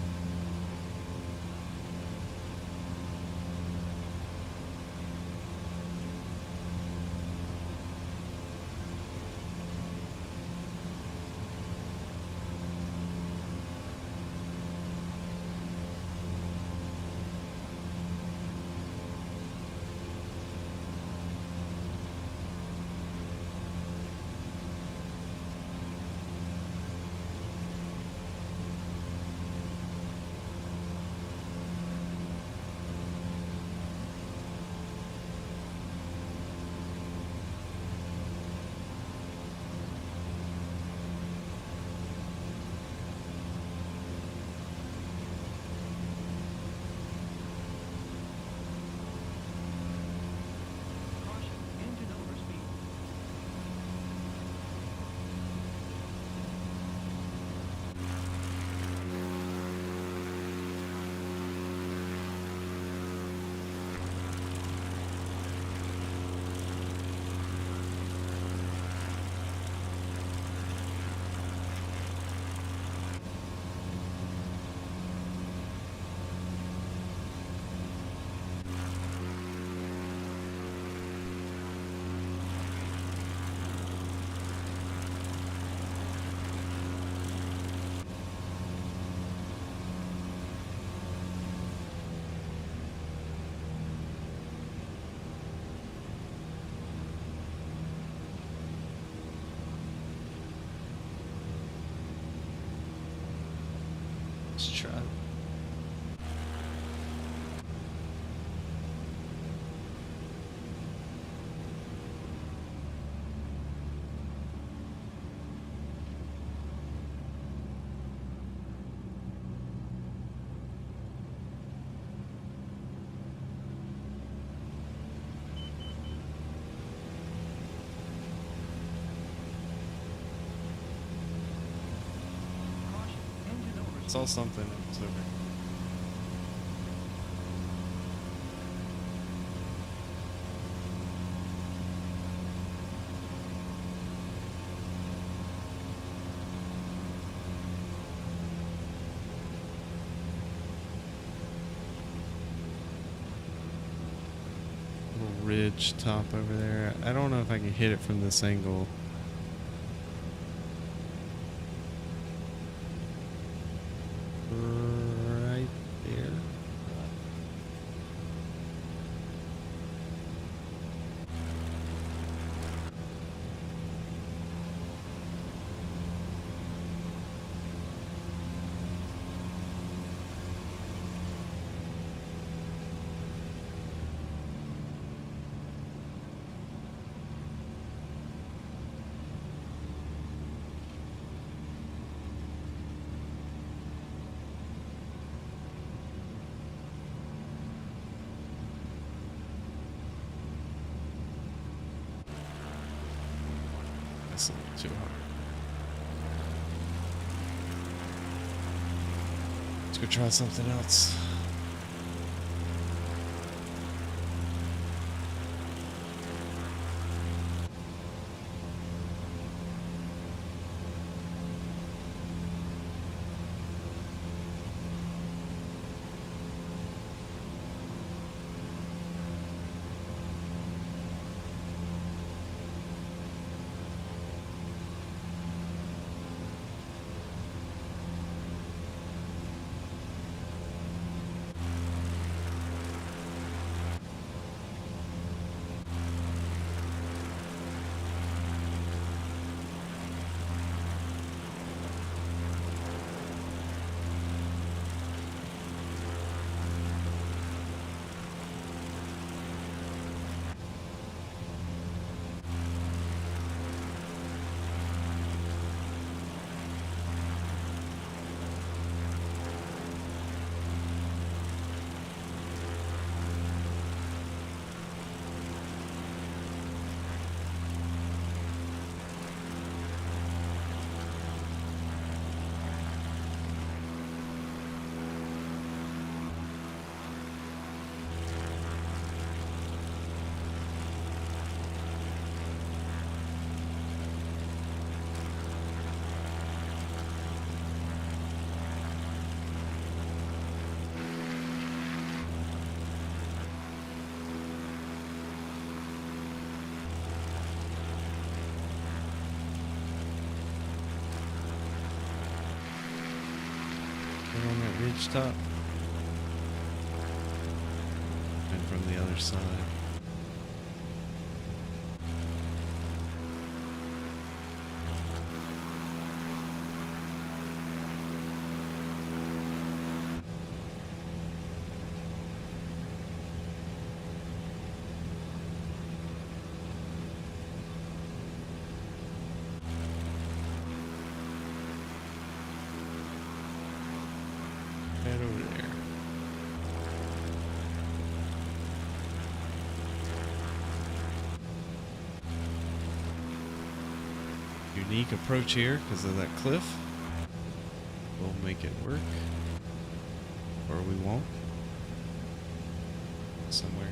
Caution, engine overspeed. Let's try. saw something. It's over. Little ridge top over there. I don't know if I can hit it from this angle. Right there. That's a little too hard. Let's go try something else. Right on that ridge top. And from the other side. Right over there. Unique approach here because of that cliff. We'll make it work. Or we won't. Somewhere.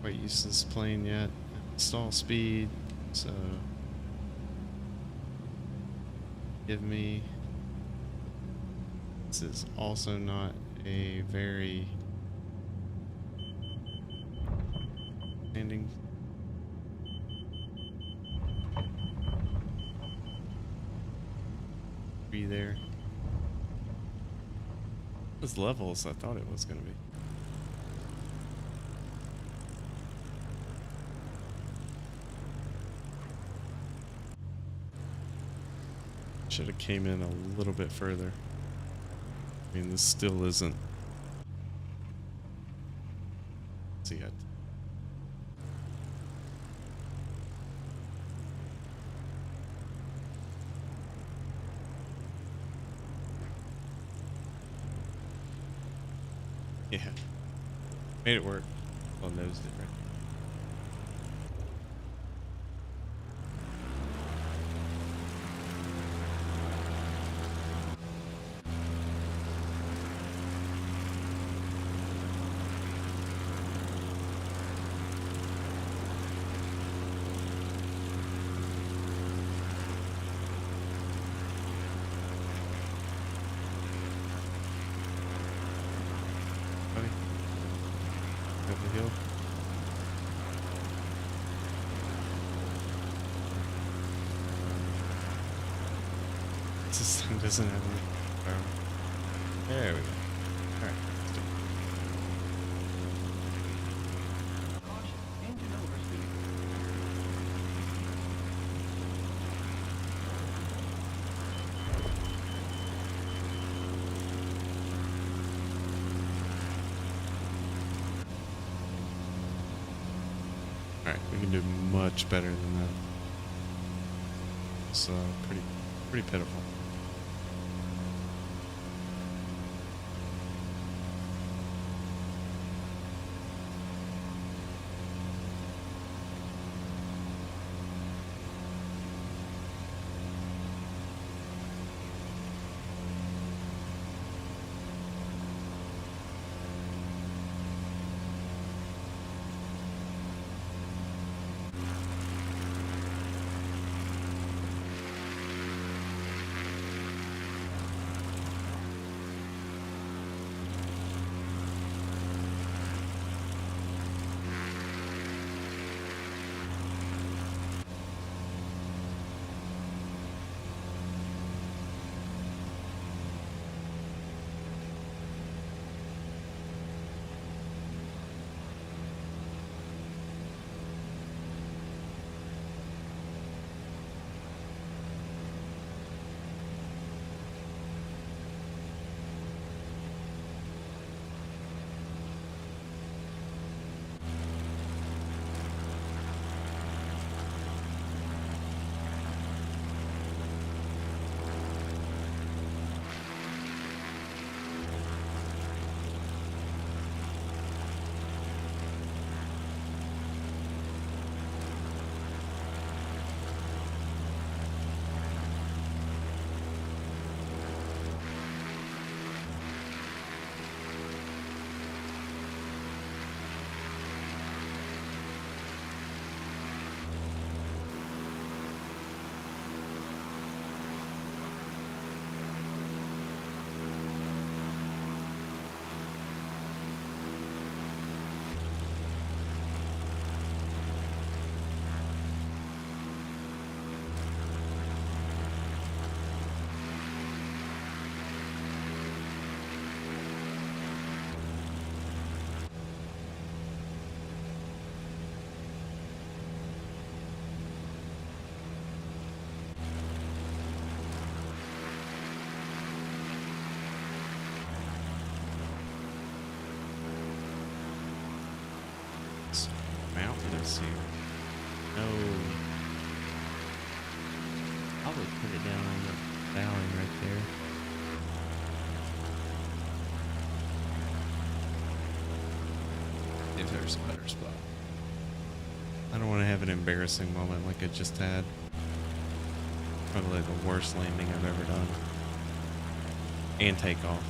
Quite used to this plane yet. Stall speed, so give me. This is also not a very Landing. Be there. As level as I thought it was gonna be. Should have came in a little bit further. I mean, this still isn't. See it. Yeah. Made it work. Well, nosed it, right? Buddy. Up the hill. This thing doesn't have any power. There we go. Alright, let's do it. Caution, engine overspeed. Alright, we can do much better than that. It's pretty pitiful. Mountainous here. No. Probably put it down in the valley right there. If there's a better spot. I don't want to have an embarrassing moment like I just had. Probably the worst landing I've ever done. And takeoff.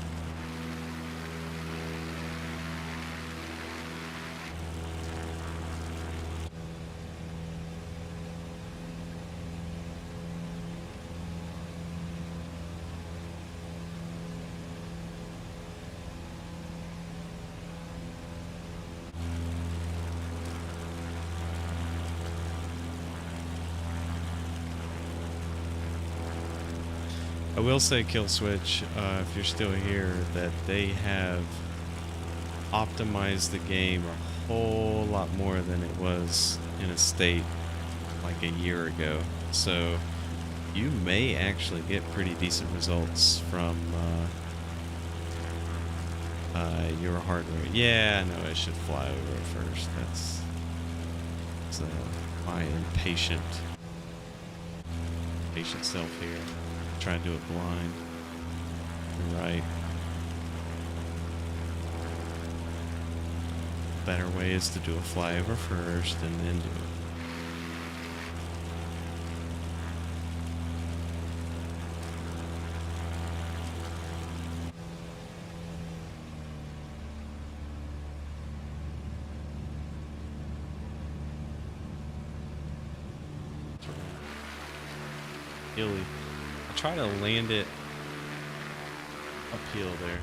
I will say, Kill Switch, if you're still here, that they have optimized the game a whole lot more than it was in a state like a year ago. So you may actually get pretty decent results from your hardware. Yeah, no, it should fly over first. That's my patient self here. Try to do it blind. You're right. Better way is to do a flyover first and then do it. Hilly. I'll try to land it uphill there.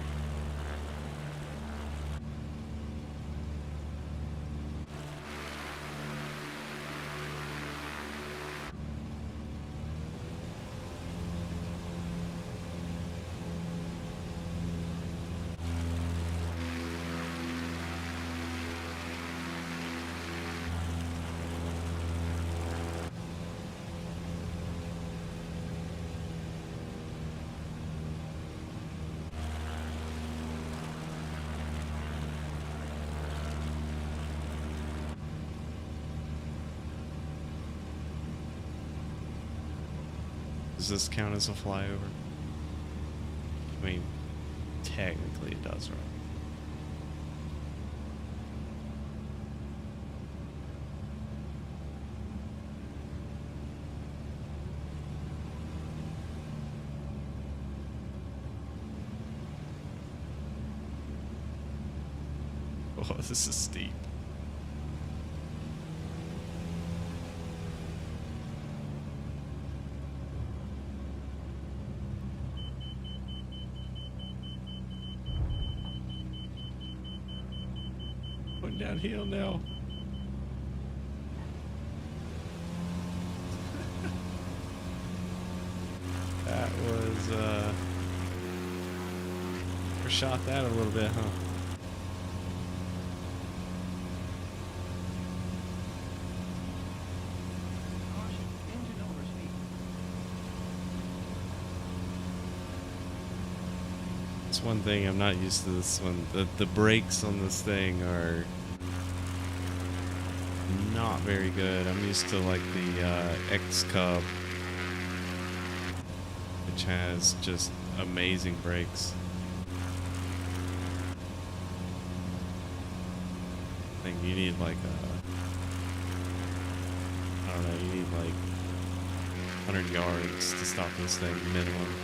Does this count as a flyover? I mean, technically it does, right? Oh, this is steep. Going downhill now. That was, overshot that a little bit, huh? Caution, engine overspeed. That's one thing I'm not used to this one. The brakes on this thing are not very good. I'm used to like the X Cub, which has just amazing brakes. I think you need like I don't know, you need like 100 yards to stop this thing minimum.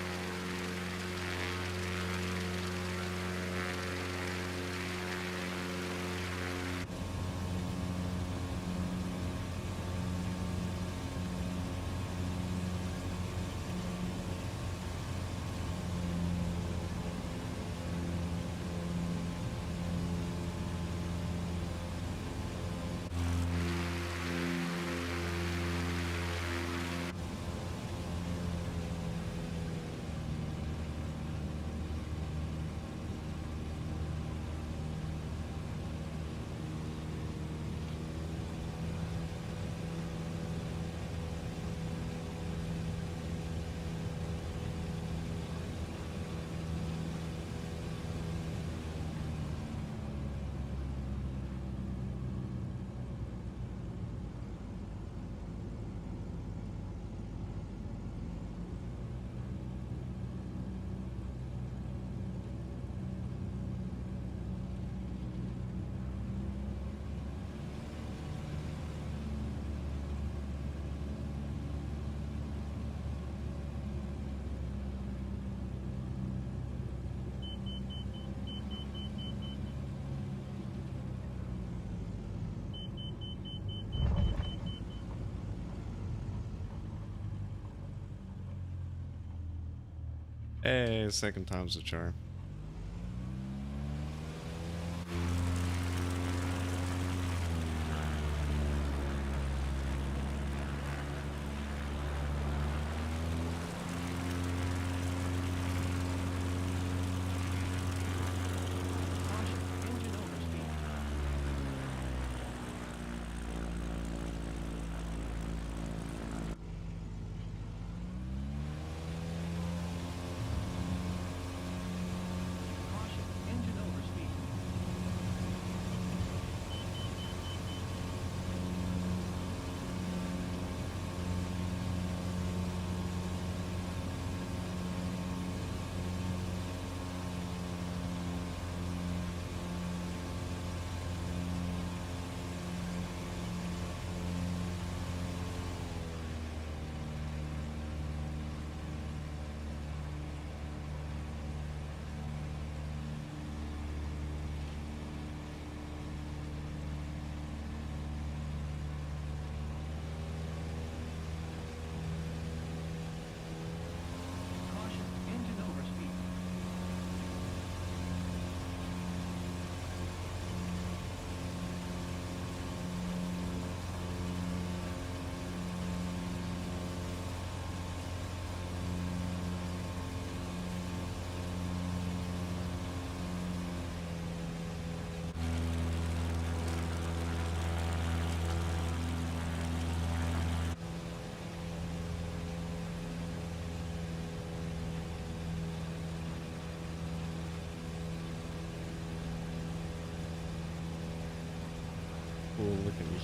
Hey, second time's a charm.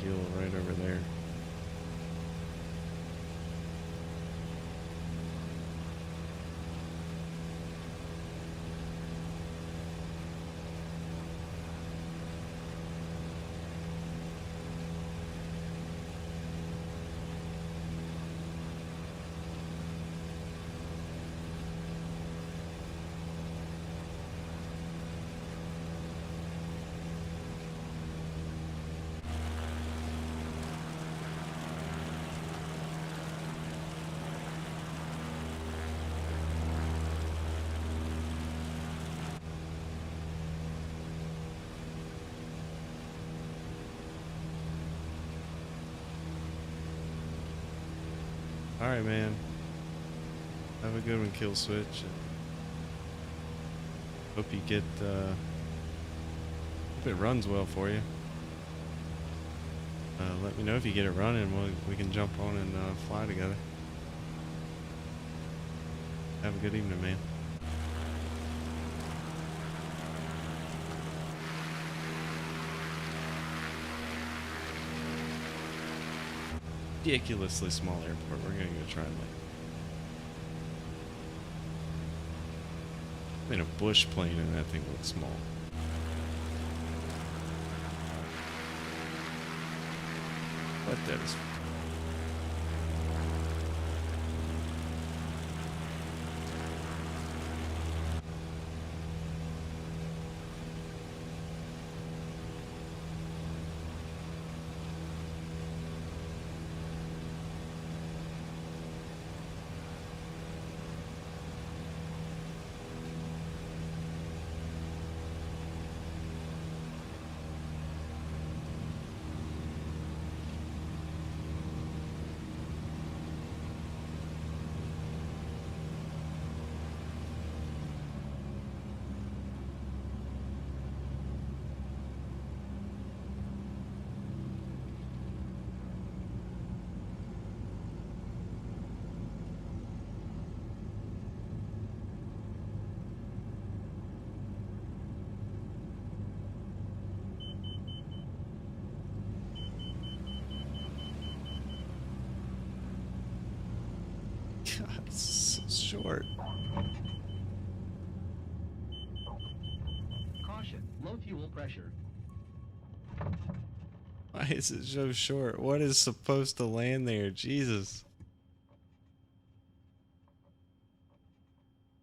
keel right over there. All right, man. Have a good one, Kill Switch. Hope you get. Hope it runs well for you. Let me know if you get it running. We can jump on and fly together. Have a good evening, man. Ridiculously small airport. We're gonna go try like. I mean, a bush plane and that thing looks small. But that is. God, it's so short. Caution, low fuel pressure. Why is it so short? What is supposed to land there? Jesus.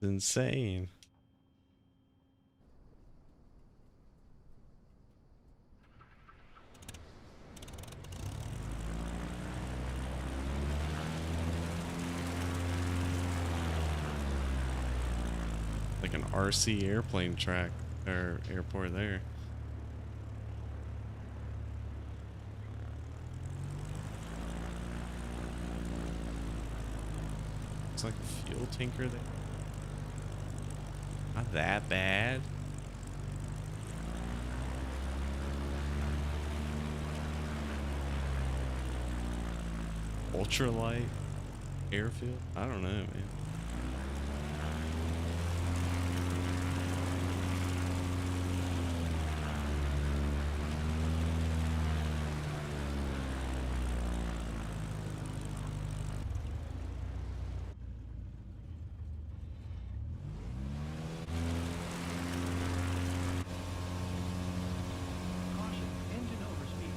It's insane. Like an RC airplane track or airport there. It's like a fuel tanker there. Not that bad. Ultralight airfield? I don't know, man. Caution, engine overspeed.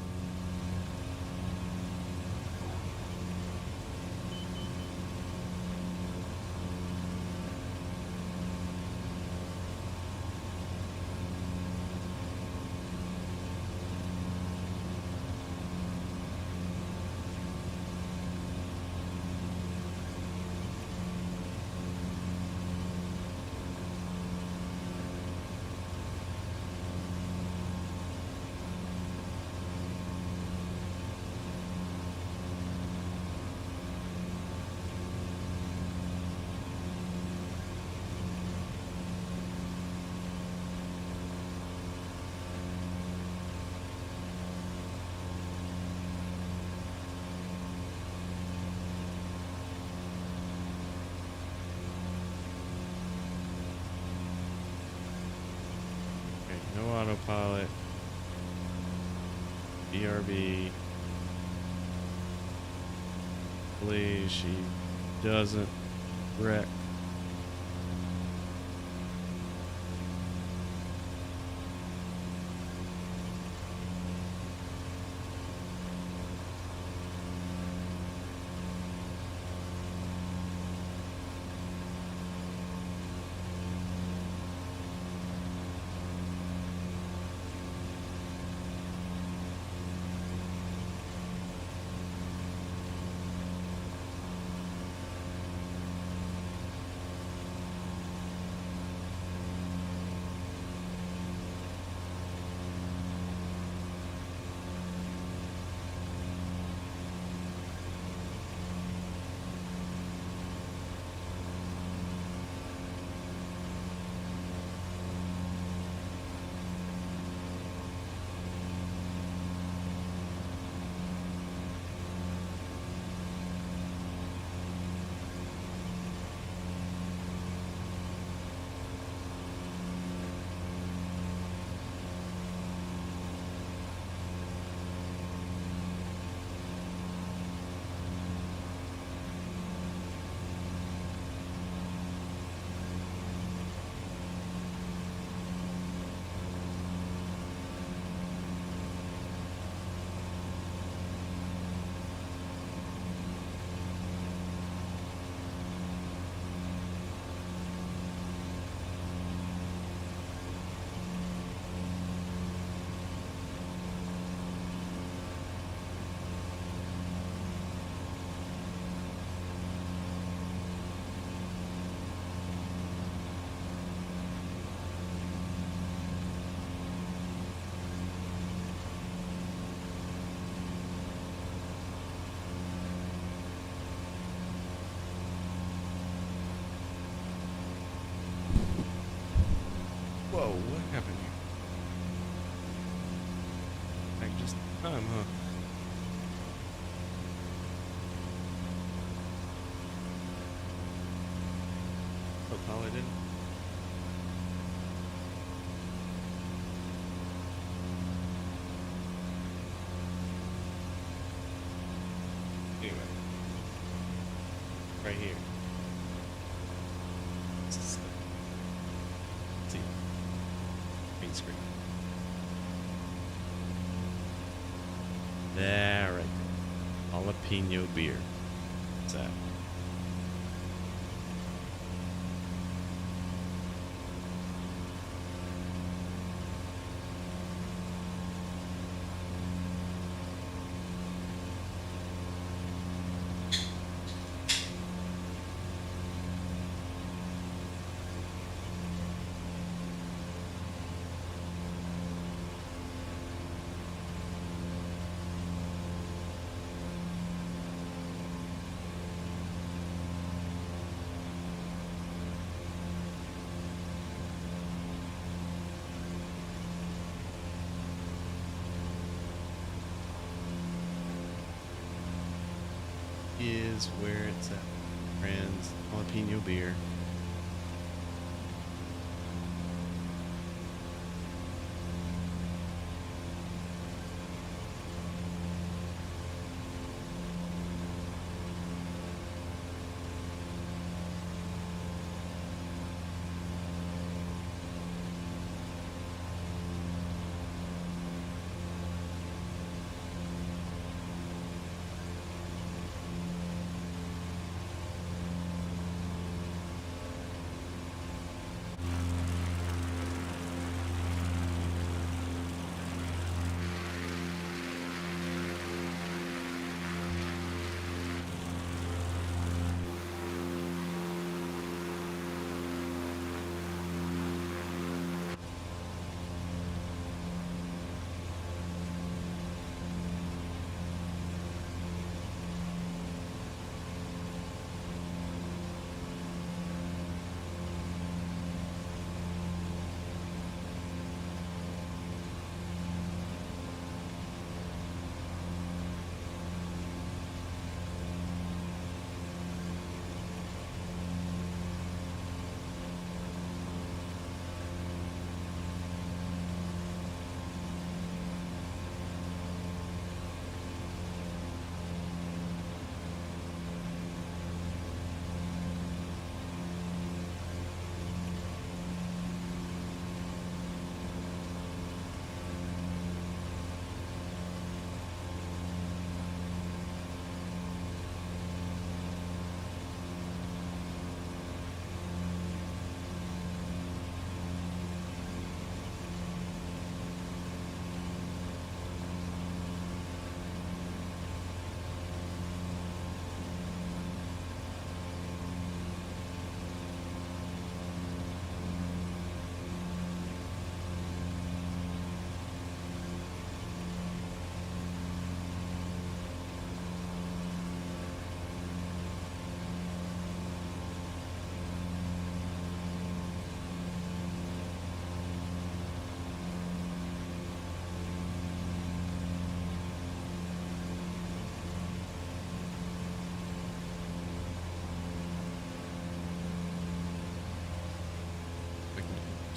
Okay, no autopilot. BRB. Hopefully she doesn't wreck. Whoa, what happened here? Like just time, huh? Oh, probably didn't. Anyway, right here. See, main screen. There, right there. Jalapeno beer. What's that? Is where it's at, friends. Jalapeno beer.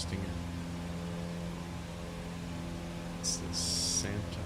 adjusting it. It's the Santa.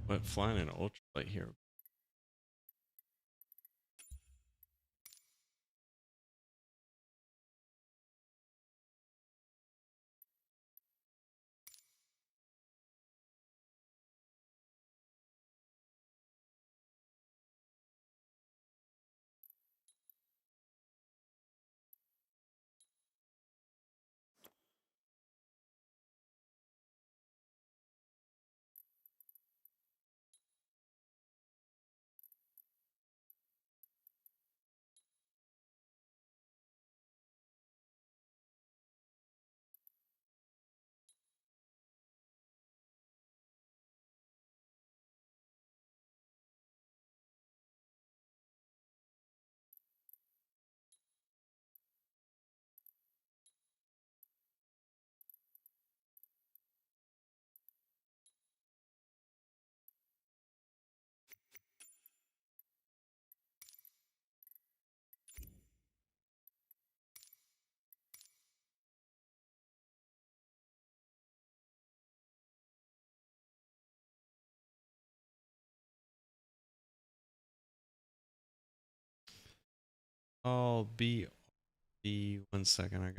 But flying an ultralight here. I'll be 1 second. I